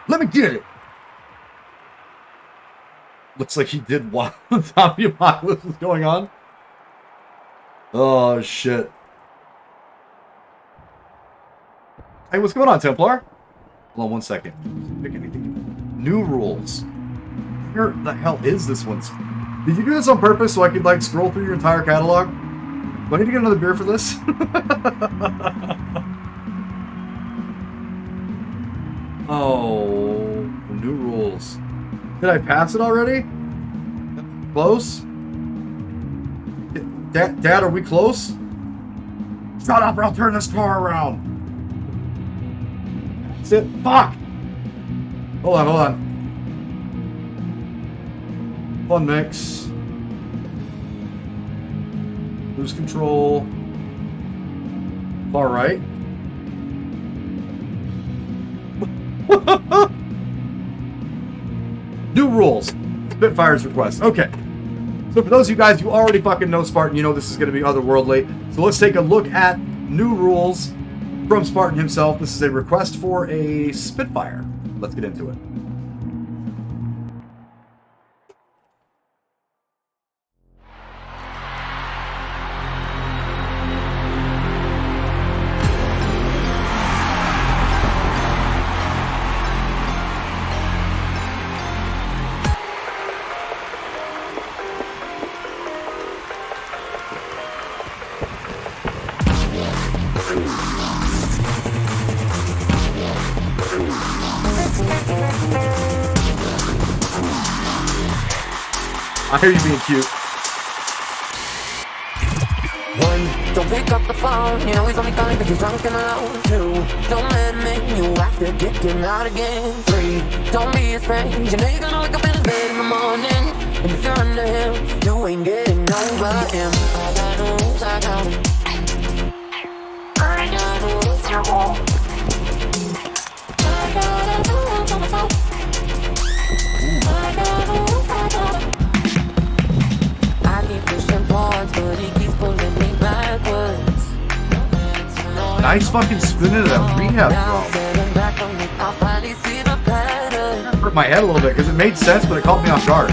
Let me get it. Looks like he did while the zombie apocalypse was going on. Oh, shit. Hey, what's going on, Templar? Hold on 1 second. Pick anything. New rules. Where the hell is this one? Did you do this on purpose so I could, like, scroll through your entire catalog? Do I need to get another beer for this? Oh, new rules. Did I pass it already? Close? Dad, are we close? Shut up or I'll turn this car around. That's it. Fuck! Hold on. Fun mix. Lose control. Far right. New rules. Spitfire's request. Okay. So for those of you guys who already fucking know Spartan, you know this is going to be otherworldly. So let's take a look at new rules from Spartan himself. This is a request for a Spitfire. Let's get into it. I hear you being cute. 1, don't pick up the phone. You know he's only calling because he's drunk and alone. 2, don't let him in you after kicking out again. 3, don't be his friend. You know you're gonna wake up in his bed in the morning. And if you're under him, you ain't getting over him. I got no rules, I got him. I got no rules, I got him. I got no rules for myself. I got no rules, I got him. I keep pushing forwards, but he keeps pulling me backwards. Nice fucking spin into that rehab, bro. Hurt my head a little bit because it made sense, but it caught me off guard.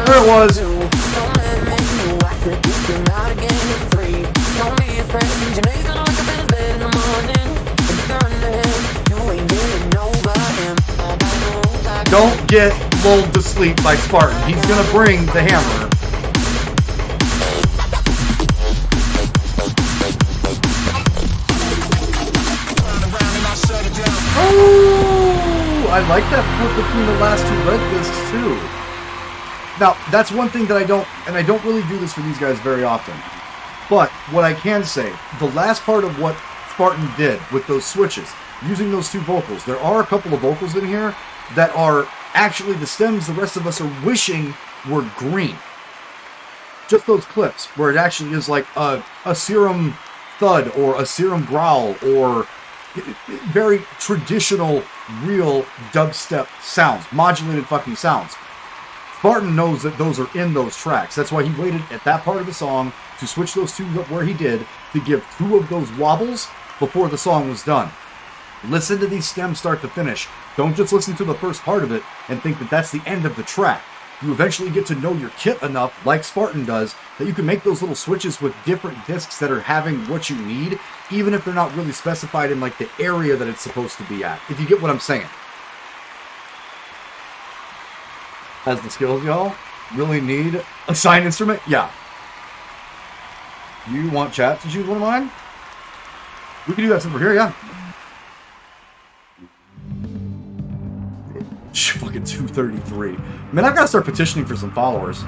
There it was. Don't get lulled to sleep by Spartan. He's gonna bring the hammer. Oh, I like that flip between the last 2 red discs too. Now, that's one thing that I don't really do this for these guys very often. But what I can say, the last part of what Spartan did with those switches, using those 2 vocals, there are a couple of vocals in here that are actually the stems the rest of us are wishing were green. Just those clips where it actually is like a serum thud or a serum growl or very traditional, real dubstep sounds, modulated fucking sounds. Spartan knows that those are in those tracks. That's why he waited at that part of the song to switch those two up where he did, to give 2 of those wobbles before the song was done. Listen to these stems start to finish. Don't just listen to the first part of it and think that that's the end of the track. You eventually get to know your kit enough, like Spartan does, that you can make those little switches with different discs that are having what you need, even if they're not really specified in like the area that it's supposed to be at, if you get what I'm saying. Has the skills, y'all? Really need a sign instrument? Yeah. You want chat to choose one of mine? We can do that over here, yeah. Fucking 233. Man, I've got to start petitioning for some followers.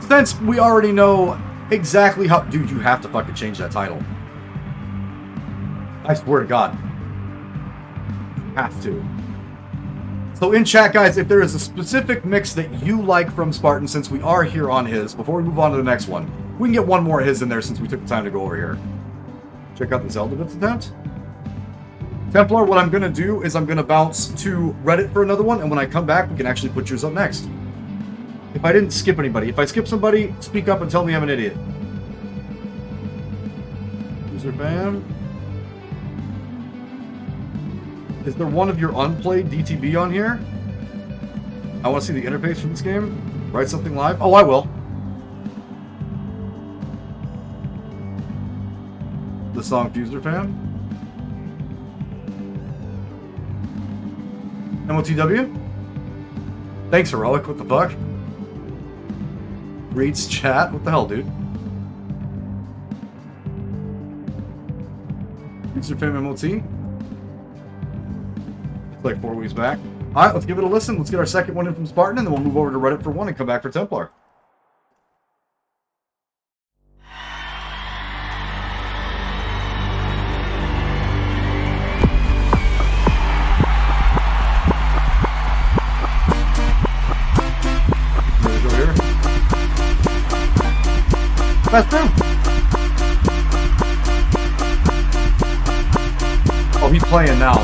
Since we already know exactly how... Dude, you have to fucking change that title. I swear to God. You have to. So in chat, guys, if there is a specific mix that you like from Spartan, since we are here on his, before we move on to the next one, we can get one more of his in there since we took the time to go over here. Check out the Zelda bits attempt. Templar, what I'm going to do is I'm going to bounce to Reddit for another one, and when I come back, we can actually put yours up next. If I didn't skip anybody, if I skip somebody, speak up and tell me I'm an idiot. User fan. Is there one of your unplayed DTB on here? I want to see the interface for this game. Write something live. Oh, I will. The song Fuser fan. MOTW? Thanks, Heroic. What the fuck? Reads chat? What the hell, dude? Fuser fan MOT? Like 4 weeks back. Alright, let's give it a listen. Let's get our second one in from Spartan, and then we'll move over to Reddit for one and come back for Templar. Over here. That's true. Oh, he's playing now.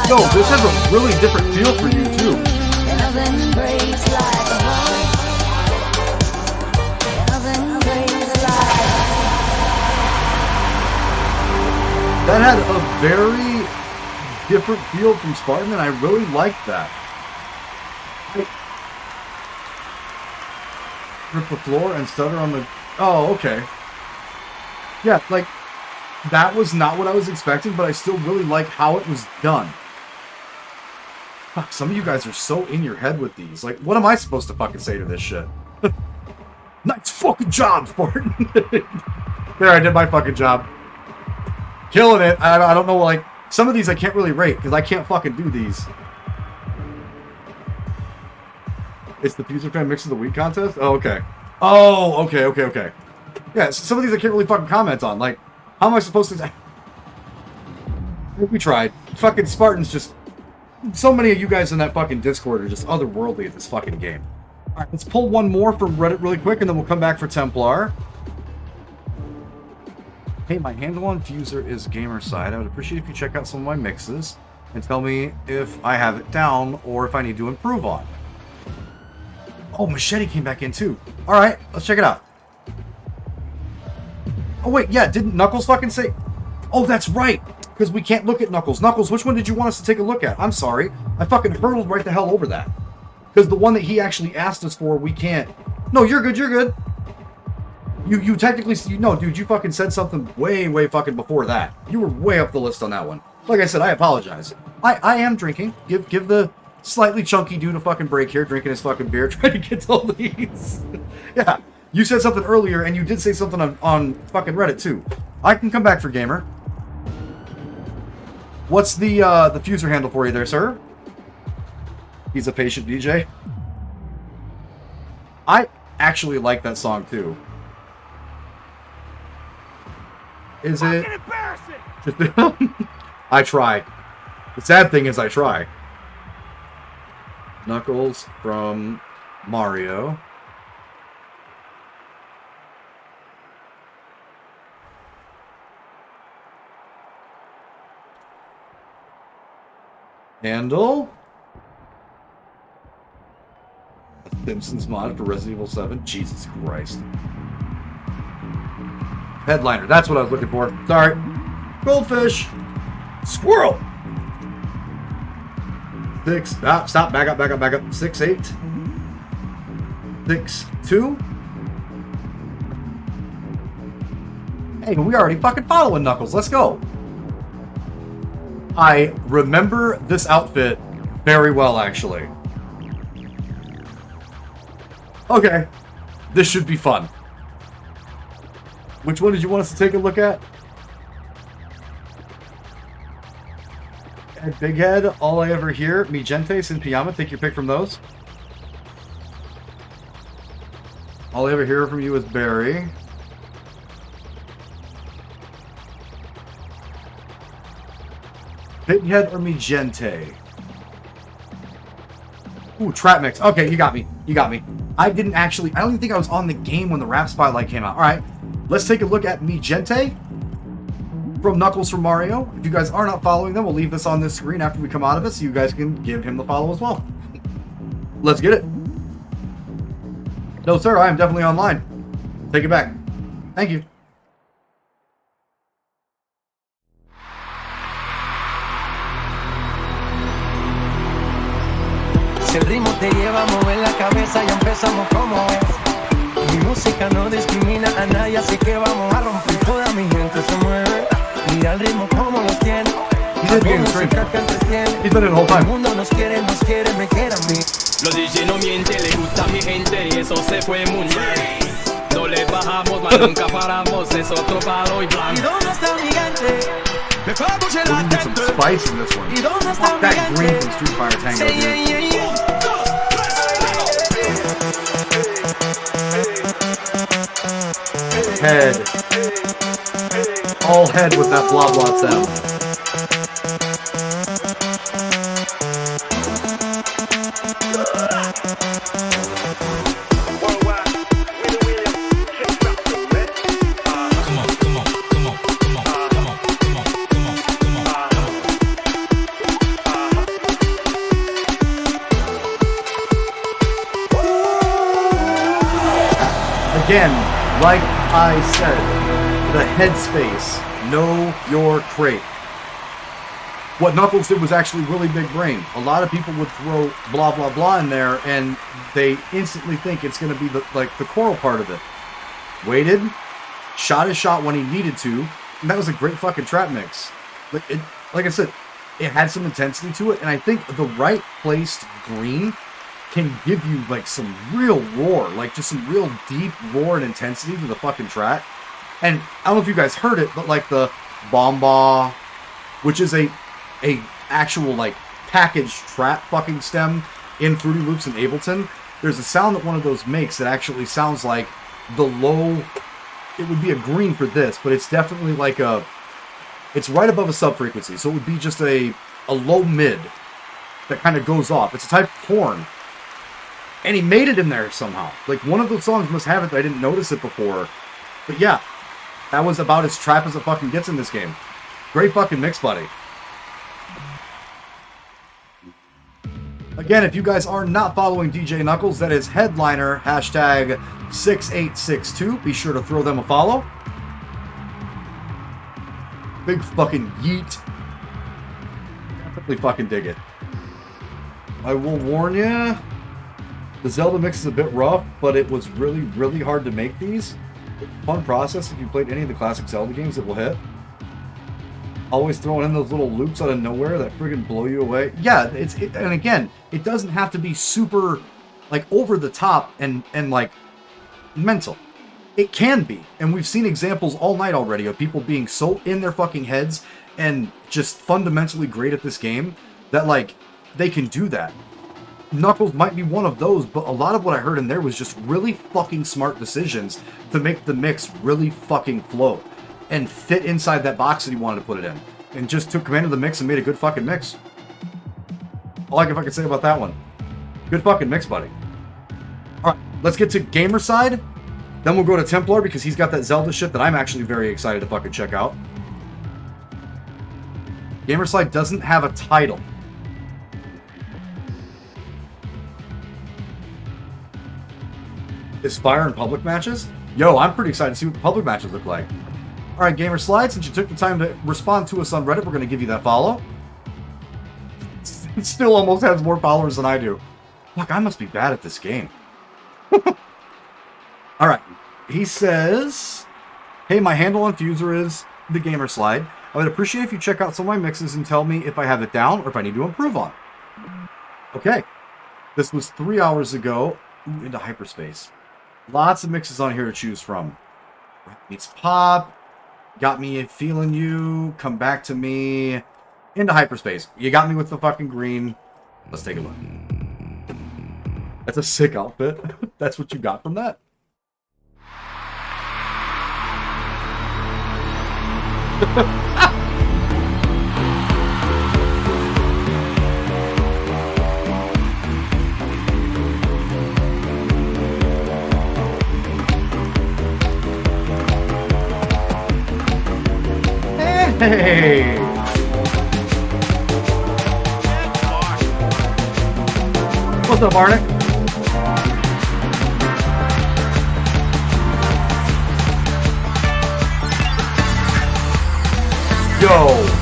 Yo, this has a really different feel for you, too. That had a very different feel from Spartan, and I really liked that. Rip the floor and stutter on the... Oh, okay. Yeah, like, that was not what I was expecting, but I still really like how it was done. Fuck, some of you guys are so in your head with these. Like, what am I supposed to fucking say to this shit? Nice fucking job, Spartan. There, I did my fucking job. Killing it. I don't know, like, some of these I can't really rate, because I can't fucking do these. It's the Fuser Fan Mix of the Week contest? Oh, okay. Oh, okay. Yeah, some of these I can't really fucking comment on. Like, how am I supposed to... We tried. Fucking Spartan's just... So many of you guys in that fucking Discord are just otherworldly at this fucking game. Alright, let's pull one more from Reddit really quick, and then we'll come back for Templar. Hey, my handle on Fuser is Gamerside. I would appreciate if you check out some of my mixes and tell me if I have it down or if I need to improve on. Oh, Machete came back in too. Alright, let's check it out. Oh wait, yeah, didn't Knuckles fucking say... Oh, that's right! Because we can't look at Knuckles. Knuckles, which one did you want us to take a look at? I'm sorry. I fucking hurtled right the hell over that. Because the one that he actually asked us for, we can't... No, you're good. You technically... No, dude, you fucking said something way fucking before that. You were way up the list on that one. Like I said, I apologize. I am drinking. Give the slightly chunky dude a fucking break here, drinking his fucking beer, trying to get to these. Yeah, you said something earlier, and you did say something on fucking Reddit too. I can come back for gamer. What's the fuser handle for you there, sir? He's a patient DJ. I actually like that song too. Is it? I try. The sad thing is I try. Knuckles from Mario. Handle. Simpsons mod for Resident Evil 7. Jesus Christ. Headliner. That's what I was looking for. Sorry. Goldfish. Squirrel. 6. Stop. Back up. 6-8. 6-2. Hey, we already fucking following Knuckles. Let's go. I remember this outfit very well, actually. Okay. This should be fun. Which one did you want us to take a look at? At Big Head, All I Ever Hear, Mi Gente, Sin Pijama. Take your pick from those. All I Ever Hear from you is Barry. Big Head or Mi Gente? Ooh, Trap Mix. Okay, you got me. I don't even think I was on the game when the Rap Spotlight came out. Alright, let's take a look at Mi Gente from Knuckles from Mario. If you guys are not following them, we'll leave this on this screen after we come out of it so you guys can give him the follow as well. Let's get it. No, sir, I am definitely online. Take it back. Thank you. Si el ritmo te lleva a mover la cabeza, ya empezamos como es. Mi música no discrimina a nadie, así que vamos a romper. Toda mi gente se mueve. Mira el ritmo como lo tiene. Música que entretiene. El mundo nos quiere, me quiere a mí. Los DJ no mienten, le gusta a mi gente y eso se fue muy bien. No le bajamos, mas nunca paramos, es otro paro y blanco. ¿Y dónde está mi gente? Me fue a pushar la Get some spice in this one. ¿Y dónde está Fuck mi that green gente? from Street Fighter Tango, Say, dude. Head. All head with that blah blah sound. Again, like I said, the headspace, know your crate. What Knuckles did was actually really big brain. A lot of people would throw blah blah blah in there and they instantly think it's going to be the choral part of it. Waited, shot his shot when he needed to, and that was a great fucking trap mix. Like I said, it had some intensity to it, and I think the right placed green can give you like some real roar, like just some real deep roar and intensity to the fucking track. And I don't know if you guys heard it, but like the bomba, which is a actual like packaged trap fucking stem in Fruity Loops and Ableton, there's a sound that one of those makes that actually sounds like the low. It would be a green for this, but it's definitely like it's right above a sub frequency, so it would be just a low mid that kind of goes off. It's a type of horn. And he made it in there somehow. Like, one of those songs must have it that I didn't notice it before. But yeah, that was about as trap as it fucking gets in this game. Great fucking mix, buddy. Again, if you guys are not following DJ Knuckles, that is Headliner, hashtag 6862. Be sure to throw them a follow. Big fucking yeet. Definitely fucking dig it. I will warn ya. The Zelda mix is a bit rough, but it was really, really hard to make these. Fun process if you played any of the classic Zelda games, it will hit. Always throwing in those little loops out of nowhere that friggin' blow you away. Yeah, and again, it doesn't have to be super, like, over the top and like, mental. It can be. And we've seen examples all night already of people being so in their fucking heads and just fundamentally great at this game that, like, they can do that. Knuckles might be one of those, but a lot of what I heard in there was just really fucking smart decisions to make the mix really fucking flow and fit inside that box that he wanted to put it in. And just took command of the mix and made a good fucking mix. All I can fucking say about that one. Good fucking mix, buddy. Alright, let's get to gamer side. Then we'll go to Templar because he's got that Zelda shit that I'm actually very excited to fucking check out. Gamer side doesn't have a title. Is fire in public matches? Yo, I'm pretty excited to see what the public matches look like. Alright, Gamer Slide, since you took the time to respond to us on Reddit, we're going to give you that follow. It still almost has more followers than I do. Fuck, I must be bad at this game. Alright, he says, hey, my handle on Fuser is the Gamer Slide. I would appreciate if you check out some of my mixes and tell me if I have it down or if I need to improve on. Okay. This was 3 hours ago. Ooh, into hyperspace. Lots of mixes on here to choose from. It's Pop. Got Me Feeling You. Come Back to Me. Into hyperspace. You got me with the fucking green. Let's take a look. That's a sick outfit. That's what you got from that? Hey! What's up, Arnick? Yo!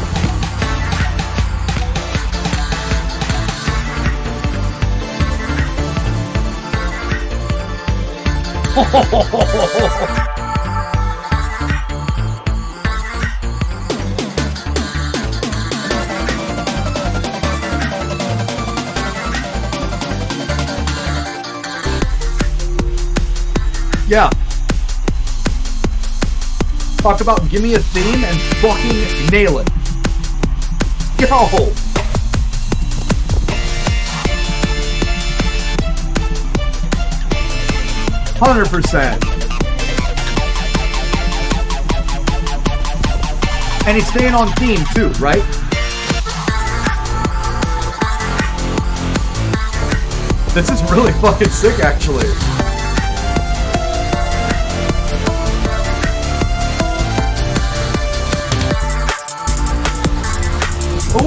Yeah. Talk about give me a theme and fucking nail it. Yo! 100%. And he's staying on theme too, right? This is really fucking sick, actually. Ooh.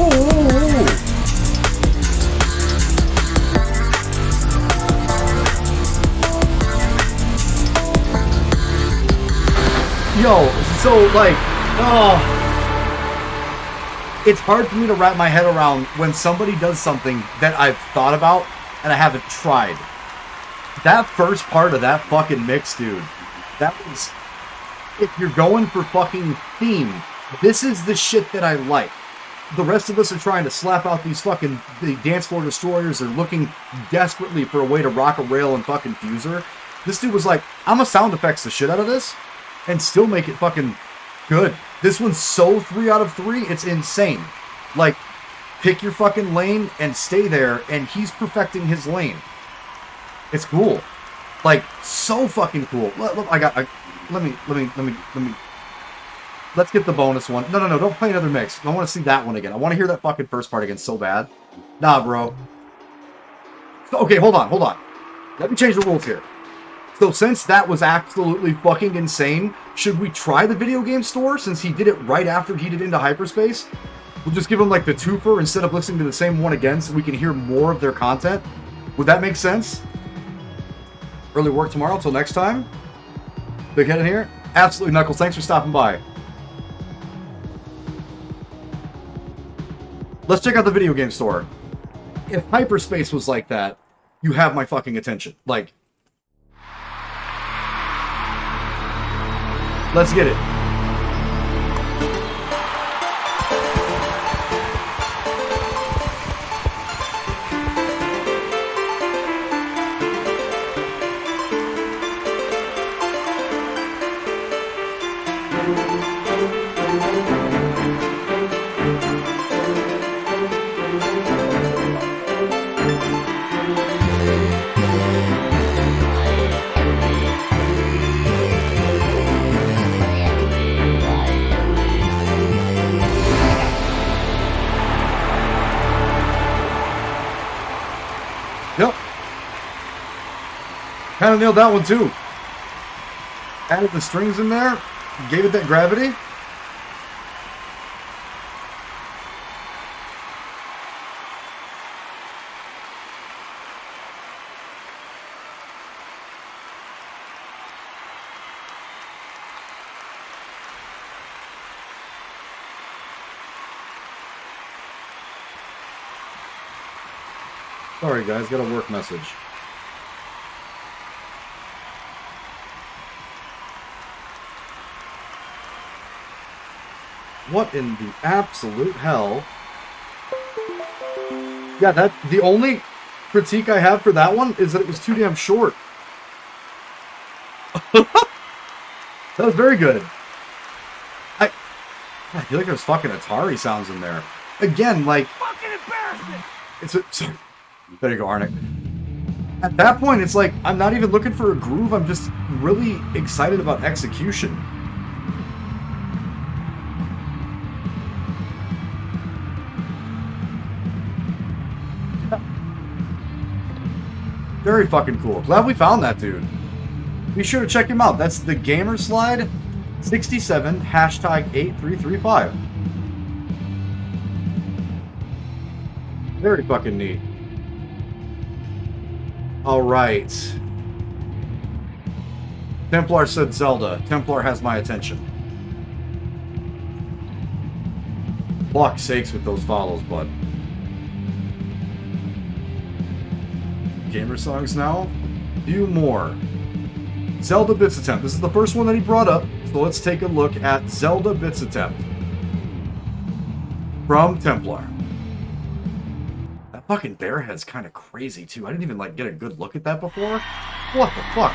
Yo, so like, oh, it's hard for me to wrap my head around when somebody does something that I've thought about and I haven't tried. That first part of that fucking mix, dude, that was, if you're going for fucking theme, this is the shit that I like. The rest of us are trying to slap out these fucking the dance floor destroyers. They're looking desperately for a way to rock a rail and fucking Fuser. This dude was like, I'm gonna sound effects the shit out of this and still make it fucking good. This one's so 3 out of 3, it's insane. Like, pick your fucking lane and stay there, and he's perfecting his lane. It's cool. Like, so fucking cool. Let me. Let's get the bonus one. No, don't play another mix. I want to see that one again. I want to hear that fucking first part again so bad. Nah, bro. Okay, hold on. Let me change the rules here. So since that was absolutely fucking insane, should we try the video game store since he did it right after he did Into Hyperspace? We'll just give him like the twofer instead of listening to the same one again so we can hear more of their content. Would that make sense? Early work tomorrow. Till next time. Big head in here. Absolutely, Knuckles. Thanks for stopping by. Let's check out the video game store. If Hyperspace was like that, you have my fucking attention. Like, let's get it. Kind of nailed that one too. Added the strings in there, gave it that gravity. Sorry guys, got a work message. What in the absolute hell? Yeah, the only critique I have for that one is that it was too damn short. That was very good. I feel like there's fucking Atari sounds in there. Again, like... Fucking embarrassing! There you go, Arnick. At that point, it's like, I'm not even looking for a groove, I'm just really excited about execution. Very fucking cool. Glad we found that dude. Be sure to check him out. That's the Gamer Slide 67 #8335. Very fucking neat. Alright. Templar said Zelda. Templar has my attention. Fuck's sakes with those follows, bud. Gamer songs now. Few more. Zelda Bits Attempt. This is the first one that he brought up, so let's take a look at Zelda Bits Attempt from Templar. That fucking bear head's kind of crazy too. I didn't even like get a good look at that before. What the fuck?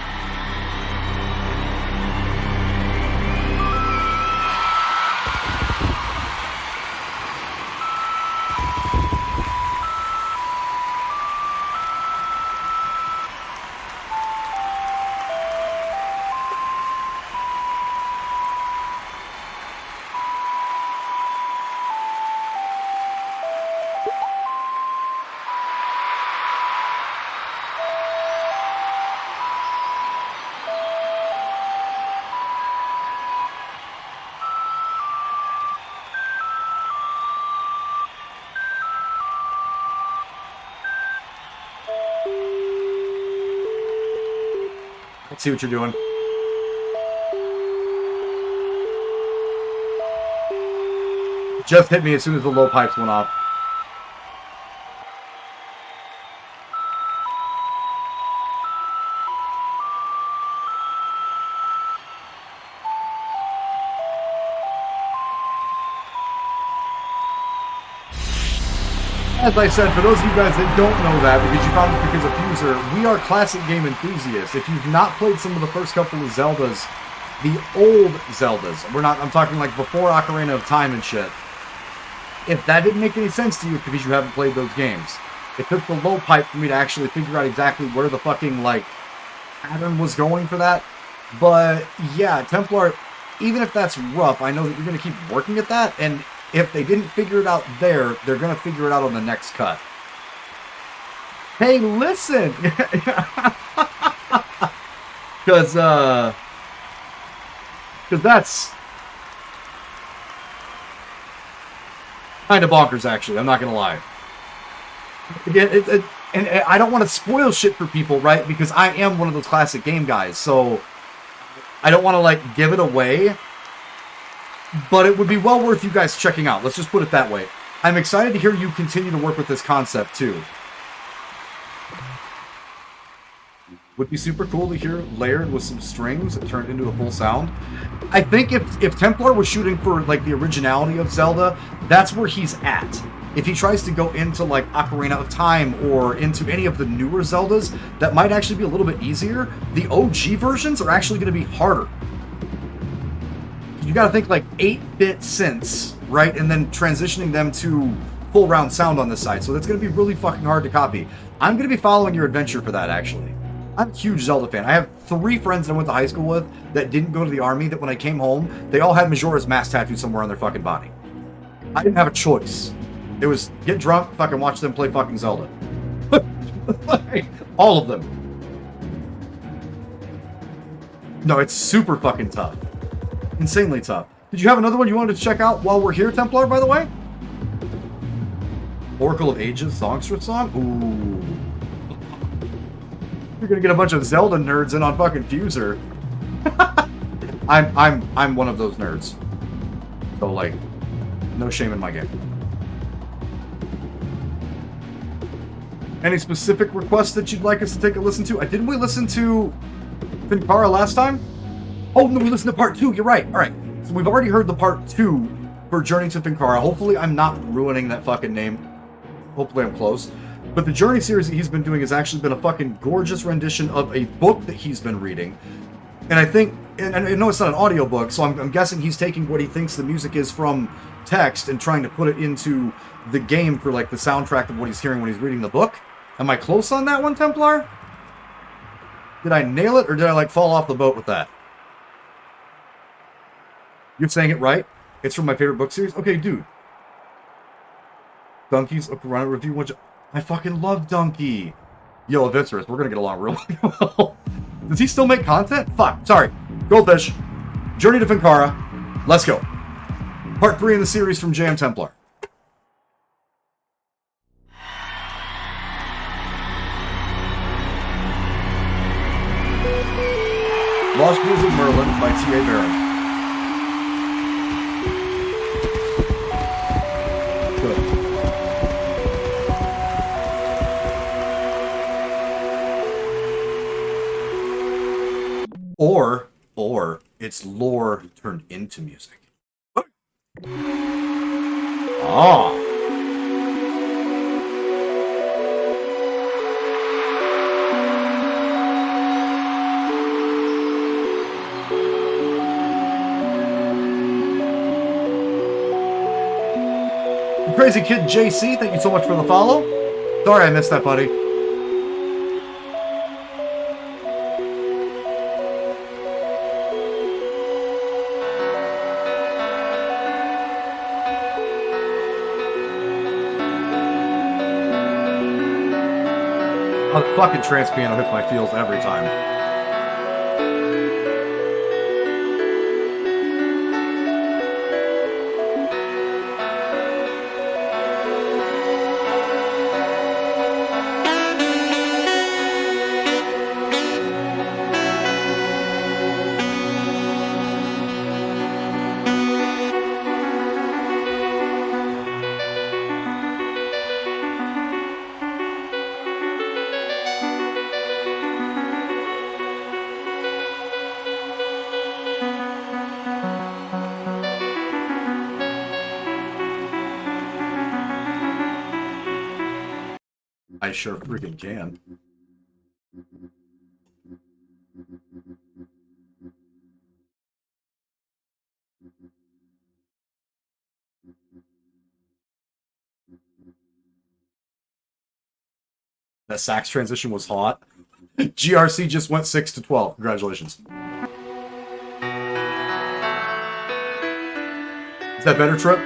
Let's see what you're doing. Just hit me as soon as the low pipes went off. As I said, for those of you guys that don't know that, because you found it because of Fuser, we are classic game enthusiasts. If you've not played some of the first couple of Zeldas, the old Zeldas, I'm talking like before Ocarina of Time and shit, if that didn't make any sense to you because you haven't played those games, it took the low pipe for me to actually figure out exactly where the fucking, like, pattern was going for that. But, yeah, Templar, even if that's rough, I know that you're going to keep working at that, and if they didn't figure it out there, they're going to figure it out on the next cut. Hey, listen! Because that's kind of bonkers, actually. I'm not going to lie. Again, and I don't want to spoil shit for people, right? Because I am one of those classic game guys, so I don't want to, like, give it away. But it would be well worth you guys checking out. Let's just put it that way. I'm excited to hear you continue to work with this concept, too. Would be super cool to hear layered with some strings that turned into a full sound. I think if Templar was shooting for, like, the originality of Zelda, that's where he's at. If he tries to go into, like, Ocarina of Time or into any of the newer Zeldas, that might actually be a little bit easier. The OG versions are actually going to be harder. You gotta think like 8-bit synths, right? And then transitioning them to full round sound on this side. So that's gonna be really fucking hard to copy. I'm gonna be following your adventure for that, actually. I'm a huge Zelda fan. I have 3 friends that I went to high school with that didn't go to the army, that when I came home, they all had Majora's Mask tattooed somewhere on their fucking body. I didn't have a choice. It was get drunk, fucking watch them play fucking Zelda. All of them. No, it's super fucking tough. Insanely tough. Did you have another one you wanted to check out while we're here, Templar, by the way? Oracle of Ages, Songstress song? Ooh. You're gonna get a bunch of Zelda nerds in on fucking Fuser. I'm one of those nerds. So, like, no shame in my game. Any specific requests that you'd like us to take a listen to? Didn't we listen to Finkara last time? Oh, no, we listened to part 2. You're right. All right. So we've already heard the part 2 for Journey to Finkara. Hopefully I'm not ruining that fucking name. Hopefully I'm close. But the Journey series that he's been doing has actually been a fucking gorgeous rendition of a book that he's been reading. And I think, and I know it's not an audiobook, so I'm guessing he's taking what he thinks the music is from text and trying to put it into the game for, like, the soundtrack of what he's hearing when he's reading the book. Am I close on that one, Templar? Did I nail it, or did I, like, fall off the boat with that? You're saying it right? It's from my favorite book series? Okay, dude. Donkey's Run Review. I fucking love Donkey. Yo, Vicerus, we're gonna get along real well. Does he still make content? Fuck. Sorry. Goldfish. Journey to Finkara. Let's go. Part 3 in the series from Jam Templar. Lost Jewels of Merlin by T.A. Barron. Good. Or it's lore turned into music. Ah. Crazy Kid JC, thank you so much for the follow. Sorry I missed that, buddy. Oh, the fucking trance piano hits my feels every time. I sure freaking can. That sax transition was hot. GRC just went 6 to 12. Congratulations. Is that better, Trip?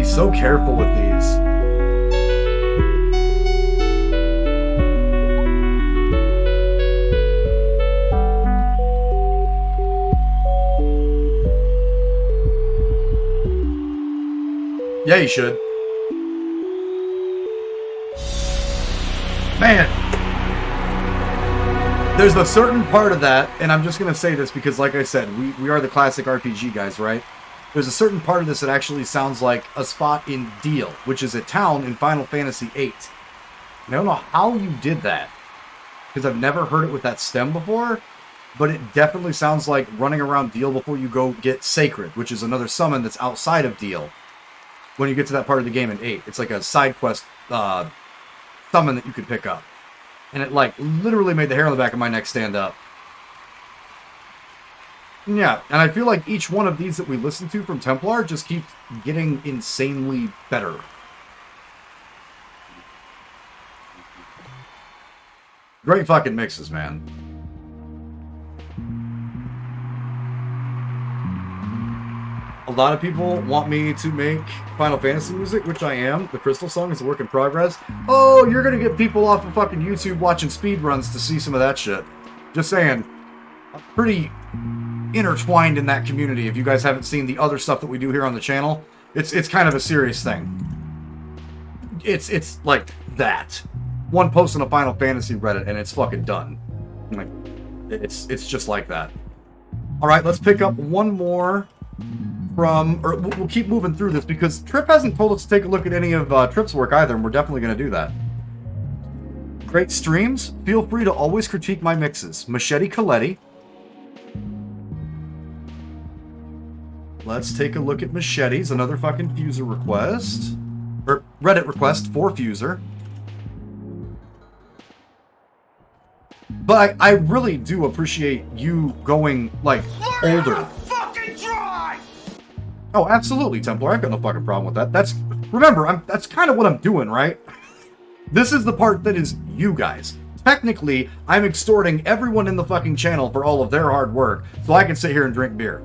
So careful with these. Yeah, you should. Man. There's a certain part of that, and I'm just going to say this because, like I said, we are the classic RPG guys, right? There's a certain part of this that actually sounds like a spot in Deal, which is a town in Final Fantasy VIII. I don't know how you did that, because I've never heard it with that stem before, but it definitely sounds like running around Deal before you go get Sacred, which is another summon that's outside of Deal. When you get to that part of the game in 8, it's like a side quest summon that you could pick up. And it, like, literally made the hair on the back of my neck stand up. Yeah, and I feel like each one of these that we listen to from Templar just keeps getting insanely better. Great fucking mixes, man. A lot of people want me to make Final Fantasy music, which I am. The Crystal song is a work in progress. Oh, you're gonna get people off of fucking YouTube watching speedruns to see some of that shit. Just saying. I'm pretty intertwined in that community. If you guys haven't seen the other stuff that we do here on the channel, it's kind of a serious thing. It's like that. One post on a Final Fantasy Reddit and it's fucking done. Like, it's just like that. Alright, let's pick up one more from, or we'll keep moving through this because Trip hasn't told us to take a look at any of Trip's work either, and we're definitely going to do that. Great streams. Feel free to always critique my mixes. Machete Coletti. Let's take a look at Machetes, another fucking Fuser request. Or Reddit request for Fuser. But I really do appreciate you going, like, older. Oh, absolutely, Templar. I've got no fucking problem with that. That's kind of what I'm doing, right? This is the part that is you guys. Technically, I'm extorting everyone in the fucking channel for all of their hard work, so I can sit here and drink beer.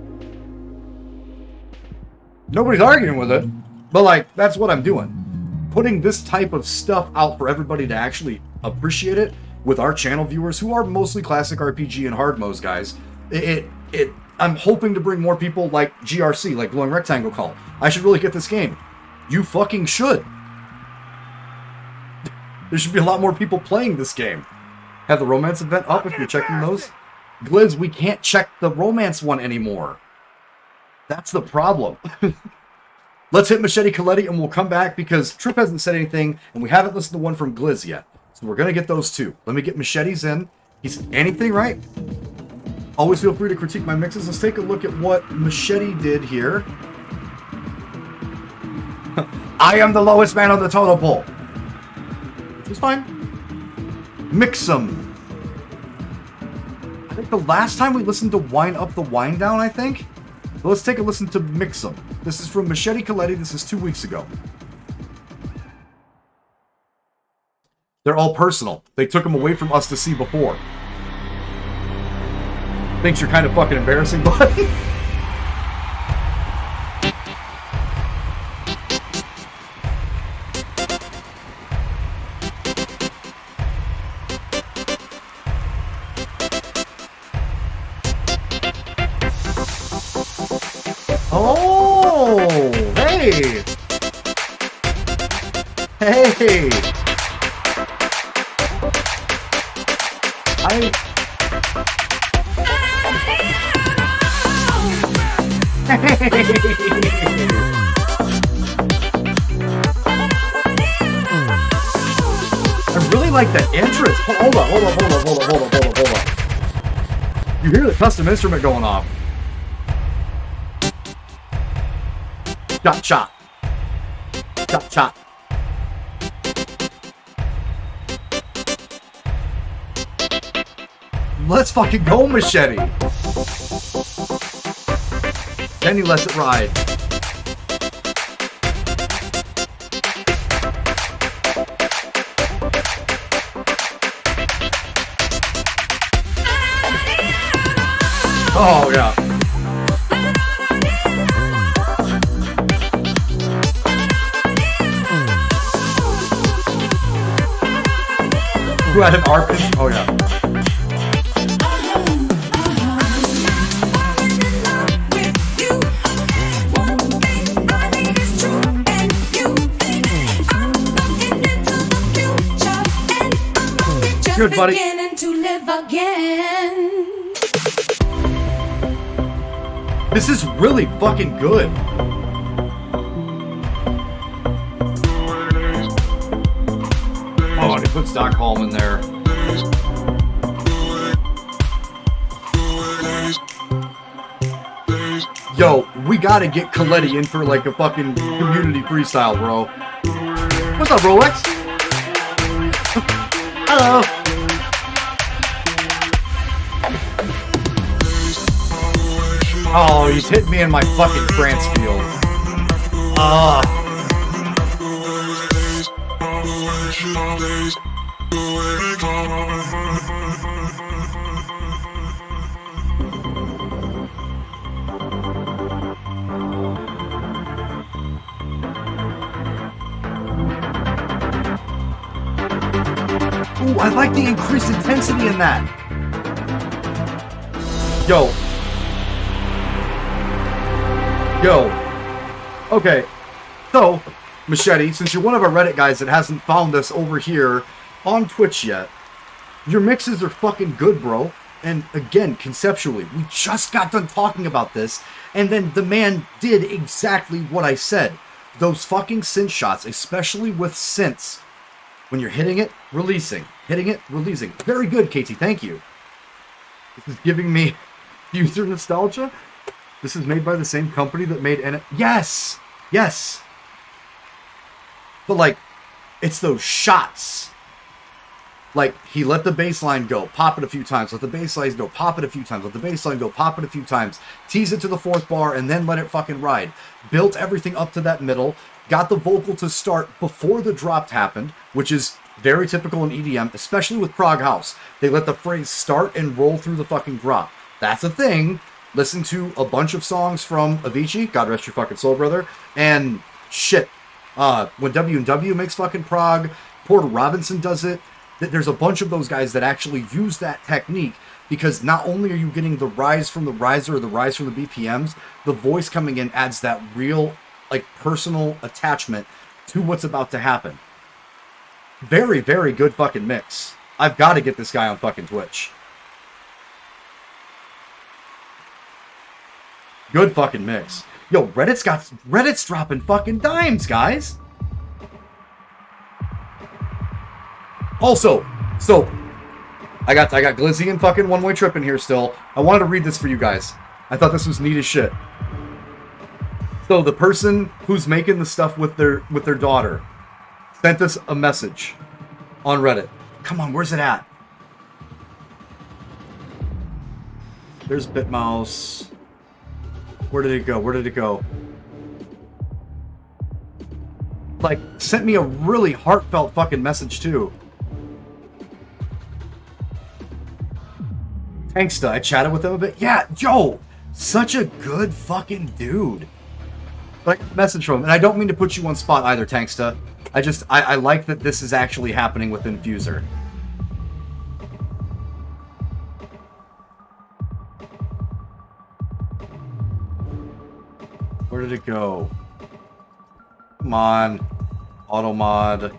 Nobody's arguing with it, but, like, that's what I'm doing. Putting this type of stuff out for everybody to actually appreciate it with our channel viewers, who are mostly classic RPG and hard modes guys, I'm hoping to bring more people like GRC, like Glowing Rectangle Call. I should really get this game. You fucking should. There should be a lot more people playing this game. Have the romance event up if you're checking those. Glizz, we can't check the romance one anymore. That's the problem. Let's hit Machete Coletti and we'll come back because Trip hasn't said anything and we haven't listened to one from Glizz yet. So we're going to get those two. Let me get Machetes in. He's anything, right? Always feel free to critique my mixes. Let's take a look at what Machete did here. I am the lowest man on the totem pole. It's fine. Mix 'em. I think the last time we listened to Wine Up the Wine Down, I think. So let's take a listen to Mix 'em. This is from Machete Coletti. This is 2 weeks ago. They're all personal. They took them away from us to see before. Thinks you're kind of fucking embarrassing, buddy. Oh, hey. Hey. I really like that entrance. Hold on. You hear the custom instrument going off. Chop. Let's fucking go, Machete. Then he lets it ride. Oh, yeah. Who had an arpage? Oh, yeah. Good, buddy. To live again. This is really fucking good. Oh, and he puts Stockholm in there. Yo, we gotta get Coletti in for like a fucking community freestyle, bro. What's up, Rolex? Hello. Oh, he's hit me in my fucking trance field. Ooh, I like the increased intensity in that. Yo. Okay. So, Machete, since you're one of our Reddit guys that hasn't found us over here on Twitch yet, your mixes are fucking good, bro. And again, conceptually, we just got done talking about this, and then the man did exactly what I said. Those fucking synth shots, especially with synths, when you're hitting it, releasing. Hitting it, releasing. Very good, Katie. Thank you. This is giving me user nostalgia. This is made by the same company that made Yes! Yes! But, like, it's those shots. Like, he let the bass line go, pop it a few times, let the bass line go, pop it a few times, let the bass line go, pop it a few times, tease it to the fourth bar, and then let it fucking ride. Built everything up to that middle, got the vocal to start before the drop happened, which is very typical in EDM, especially with Prog House. They let the phrase start and roll through the fucking drop. That's a thing. Listen to a bunch of songs from Avicii, God rest your fucking soul, brother, and shit. When W&W makes fucking prog, Porter Robinson does it. There's a bunch of those guys that actually use that technique, because not only are you getting the rise from the riser or the rise from the BPMs, the voice coming in adds that real, like, personal attachment to what's about to happen. Very, very good fucking mix. I've got to get this guy on fucking Twitch. Good fucking mix. Yo, Reddit's dropping fucking dimes, guys. Also, so I got Glizzy and fucking One Way Trip in here still. I wanted to read this for you guys. I thought this was neat as shit. So the person who's making the stuff with their daughter sent us a message on Reddit. Come on, where's it at? There's Bitmouse. Where did it go? Where did it go? Like, sent me a really heartfelt fucking message too. Tanksta, I chatted with him a bit. Yeah, yo, such a good fucking dude. Like, message from him. And I don't mean to put you on spot either, Tanksta. I like that this is actually happening with Infuser. Where did it go? Come on. Auto mod.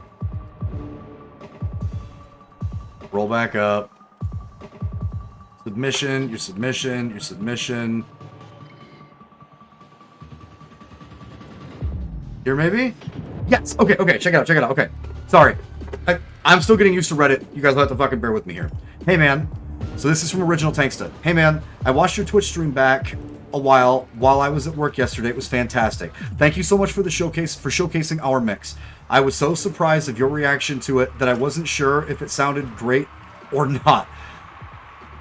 Roll back up. Submission, your submission, your submission. Here, maybe? Yes. Okay, check it out, Okay. Sorry. I'm still getting used to Reddit. You guys will have to fucking bear with me here. Hey, man. So this is from Original Tanksta. Hey, man. I watched your Twitch stream back a while I was at work yesterday. It was fantastic. Thank you so much for the showcasing our mix. I was so surprised of your reaction to it that I wasn't sure if it sounded great or not.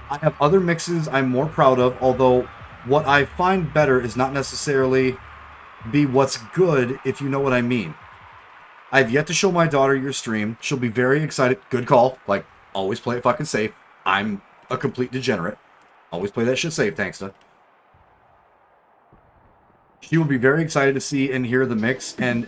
I have other mixes I'm more proud of, although what I find better is not necessarily be what's good, if you know what I mean. I've yet to show my daughter your stream. She'll be very excited. Good call. Like, always play it fucking safe. I'm a complete degenerate. Always play that shit safe, Tanksta. She will be very excited to see and hear the mix. And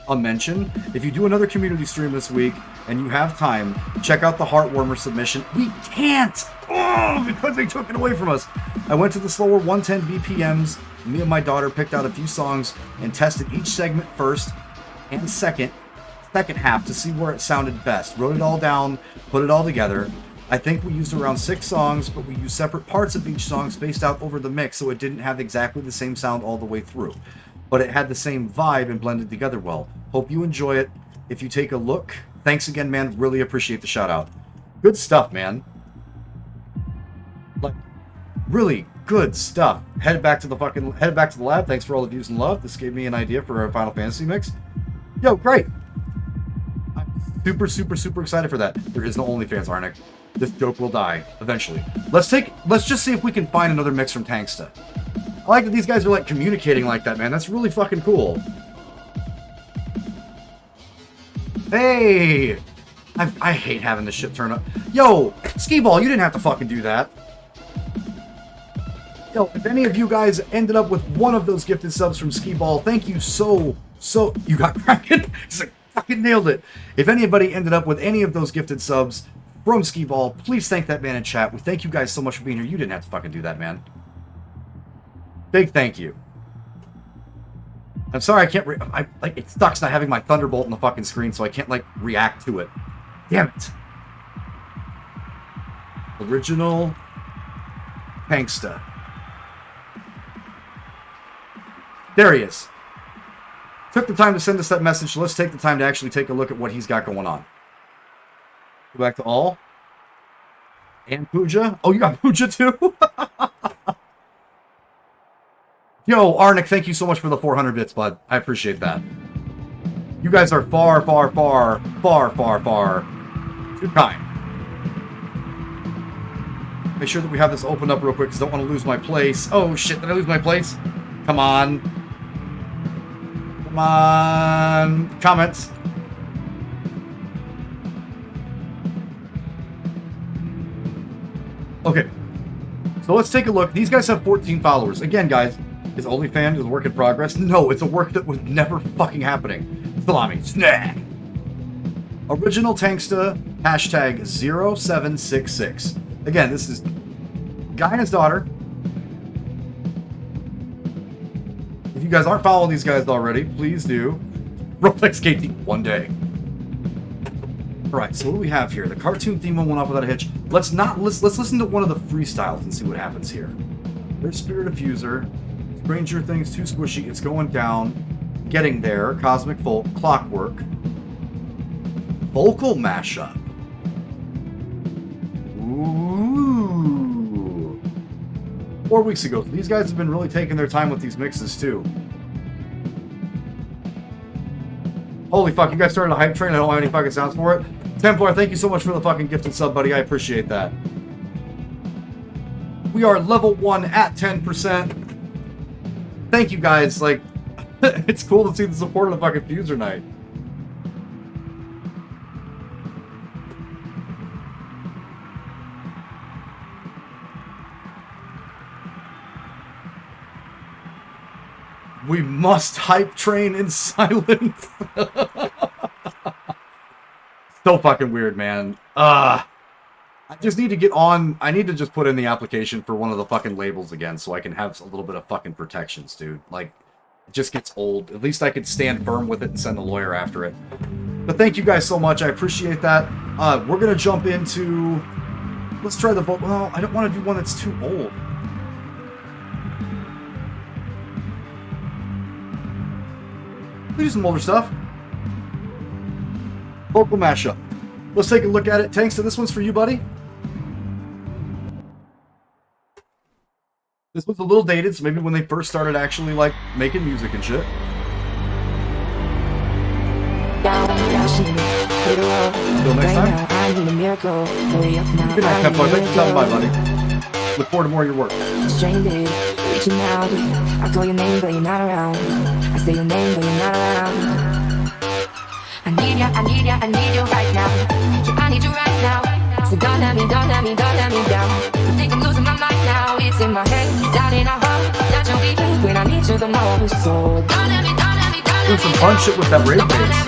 a mention, if you do another community stream this week and you have time, check out the Heartwarmer submission. We can't! Oh, because they took it away from us. I went to the slower 110 BPMs. Me and my daughter picked out a few songs and tested each segment first and second half to see where it sounded best. Wrote it all down, put it all together. I think we used around 6 songs, but we used separate parts of each song spaced out over the mix, so it didn't have exactly the same sound all the way through. But it had the same vibe and blended together well. Hope you enjoy it. If you take a look Thanks again, man. Really appreciate the shout out. Good stuff, man. Like, really good stuff. Headed back to the lab. Thanks for all the views and love. This gave me an idea for a Final Fantasy mix. Yo, great. I'm super, super, super excited for that. There is no OnlyFans, Arnick. This joke will die eventually. Let's just see if we can find another mix from Tanksta. I like that these guys are like communicating like that, man. That's really fucking cool. Hey! I hate having this shit turn up. Yo, Skee-Ball, you didn't have to fucking do that. Yo, if any of you guys ended up with one of those gifted subs from Skee-Ball, thank you so... You got Kraken? It's like, fucking nailed it. If anybody ended up with any of those gifted subs from Skee-Ball, please thank that man in chat. We thank you guys so much for being here. You didn't have to fucking do that, man. Big thank you. I'm sorry I can't like, it sucks not having my Thunderbolt on the fucking screen, so I can't, like, react to it. Damn it. Original Tanksta. There he is. Took the time to send us that message, so let's take the time to actually take a look at what he's got going on. Go back to all. And Pooja. Oh, you got Pooja too? Yo, Arnick, thank you so much for the 400 bits, bud. I appreciate that. You guys are far, far, far, far, far, far too kind. Make sure that we have this opened up real quick because I don't want to lose my place. Oh, shit, did I lose my place? Come on. Come on. Comments. Okay. So let's take a look. These guys have 14 followers. Again, guys, is OnlyFans a work in progress? No, it's a work that was never fucking happening. Salami. Snack. Original Tanksta, hashtag 0766. Again, this is guy and his daughter. If you guys aren't following these guys already, please do. Rolex KT, one day. Alright, so what do we have here? The cartoon theme went off without a hitch. Let's listen to one of the freestyles and see what happens here. There's Spirit Diffuser. Stranger Things, Too Squishy, It's Going Down. Getting There, Cosmic Folk, Clockwork. Vocal Mashup. Ooh. 4 weeks ago. So these guys have been really taking their time with these mixes too. Holy fuck, you guys started a hype train. I don't have any fucking sounds for it. Templar, thank you so much for the fucking gifted sub, buddy. I appreciate that. We are level 1 at 10%. Thank you guys. Like, it's cool to see the support of the fucking Fuser Night. We must hype train in silence. So fucking weird, man. I just need to get on. I need to just put in the application for one of the fucking labels again so I can have a little bit of fucking protections, dude. Like, it just gets old. At least I could stand firm with it and send a lawyer after it. But thank you guys so much. I appreciate that. We're going to jump into... Let's try the vocal... Well, I don't want to do one that's too old. We do some older stuff. Vocal mashup. Let's take a look at it. Tanks, so this one's for you, buddy. This was a little dated, so maybe when they first started actually, like, making music and shit. Until next time. Good night, Templar. Thanks for stopping by, buddy. Look forward to more of your work. Reaching out, I call your name, but you're not around. I say your name, but you're not around. I need ya, I need ya, I need you right now. I need you right now. So don't let me down. I think I'm losing my mind now. It's in my head, down in our heart. Not your beat when I need you the most. So don't let me down. Doing some fun shit with that rave bass.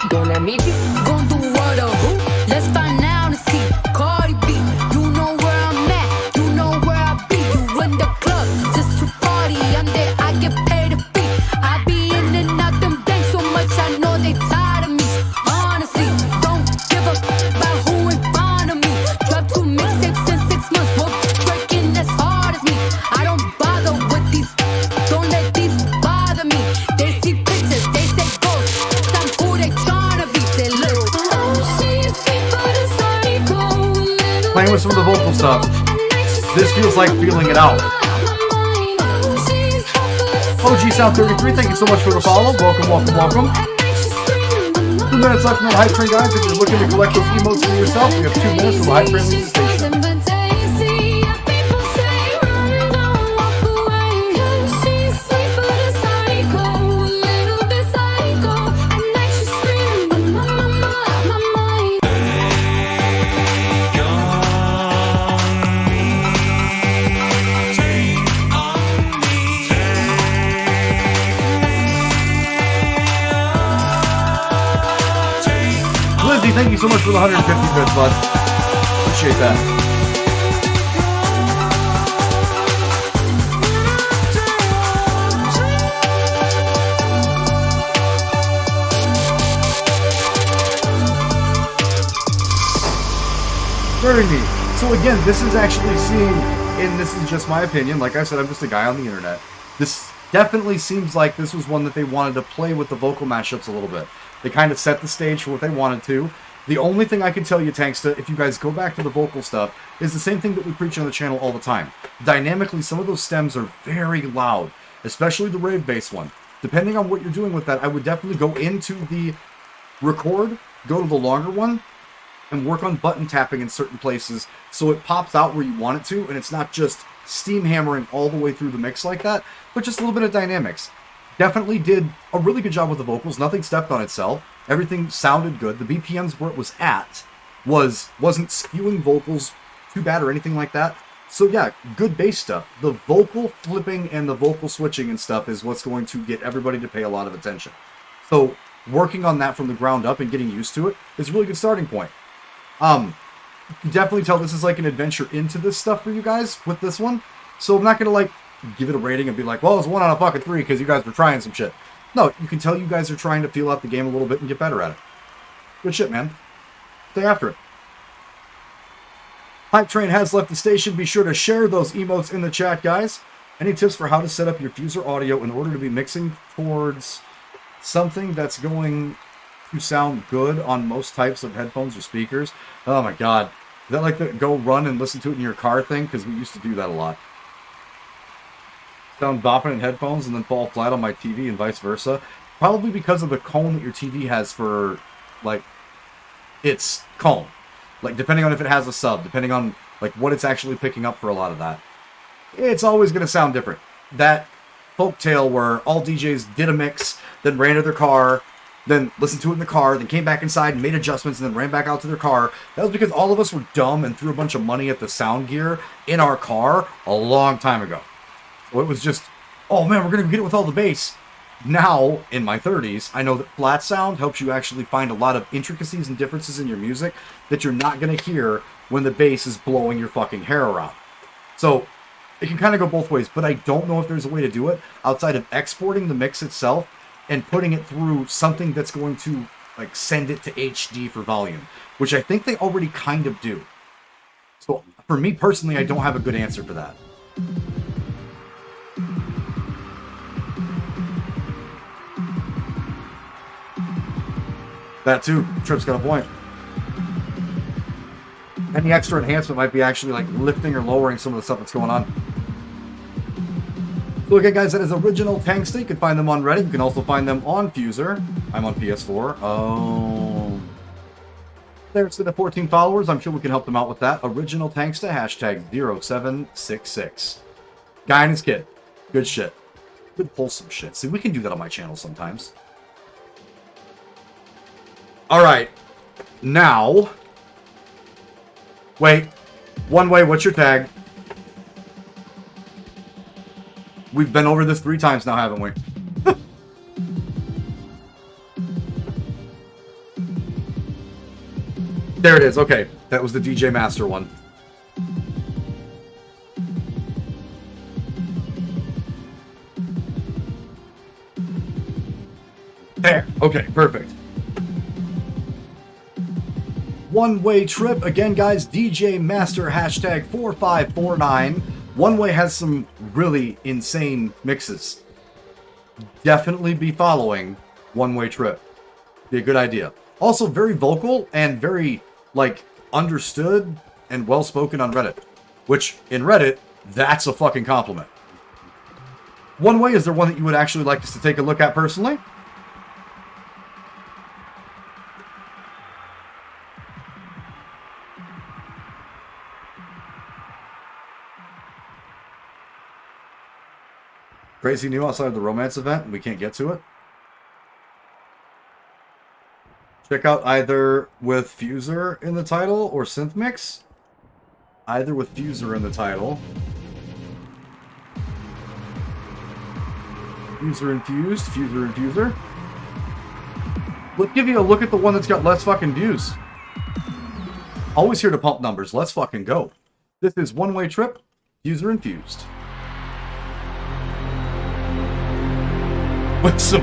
Don't let me be. Gon' do what or who? Let's find out and see. Cardi B, you know where I'm at. You know where I be. You in the club, just to party. I'm there, I get paid a fee. I be in and out them banks so much, I know they tired of me. Honestly, don't give a about who in front of me. Drop 2 mixtapes in 6 months. We're breaking as hard as me. I don't bother with these. Don't let these bother me. They see pictures, they say ghosts. I'm who they tryna be. Say look. with some of the vocal stuff, this feels like feeling it out. OG Sound 33, thank you so much for the follow. Welcome, welcome, welcome. 2 minutes left in the hype train, guys. If you're looking to collect those emotes for yourself, we have 2 minutes till the hype train leaves the station. Lizzie, thank you so much for the 150 bits, bud. Appreciate that. Very neat. So again, this is actually seeing, and this is just my opinion, like I said, I'm just a guy on the internet. This definitely seems like this was one that they wanted to play with the vocal mashups a little bit. They kind of set the stage for what they wanted to. The only thing I can tell you, Tanksta, if you guys go back to the vocal stuff, is the same thing that we preach on the channel all the time. Dynamically, some of those stems are very loud, especially the rave bass one. Depending on what you're doing with that, I would definitely go into the record, go to the longer one, and work on button tapping in certain places so it pops out where you want it to, and it's not just steam hammering all the way through the mix like that, but just a little bit of dynamics. Definitely did a really good job with the vocals. Nothing stepped on itself. Everything sounded good. The BPMs where it was at wasn't skewing vocals too bad or anything like that. So yeah, good bass stuff. The vocal flipping and the vocal switching and stuff is what's going to get everybody to pay a lot of attention. So working on that from the ground up and getting used to it is a really good starting point. You can definitely tell this is like an adventure into this stuff for you guys with this one. So I'm not going to like give it a rating and be like, well, it's 1 out of fucking 3 because you guys were trying some shit. No, you can tell you guys are trying to feel out the game a little bit and get better at it. Good shit, man. Stay after it. Hype Train has left the station. Be sure to share those emotes in the chat, guys. Any tips for how to set up your fuser audio in order to be mixing towards something that's going to sound good on most types of headphones or speakers? Oh my god. Is that like the go run and listen to it in your car thing? Because we used to do that a lot. Sound bopping in headphones and then fall flat on my TV and vice versa. Probably because of the cone that your TV has for, like, its cone. Like, depending on if it has a sub, depending on, like, what it's actually picking up for a lot of that. It's always going to sound different. That folktale where all DJs did a mix, then ran to their car, then listened to it in the car, then came back inside and made adjustments, and then ran back out to their car. That was because all of us were dumb and threw a bunch of money at the sound gear in our car a long time ago. So it was just, oh man, we're going to get it with all the bass. Now, in my 30s, I know that flat sound helps you actually find a lot of intricacies and differences in your music that you're not going to hear when the bass is blowing your fucking hair around. So it can kind of go both ways, but I don't know if there's a way to do it outside of exporting the mix itself and putting it through something that's going to like send it to HD for volume, which I think they already kind of do. So for me personally, I don't have a good answer for that. That too. Trip's got a point. Any extra enhancement might be actually like lifting or lowering some of the stuff that's going on. So again, guys, that is original Tanksta. You can find them on Reddit. You can also find them on Fuser. I'm on PS4. Oh. There's the 14 followers. I'm sure we can help them out with that. Original Tanksta, hashtag 0766. Guy and his kid. Good shit. Good wholesome shit. See, we can do that on my channel sometimes. Alright. Now. Wait. One Way, what's your tag? We've been over this 3 times now, haven't we? There it is. Okay. That was the DJ Master one. There. Okay, perfect. One Way Trip. Again, guys, DJ Master, hashtag 4549. One Way has some really insane mixes. Definitely be following One Way Trip. Be a good idea. Also, very vocal and very, like, understood and well-spoken on Reddit. Which, in Reddit, that's a fucking compliment. One way, is there one that you would actually like us to take a look at personally? Crazy new outside of the romance event. We can't get to it. Check out either with Fuser in the title or Synth Mix. Either with Fuser in the title. Fuser Infused. Fuser Infuser. Let's give you a look at the one that's got less fucking views. Always here to pump numbers. Let's fucking go. This is One Way Trip. Fuser Infused. With some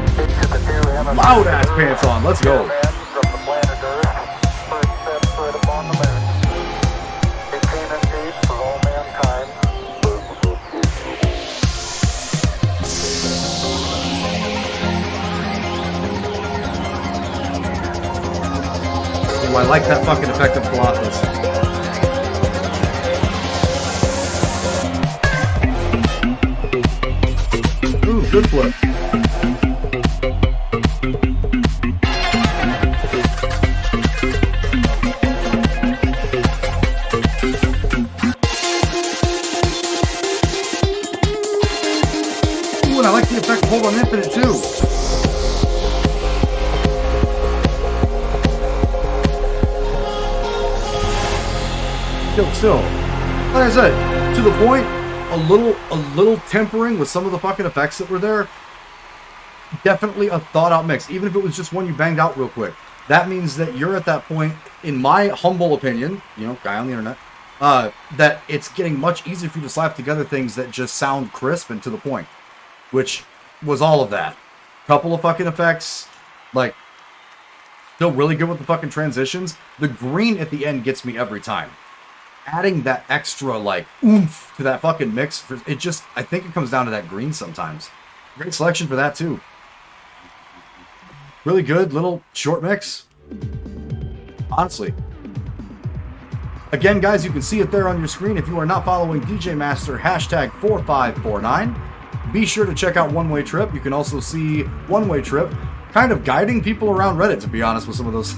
loud ass pants on. Let's go. Ooh, I like that fucking effect of Colossus. Ooh, good flip. Ooh, and I like the effect of Hold on Infinite too. Still, like I said, to the point, a little tempering with some of the fucking effects that were there. Definitely a thought out mix, even if it was just one you banged out real quick. That means that you're at that point, in my humble opinion, you know, guy on the internet, that it's getting much easier for you to slap together things that just sound crisp and to the point, which was all of that. Couple of fucking effects, like, still really good with the fucking transitions. The green at the end gets me every time. Adding that extra, like, oomph to that fucking mix, it just, I think it comes down to that green sometimes. Great selection for that, too. Really good little short mix. Honestly. Again, guys, you can see it there on your screen. If you are not following DJ Master, hashtag 4549. Be sure to check out One Way Trip. You can also see One Way Trip kind of guiding people around Reddit, to be honest, with some of those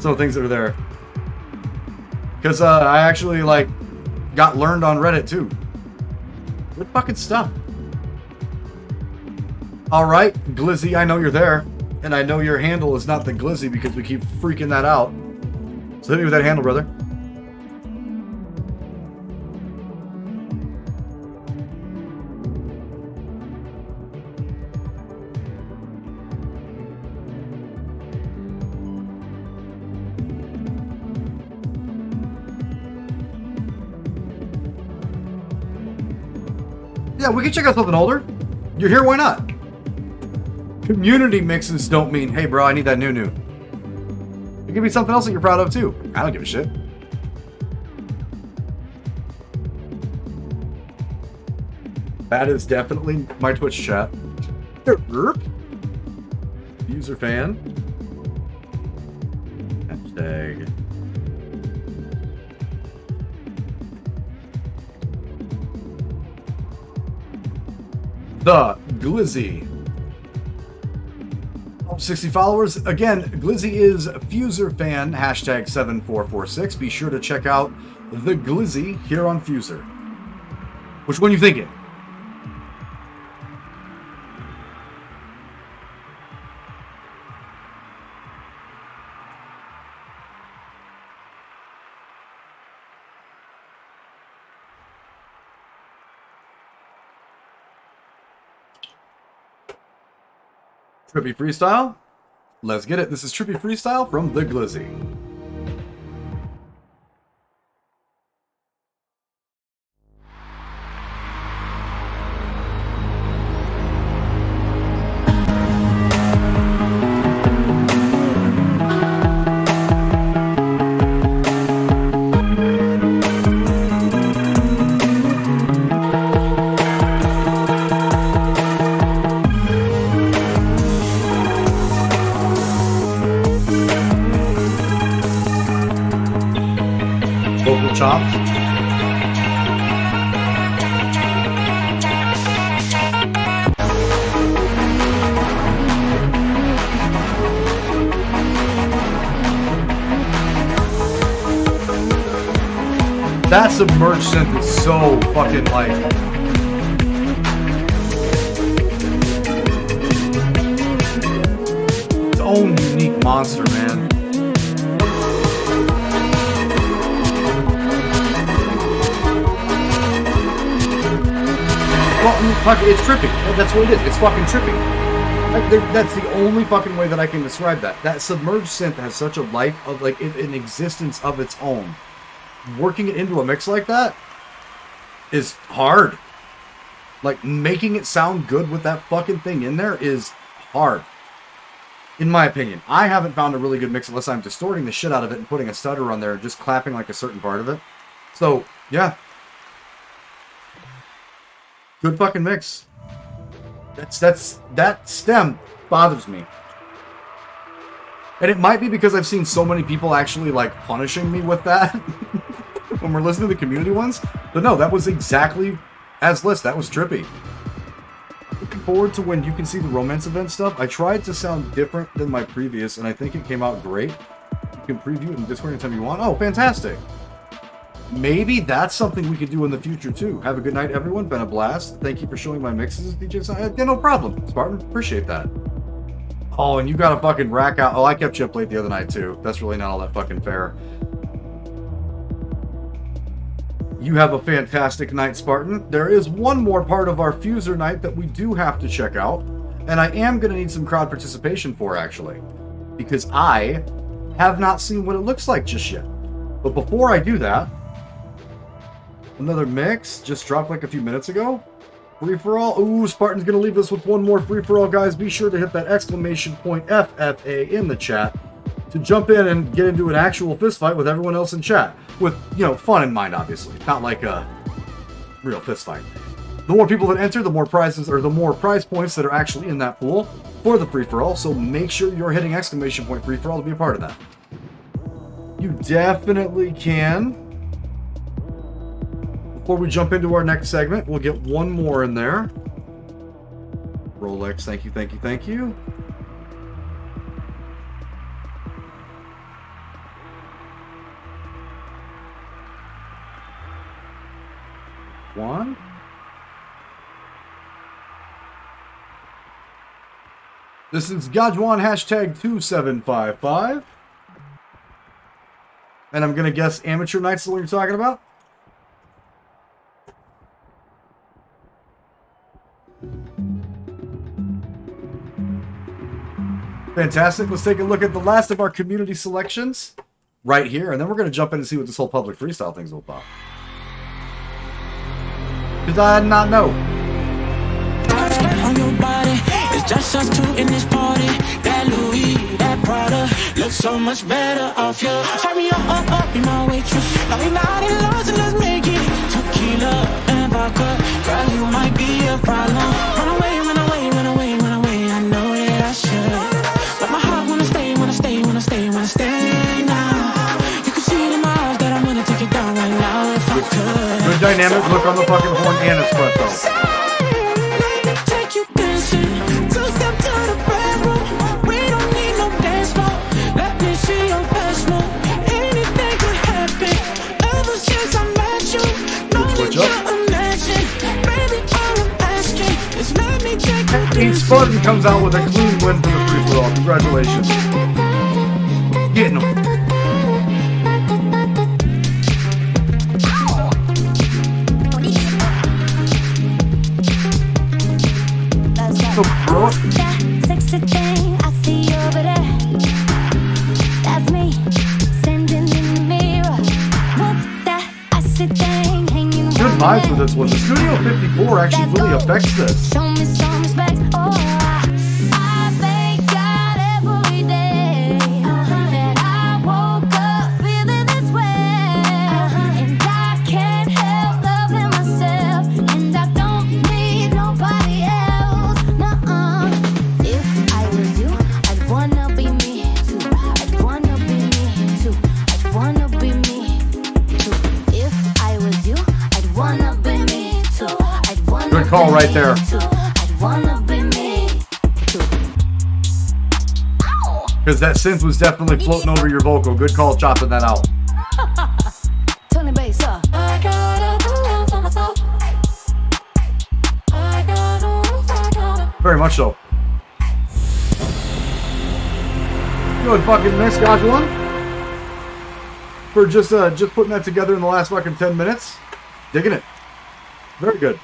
some of the things that are there. Because I actually, like, got learned on Reddit, too. Good fucking stuff. Alright, Glizzy, I know you're there. And I know your handle is not the Glizzy because we keep freaking that out. So hit me with that handle, brother. Yeah, we can check out something older. You're here, why not? Community mixes don't mean, hey bro, I need that new. It could be something else that you're proud of too. I don't give a shit. That is definitely my Twitch chat. User fan. Hashtag. The Glizzy. 60 followers. Again, Glizzy is Fuser fan, hashtag 7446. Be sure to check out the Glizzy here on Fuser. Which one are you thinking? Trippy Freestyle? Let's get it. This is Trippy Freestyle from the Glizzy. top. That submerged synth is so fucking like its own unique monster, man. Well, fuck, it's trippy. That's what it is. It's fucking trippy. That's the only fucking way that I can describe that. That submerged synth has such a life of like an existence of its own. Working it into a mix like that is hard. Like, making it sound good with that fucking thing in there is hard. In my opinion. I haven't found a really good mix unless I'm distorting the shit out of it and putting a stutter on there and just clapping like a certain part of it. So, yeah. Good fucking mix. That stem bothers me. And it might be because I've seen so many people actually, like, punishing me with that when we're listening to the community ones. But no, that was exactly as list. That was trippy. Looking forward to when you can see the romance event stuff. I tried to sound different than my previous, and I think it came out great. You can preview it in Discord anytime you want. Oh, fantastic. Maybe that's something we could do in the future, too. Have a good night, everyone. Been a blast. Thank you for showing my mixes, DjSoundStorm. Yeah, no problem, Spartan. Appreciate that. Oh, and you got a fucking rack out. Oh, I kept you up late the other night, too. That's really not all that fucking fair. You have a fantastic night, Spartan. There is one more part of our Fuser night that we do have to check out. And I am going to need some crowd participation for, actually. Because I have not seen what it looks like just yet. But before I do that, another mix just dropped like a few minutes ago. Free-for-all. Ooh, Spartan's going to leave us with one more free-for-all, guys. Be sure to hit that exclamation point FFA in the chat to jump in and get into an actual fist fight with everyone else in chat. With, you know, fun in mind, obviously. Not like a real fist fight. The more people that enter, the more prizes, or the more prize points that are actually in that pool for the free-for-all. So make sure you're hitting exclamation point free-for-all to be a part of that. You definitely can. Before we jump into our next segment, we'll get one more in there. Rolex, thank you, thank you, thank you. One. This is Gajuan hashtag 2755. And I'm going to guess Amateur Nights is what you're talking about? Fantastic. Let's take a look at the last of our community selections right here, and then we're going to jump in and see what this whole public freestyle thing's all about. Because I did not know. On your body, it's just us two in this party. That Louis, that Prada, looks so much better off you. Turn me up, be my waitress. Now we not in love, so let's make it tequila and vodka. Girl, you might be a problem. Run away, run away, run away, run away. I know that I should, but my heart wanna stay, wanna stay, wanna stay, wanna stay now. You can see it in my eyes that I'm gonna take it down right now if I could. Good dynamic look on the fucking horn and its front though. Each Spartan comes out with a clean win for the free-for-all. Congratulations. Getting them. Bro. That sexy thing I see over there, that's me standing in the mirror. What's that icy thing hanging? Good vibes with this one. The Studio 54 actually really affects this. Show me some respect. Oh, I thank God every day that I woke up feeling this way, and I can't help loving myself, and I don't need nobody else. Nuh-uh. If I was you, I'd wanna be me too. I'd wanna be me too. I'd wanna be me too. If call right there. Because that synth was definitely floating over your vocal. Good call chopping that out. Turn the bass up. Very much so. Good fucking miss, Gosh One. For just putting that together in the last fucking 10 minutes. Digging it. Very good.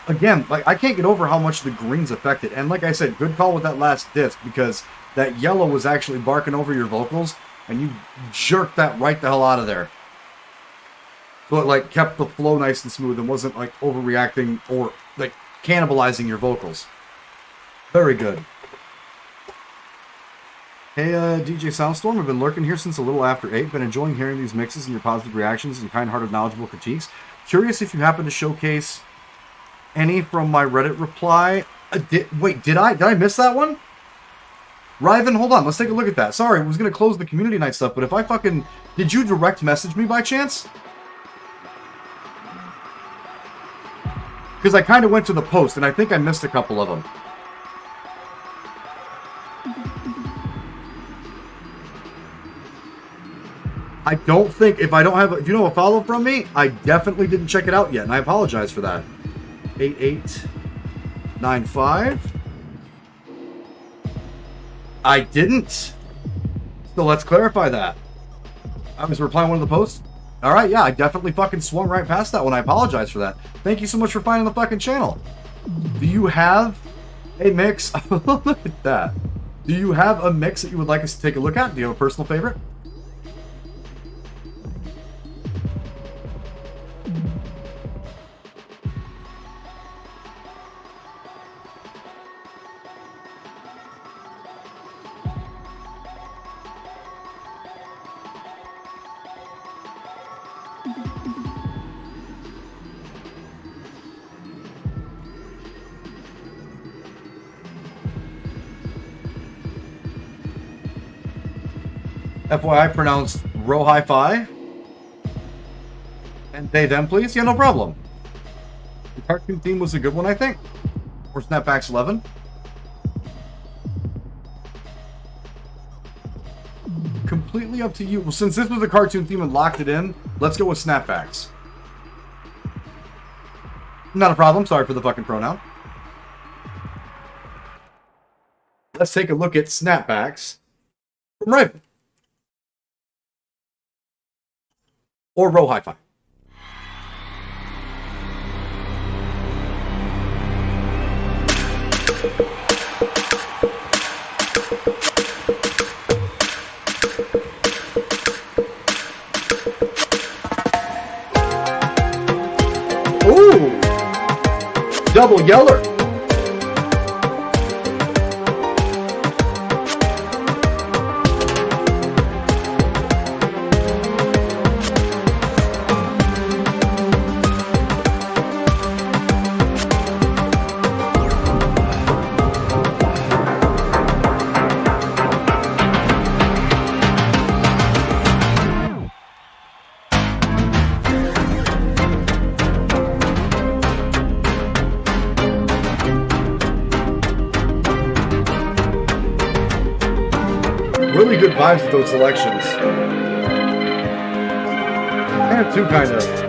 Again, like I can't get over how much the greens affected. And like I said, good call with that last disc because that yellow was actually barking over your vocals and you jerked that right the hell out of there. So it like kept the flow nice and smooth and wasn't like overreacting or like cannibalizing your vocals. Very good. Hey, DjSoundStorm, I've been lurking here since a little after 8. Been enjoying hearing these mixes and your positive reactions and kind-hearted, knowledgeable critiques. Curious if you happen to showcase any from my Reddit reply. Did I miss that one? Riven, hold on. Let's take a look at that. Sorry, I was going to close the community night stuff, but if I fucking... Did you direct message me by chance? Because I kind of went to the post, and I think I missed a couple of them. I don't think, if you don't have a follow from me, I definitely didn't check it out yet, and I apologize for that. 8895. I didn't. So let's clarify that. I was replying one of the posts. All right, yeah, I definitely fucking swung right past that one. I apologize for that. Thank you so much for finding the fucking channel. Do you have a mix? Look at that. Do you have a mix that you would like us to take a look at? Do you have a personal favorite? FYI, pronounced row hi-fi. And they them, please. Yeah, no problem. The cartoon theme was a good one, I think. Or Snapbacks 11. Completely up to you. Well, since this was a cartoon theme and locked it in, let's go with Snapbacks. Not a problem. Sorry for the fucking pronoun. Let's take a look at Snapbacks from Raven. Or row hi-fi. Ooh! Double yeller. Really good vibes with those selections. And two, kind of.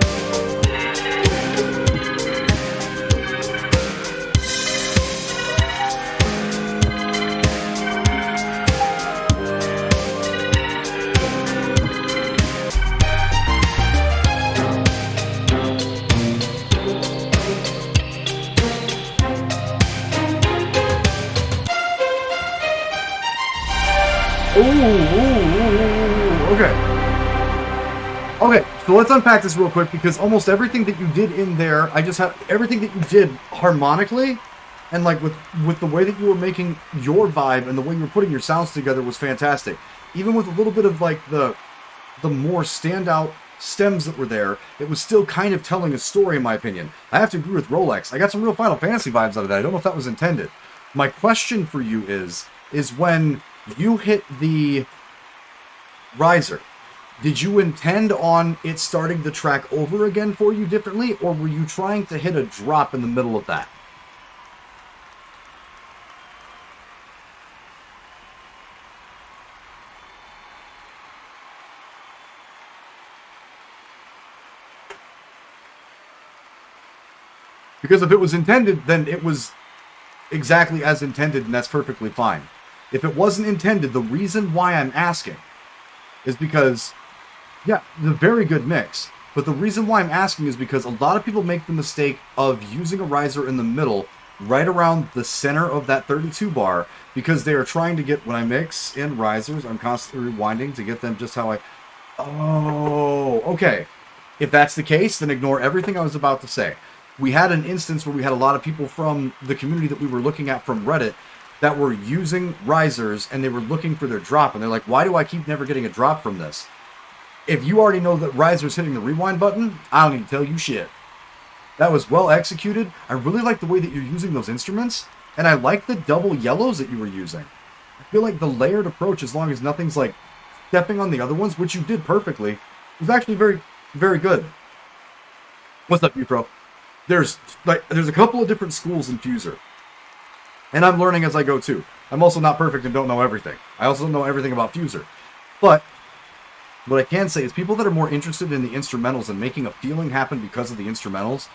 Okay, so let's unpack this real quick because almost everything that you did in there, I just have everything that you did harmonically and like with the way that you were making your vibe and the way you were putting your sounds together was fantastic. Even with a little bit of like the more standout stems that were there, it was still kind of telling a story in my opinion. I have to agree with Rolex. I got some real Final Fantasy vibes out of that. I don't know if that was intended. My question for you is when you hit the riser Did you intend on it starting the track over again for you differently, or were you trying to hit a drop in the middle of that? Because if it was intended, then it was exactly as intended, and that's perfectly fine. If it wasn't intended, the reason why I'm asking is because, yeah, the very good mix. But the reason why I'm asking is because a lot of people make the mistake of using a riser in the middle, right around the center of that 32 bar, because they are trying to get, when I mix in risers, I'm constantly rewinding to get them just how I... Oh, okay. If that's the case, then ignore everything I was about to say. We had an instance where we had a lot of people from the community that we were looking at from Reddit that were using risers, and they were looking for their drop, and they're like, why do I keep never getting a drop from this? If you already know that riser's hitting the rewind button, I don't need to tell you shit. That was well executed. I really like the way that you're using those instruments, and I like the double yellows that you were using. I feel like the layered approach, as long as nothing's like stepping on the other ones, which you did perfectly, was actually very, very good. What's up, you pro? There's a couple of different schools in Fuser. And I'm learning as I go too. I'm also not perfect and don't know everything. I also don't know everything about Fuser. But what I can say is people that are more interested in the instrumentals and making a feeling happen because of the instrumentals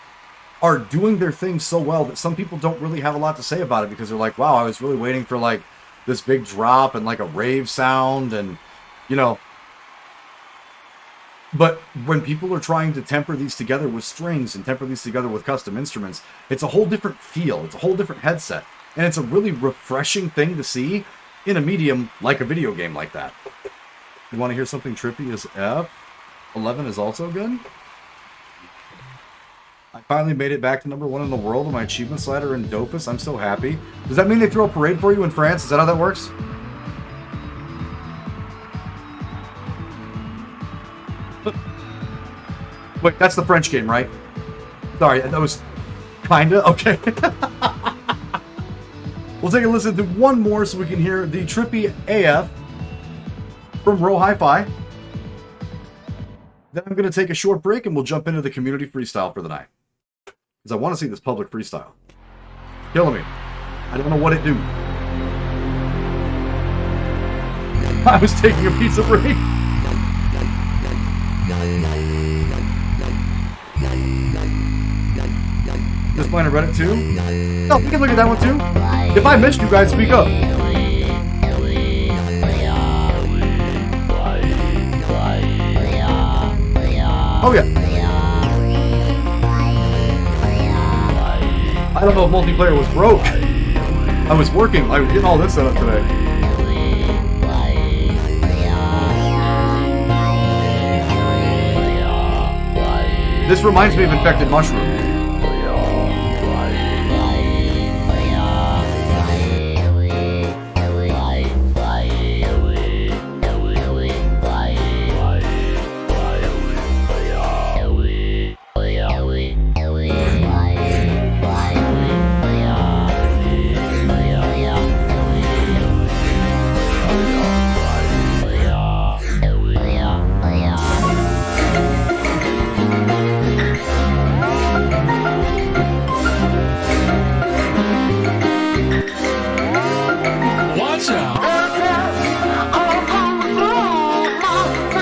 are doing their thing so well that some people don't really have a lot to say about it, because they're like, wow, I was really waiting for like this big drop and like a rave sound and, you know. But when people are trying to temper these together with strings and temper these together with custom instruments, it's a whole different feel. It's a whole different headset. And it's a really refreshing thing to see in a medium like a video game like that. You want to hear something trippy as F? 11 is also good. I finally made it back to #1 in the world on my achievement slider in Dopus. I'm so happy. Does that mean they throw a parade for you in France? Is that how that works? Wait, that's the French game, right? Sorry, that was kinda okay. We'll take a listen to one more so we can hear the trippy AF from Row Hi-Fi. Then I'm going to take a short break and we'll jump into the community freestyle for the night. Because I want to see this public freestyle. Killing me. I don't know what it do. I was taking a pizza break. Just playing a Reddit too? No, we can look at that one too. If I missed you guys, speak up. Oh yeah. I don't know if multiplayer was broke. I was working. I was getting all this set up today. This reminds me of Infected Mushroom.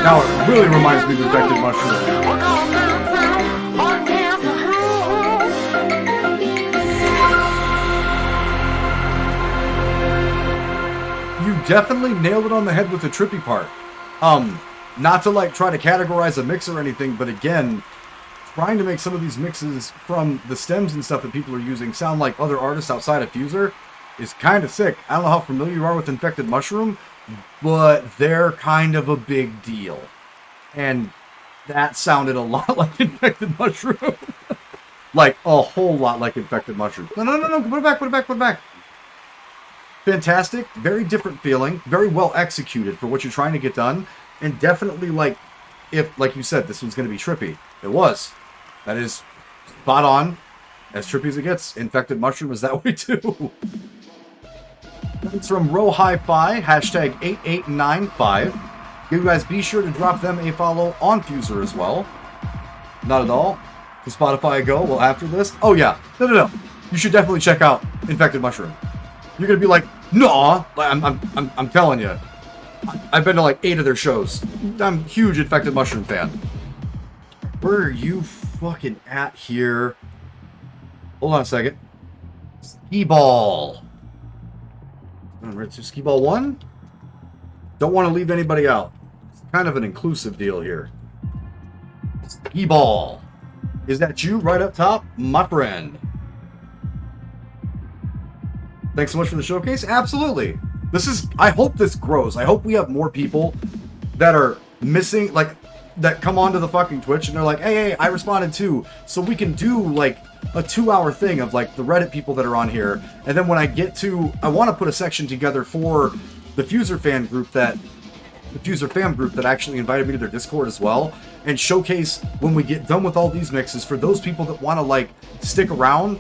Now it really reminds me of Infected Mushroom. You definitely nailed it on the head with the trippy part. Not to like try to categorize a mix or anything, but again, trying to make some of these mixes from the stems and stuff that people are using sound like other artists outside of Fuser is kind of sick. I don't know how familiar you are with Infected Mushroom, but they're kind of a big deal. And that sounded a lot like Infected Mushroom. Like, a whole lot like Infected Mushroom. No, put it back. Fantastic, very different feeling, very well executed for what you're trying to get done, and definitely, like, if, like you said, this one's going to be trippy. It was. That is spot on, as trippy as it gets. Infected Mushroom is that way too. It's from Row Hi-Fi, hashtag 8895. You guys be sure to drop them a follow on Fuser as well. Not at all. To Spotify go. Well, after this. Oh yeah. No. You should definitely check out Infected Mushroom. You're gonna be like, nah. I'm telling you. I've been to like 8 of their shows. I'm a huge Infected Mushroom fan. Where are you fucking at here? Hold on a second. Ski Ball. Right to Ski Ball 1. Don't want to leave anybody out. It's kind of an inclusive deal here. Ski Ball. Is that you right up top, my friend? Thanks so much for the showcase. Absolutely. I hope this grows. I hope we have more people that are missing, like, that come onto the fucking Twitch and they're like, hey, I responded too. So we can do like a 2-hour thing of like the Reddit people that are on here. And then when I get to, I want to put a section together for the Fuser fan group the Fuser fam group that actually invited me to their Discord as well, and showcase when we get done with all these mixes for those people that want to like stick around,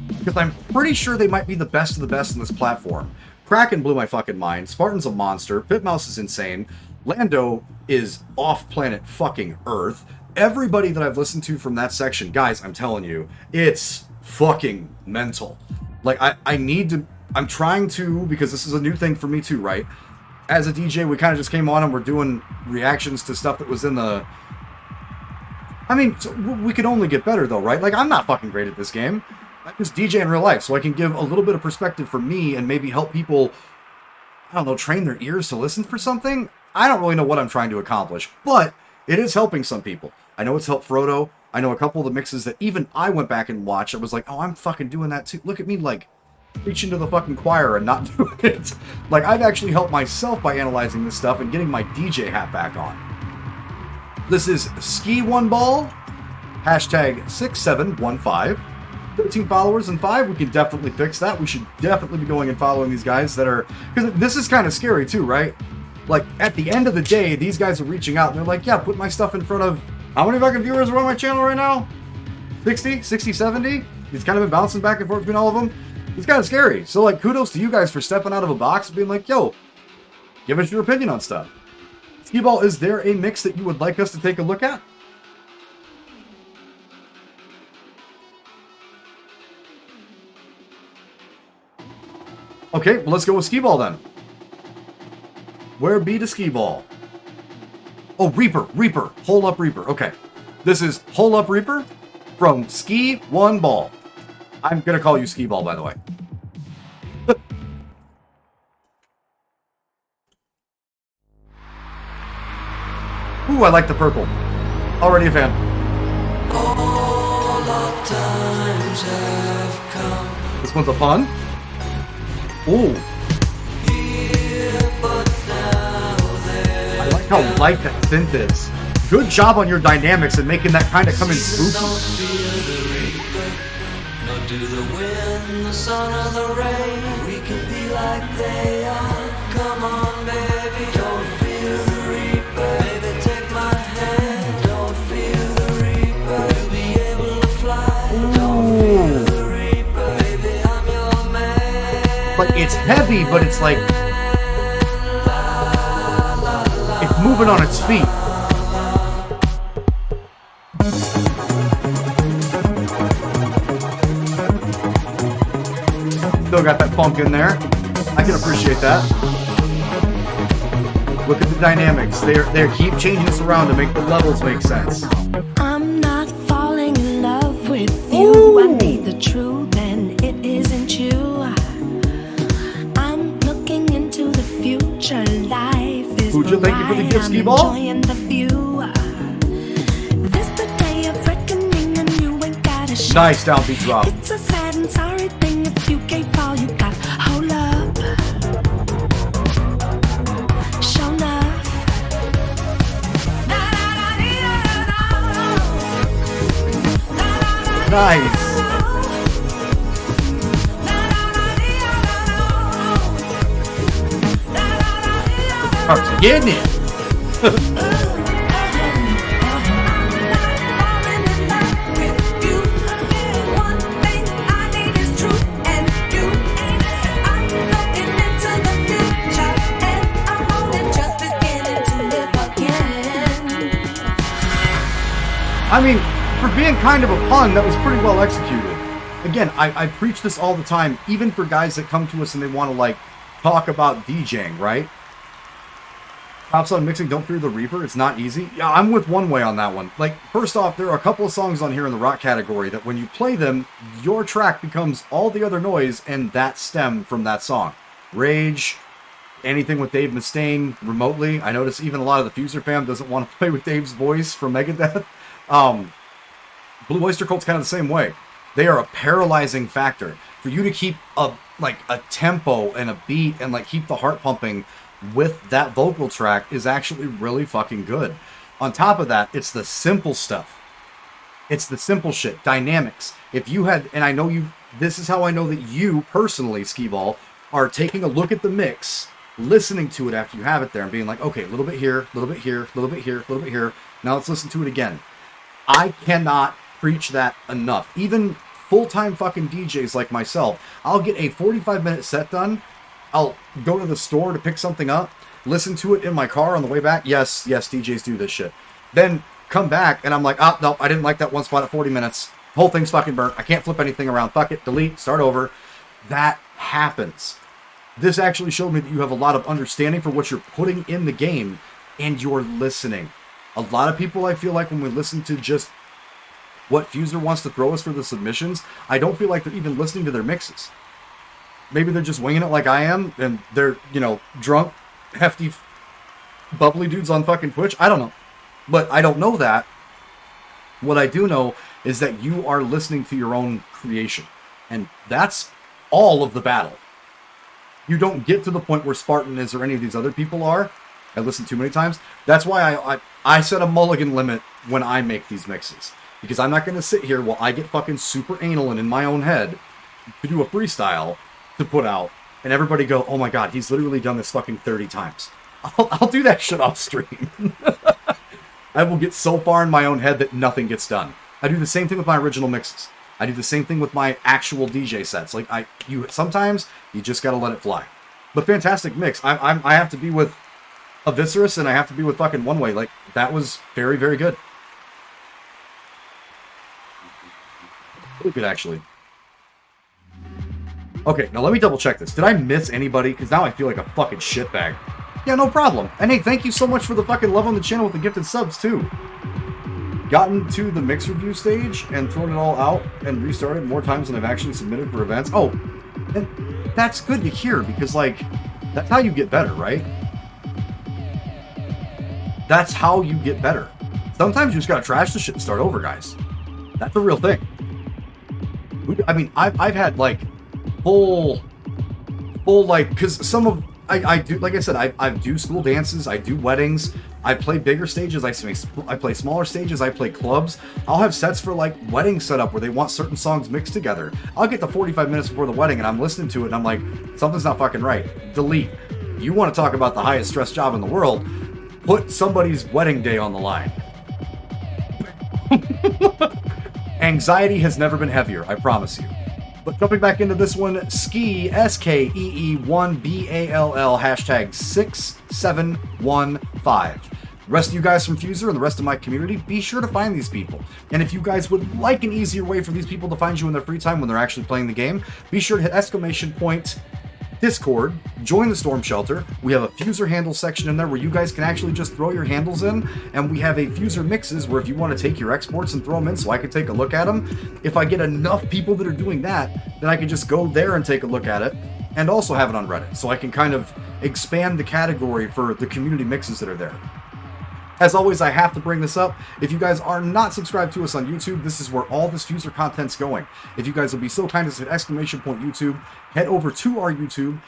because I'm pretty sure they might be the best of the best in this platform. Kraken blew my fucking mind. Spartan's a monster. Pitmouse is insane. Lando is off planet fucking Earth. Everybody that I've listened to from that section, guys, I'm telling you, it's fucking mental. Like, I'm trying to, because this is a new thing for me too, right? As a DJ, we kind of just came on and we're doing reactions to stuff that was in the... I mean, we could only get better though, right? Like, I'm not fucking great at this game. I just DJ in real life, so I can give a little bit of perspective for me and maybe help people, I don't know, train their ears to listen for something. I don't really know what I'm trying to accomplish, but it is helping some people. I know it's helped Frodo. I know a couple of the mixes that even I went back and watched. I was like, oh, I'm fucking doing that too. Look at me, like, preaching to the fucking choir and not doing it. Like, I've actually helped myself by analyzing this stuff and getting my DJ hat back on. This is Ski One Ball, hashtag 6715. 13 followers and 5, we can definitely fix that. We should definitely be going and following these guys that are... Because this is kind of scary too, right? Like, at the end of the day, these guys are reaching out and they're like, yeah, put my stuff in front of... How many fucking viewers are on my channel right now? 60? 60, 70? It's kind of been bouncing back and forth between all of them. It's kind of scary. So, like, kudos to you guys for stepping out of a box and being like, yo, give us your opinion on stuff. Ski-Ball, is there a mix that you would like us to take a look at? Okay, well, let's go with Ski-Ball then. Where be the Ski-Ball? Oh, Reaper. Hole Up Reaper. Okay. This is Hole Up Reaper from Ski One Ball. I'm going to call you Ski-Ball, by the way. Ooh, I like the purple. Already a fan. All our times have come. This one's a fun. Ooh. I like how light that synth is. Good job on your dynamics and making that kind of come in spooky. Nor do the wind, the sun, or the rain. We can be like they are. Come on, baby. Don't feel the reaper. Baby, take my hand. Don't feel the reaper. You'll be able to fly. Don't feel the reaper. Baby, I'm your man. But it's heavy, but it's like... It's moving on its feet. Still got that funk in there. I can appreciate that. Look at the dynamics. They keep changing this around to make the levels make sense. I'm not falling in love with you. I need the truth, and it isn't you. I'm looking into the future. Life is Pooja, thank you for the gift, Ski-Ball. enjoying the view. This the day of reckoning, and you ain't got a shot. Nice downbeat drop. It's a sad and sorry thing if you gave all you got. Hold up. Show enough. Nice. Starts getting it. I mean, for being kind of a pun, that was pretty well executed. Again, I preach this all the time, even for guys that come to us and they want to, like, talk about DJing, right? Tops on mixing, don't fear the Reaper. It's not easy. Yeah, I'm with One Way on that one. Like, first off, there are a couple of songs on here in the rock category that when you play them, your track becomes all the other noise, and that stem from that song. Rage, anything with Dave Mustaine remotely. I notice even a lot of the Fuser fam doesn't want to play with Dave's voice from Megadeth. Blue Oyster Cult's kind of the same way. They are a paralyzing factor. For you to keep a tempo and a beat and like keep the heart pumping with that vocal track is actually really fucking good. On top of that, it's the simple stuff. It's the simple shit. Dynamics. If you had, and I know you, this is how I know that you personally, Skee-Ball, are taking a look at the mix, listening to it after you have it there and being like, okay, a little bit here, a little bit here, a little bit here, a little bit here. Now let's listen to it again. I cannot preach that enough. Even full-time fucking DJs like myself, I'll get a 45-minute set done. I'll go to the store to pick something up, listen to it in my car on the way back. Yes, DJs do this shit. Then come back and I'm like, oh, nope, I didn't like that one spot at 40 minutes. Whole thing's fucking burnt. I can't flip anything around. Fuck it, delete, start over. That happens. This actually showed me that you have a lot of understanding for what you're putting in the game and you're listening. A lot of people, I feel like, when we listen to just what Fuser wants to throw us for the submissions, I don't feel like they're even listening to their mixes. Maybe they're just winging it like I am, and they're, drunk, hefty, bubbly dudes on fucking Twitch. I don't know. But I don't know that. What I do know is that you are listening to your own creation. And that's all of the battle. You don't get to the point where Spartan is or any of these other people are. I listened too many times. That's why I set a mulligan limit when I make these mixes. Because I'm not going to sit here while I get fucking super anal and in my own head to do a freestyle to put out, and everybody go, oh my god, he's literally done this fucking 30 times. I'll do that shit off stream. I will get so far in my own head that nothing gets done. I do the same thing with my original mixes. I do the same thing with my actual DJ sets. Like, sometimes you just gotta let it fly. But fantastic mix. I have to be with Eviscerus and I have to be with fucking One Way. Like, that was very, very good. Really good, actually. Okay, now let me double check this. Did I miss anybody? Because now I feel like a fucking shitbag. Yeah, no problem. And hey, thank you so much for the fucking love on the channel with the gifted subs, too. Gotten to the mix review stage and thrown it all out and restarted more times than I've actually submitted for events. Oh, and that's good to hear because, like, that's how you get better, right? That's how you get better. Sometimes you just gotta trash the shit and start over, guys. That's a real thing. I mean, I've had, like, full, like, because some of, I do, like I said, I do school dances, I do weddings, I play bigger stages, I play smaller stages, I play clubs. I'll have sets for, like, wedding setup where they want certain songs mixed together. I'll get to 45 minutes before the wedding and I'm listening to it and I'm like, something's not fucking right. Delete. You want to talk about the highest stress job in the world, put somebody's wedding day on the line. Anxiety has never been heavier, I promise you. But jumping back into this one, Skee, SKEE1BALL, hashtag 6715. The rest of you guys from Fuser and the rest of my community, be sure to find these people. And if you guys would like an easier way for these people to find you in their free time when they're actually playing the game, be sure to hit ! Discord, join the Storm Shelter. We have a Fuser handle section in there where you guys can actually just throw your handles in, and we have a Fuser mixes where if you want to take your exports and throw them in so I can take a look at them, if I get enough people that are doing that, then I can just go there and take a look at it, and also have it on Reddit, so I can kind of expand the category for the community mixes that are there. As always, I have to bring this up. If you guys are not subscribed to us on YouTube, this is where all this Fuser content's going. If you guys will be so kind as to hit !YouTube, head over to our YouTube,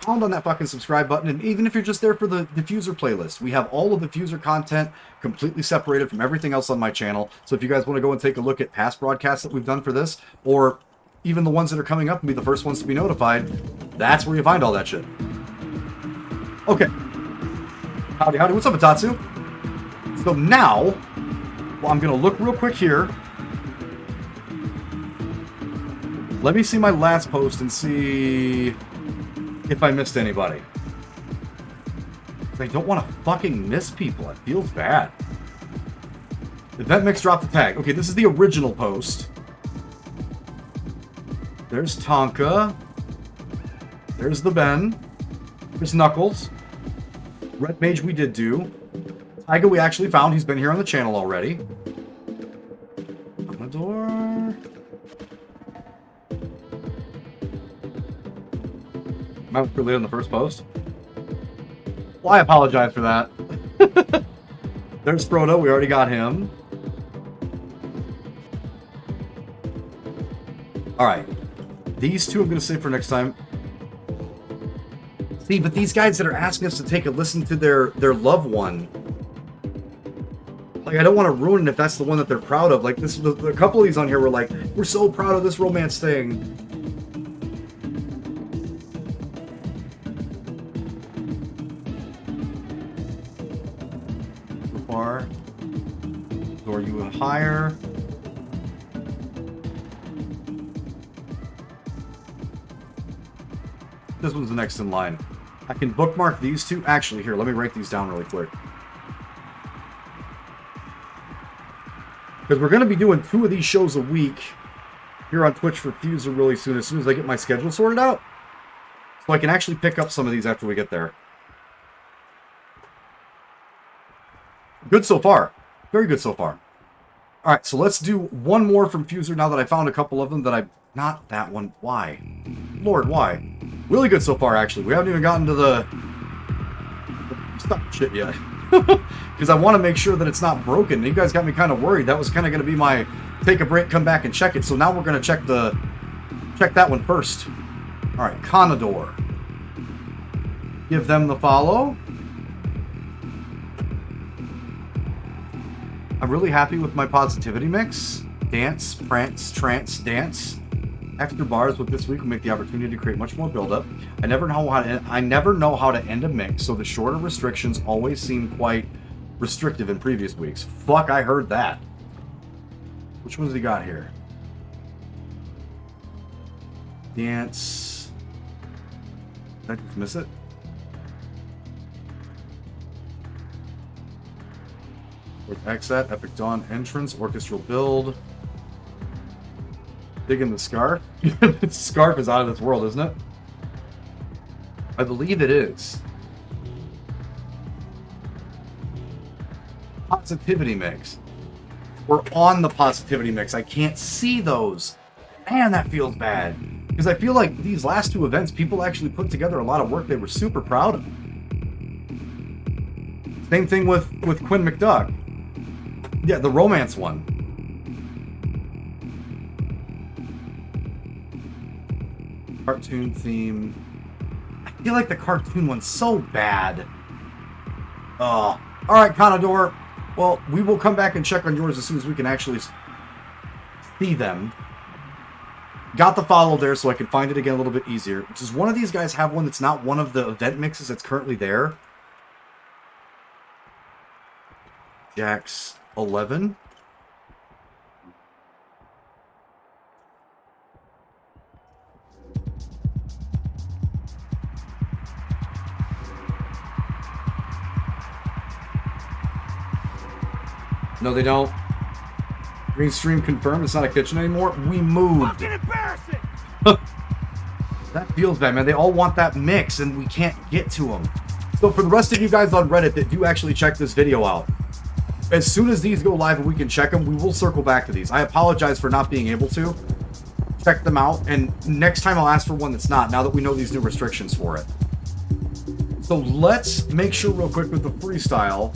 pound on that fucking subscribe button, and even if you're just there for the Fuser playlist, we have all of the Fuser content completely separated from everything else on my channel. So if you guys want to go and take a look at past broadcasts that we've done for this, or even the ones that are coming up and be the first ones to be notified, that's where you find all that shit. Okay. Howdy, howdy. What's up, Itatsu? So now, well, I'm going to look real quick here. Let me see my last post and see if I missed anybody. I don't want to fucking miss people. It feels bad. Event mix dropped the tag. Okay, this is the original post. There's Tonka. There's the Ben. There's Knuckles. Red Mage we did do. Tyga we actually found. He's been here on the channel already. Commodore. Am I pretty late on the first post? Well, I apologize for that. There's Frodo. We already got him. Alright. These two I'm going to save for next time. See, but these guys that are asking us to take a listen to their loved one, like, I don't want to ruin it if that's the one that they're proud of. Like, this, a couple of these on here were like, we're so proud of this romance thing. So far. So are you higher? This one's the next in line. I can bookmark these two. Actually, here, let me write these down really quick. Because we're going to be doing 2 of these shows a week here on Twitch for Fuser really soon as I get my schedule sorted out. So I can actually pick up some of these after we get there. Good so far. Very good so far. Alright, so let's do one more from Fuser now that I found a couple of them that I... Not that one. Why? Lord, why? Really good so far, actually. We haven't even gotten to the stop shit yet. Because I want to make sure that it's not broken. You guys got me kind of worried. That was kind of going to be my take a break, come back and check it. So now we're going to check that one first. All right, Conador. Give them the follow. I'm really happy with my positivity mix. Dance, prance, trance, dance. Extra bars with this week will make the opportunity to create much more buildup. I never know how to end a mix, so the shorter restrictions always seem quite restrictive in previous weeks. Fuck, I heard that. Which ones he got here? Dance. Did I just miss it? With Exat, Epic Dawn entrance, orchestral build. Digging the scarf? The scarf is out of this world, isn't it? I believe it is. Positivity mix. We're on the positivity mix. I can't see those. Man, that feels bad. Because I feel like these last 2 events, people actually put together a lot of work they were super proud of. Same thing with Quinn McDuck. Yeah, the romance one. Cartoon theme. I feel like the cartoon one's so bad. Oh. Alright, Conador. Well, we will come back and check on yours as soon as we can actually see them. Got the follow there so I can find it again a little bit easier. Does one of these guys have one that's not one of the event mixes that's currently there? Jax 11. No, they don't. Green stream confirmed. It's not a kitchen anymore. We moved. Fucking embarrassing. That feels bad, man. They all want that mix, and we can't get to them. So for the rest of you guys on Reddit that do actually check this video out, as soon as these go live and we can check them, we will circle back to these. I apologize for not being able to check them out, and next time I'll ask for one that's not, now that we know these new restrictions for it. So let's make sure real quick with the freestyle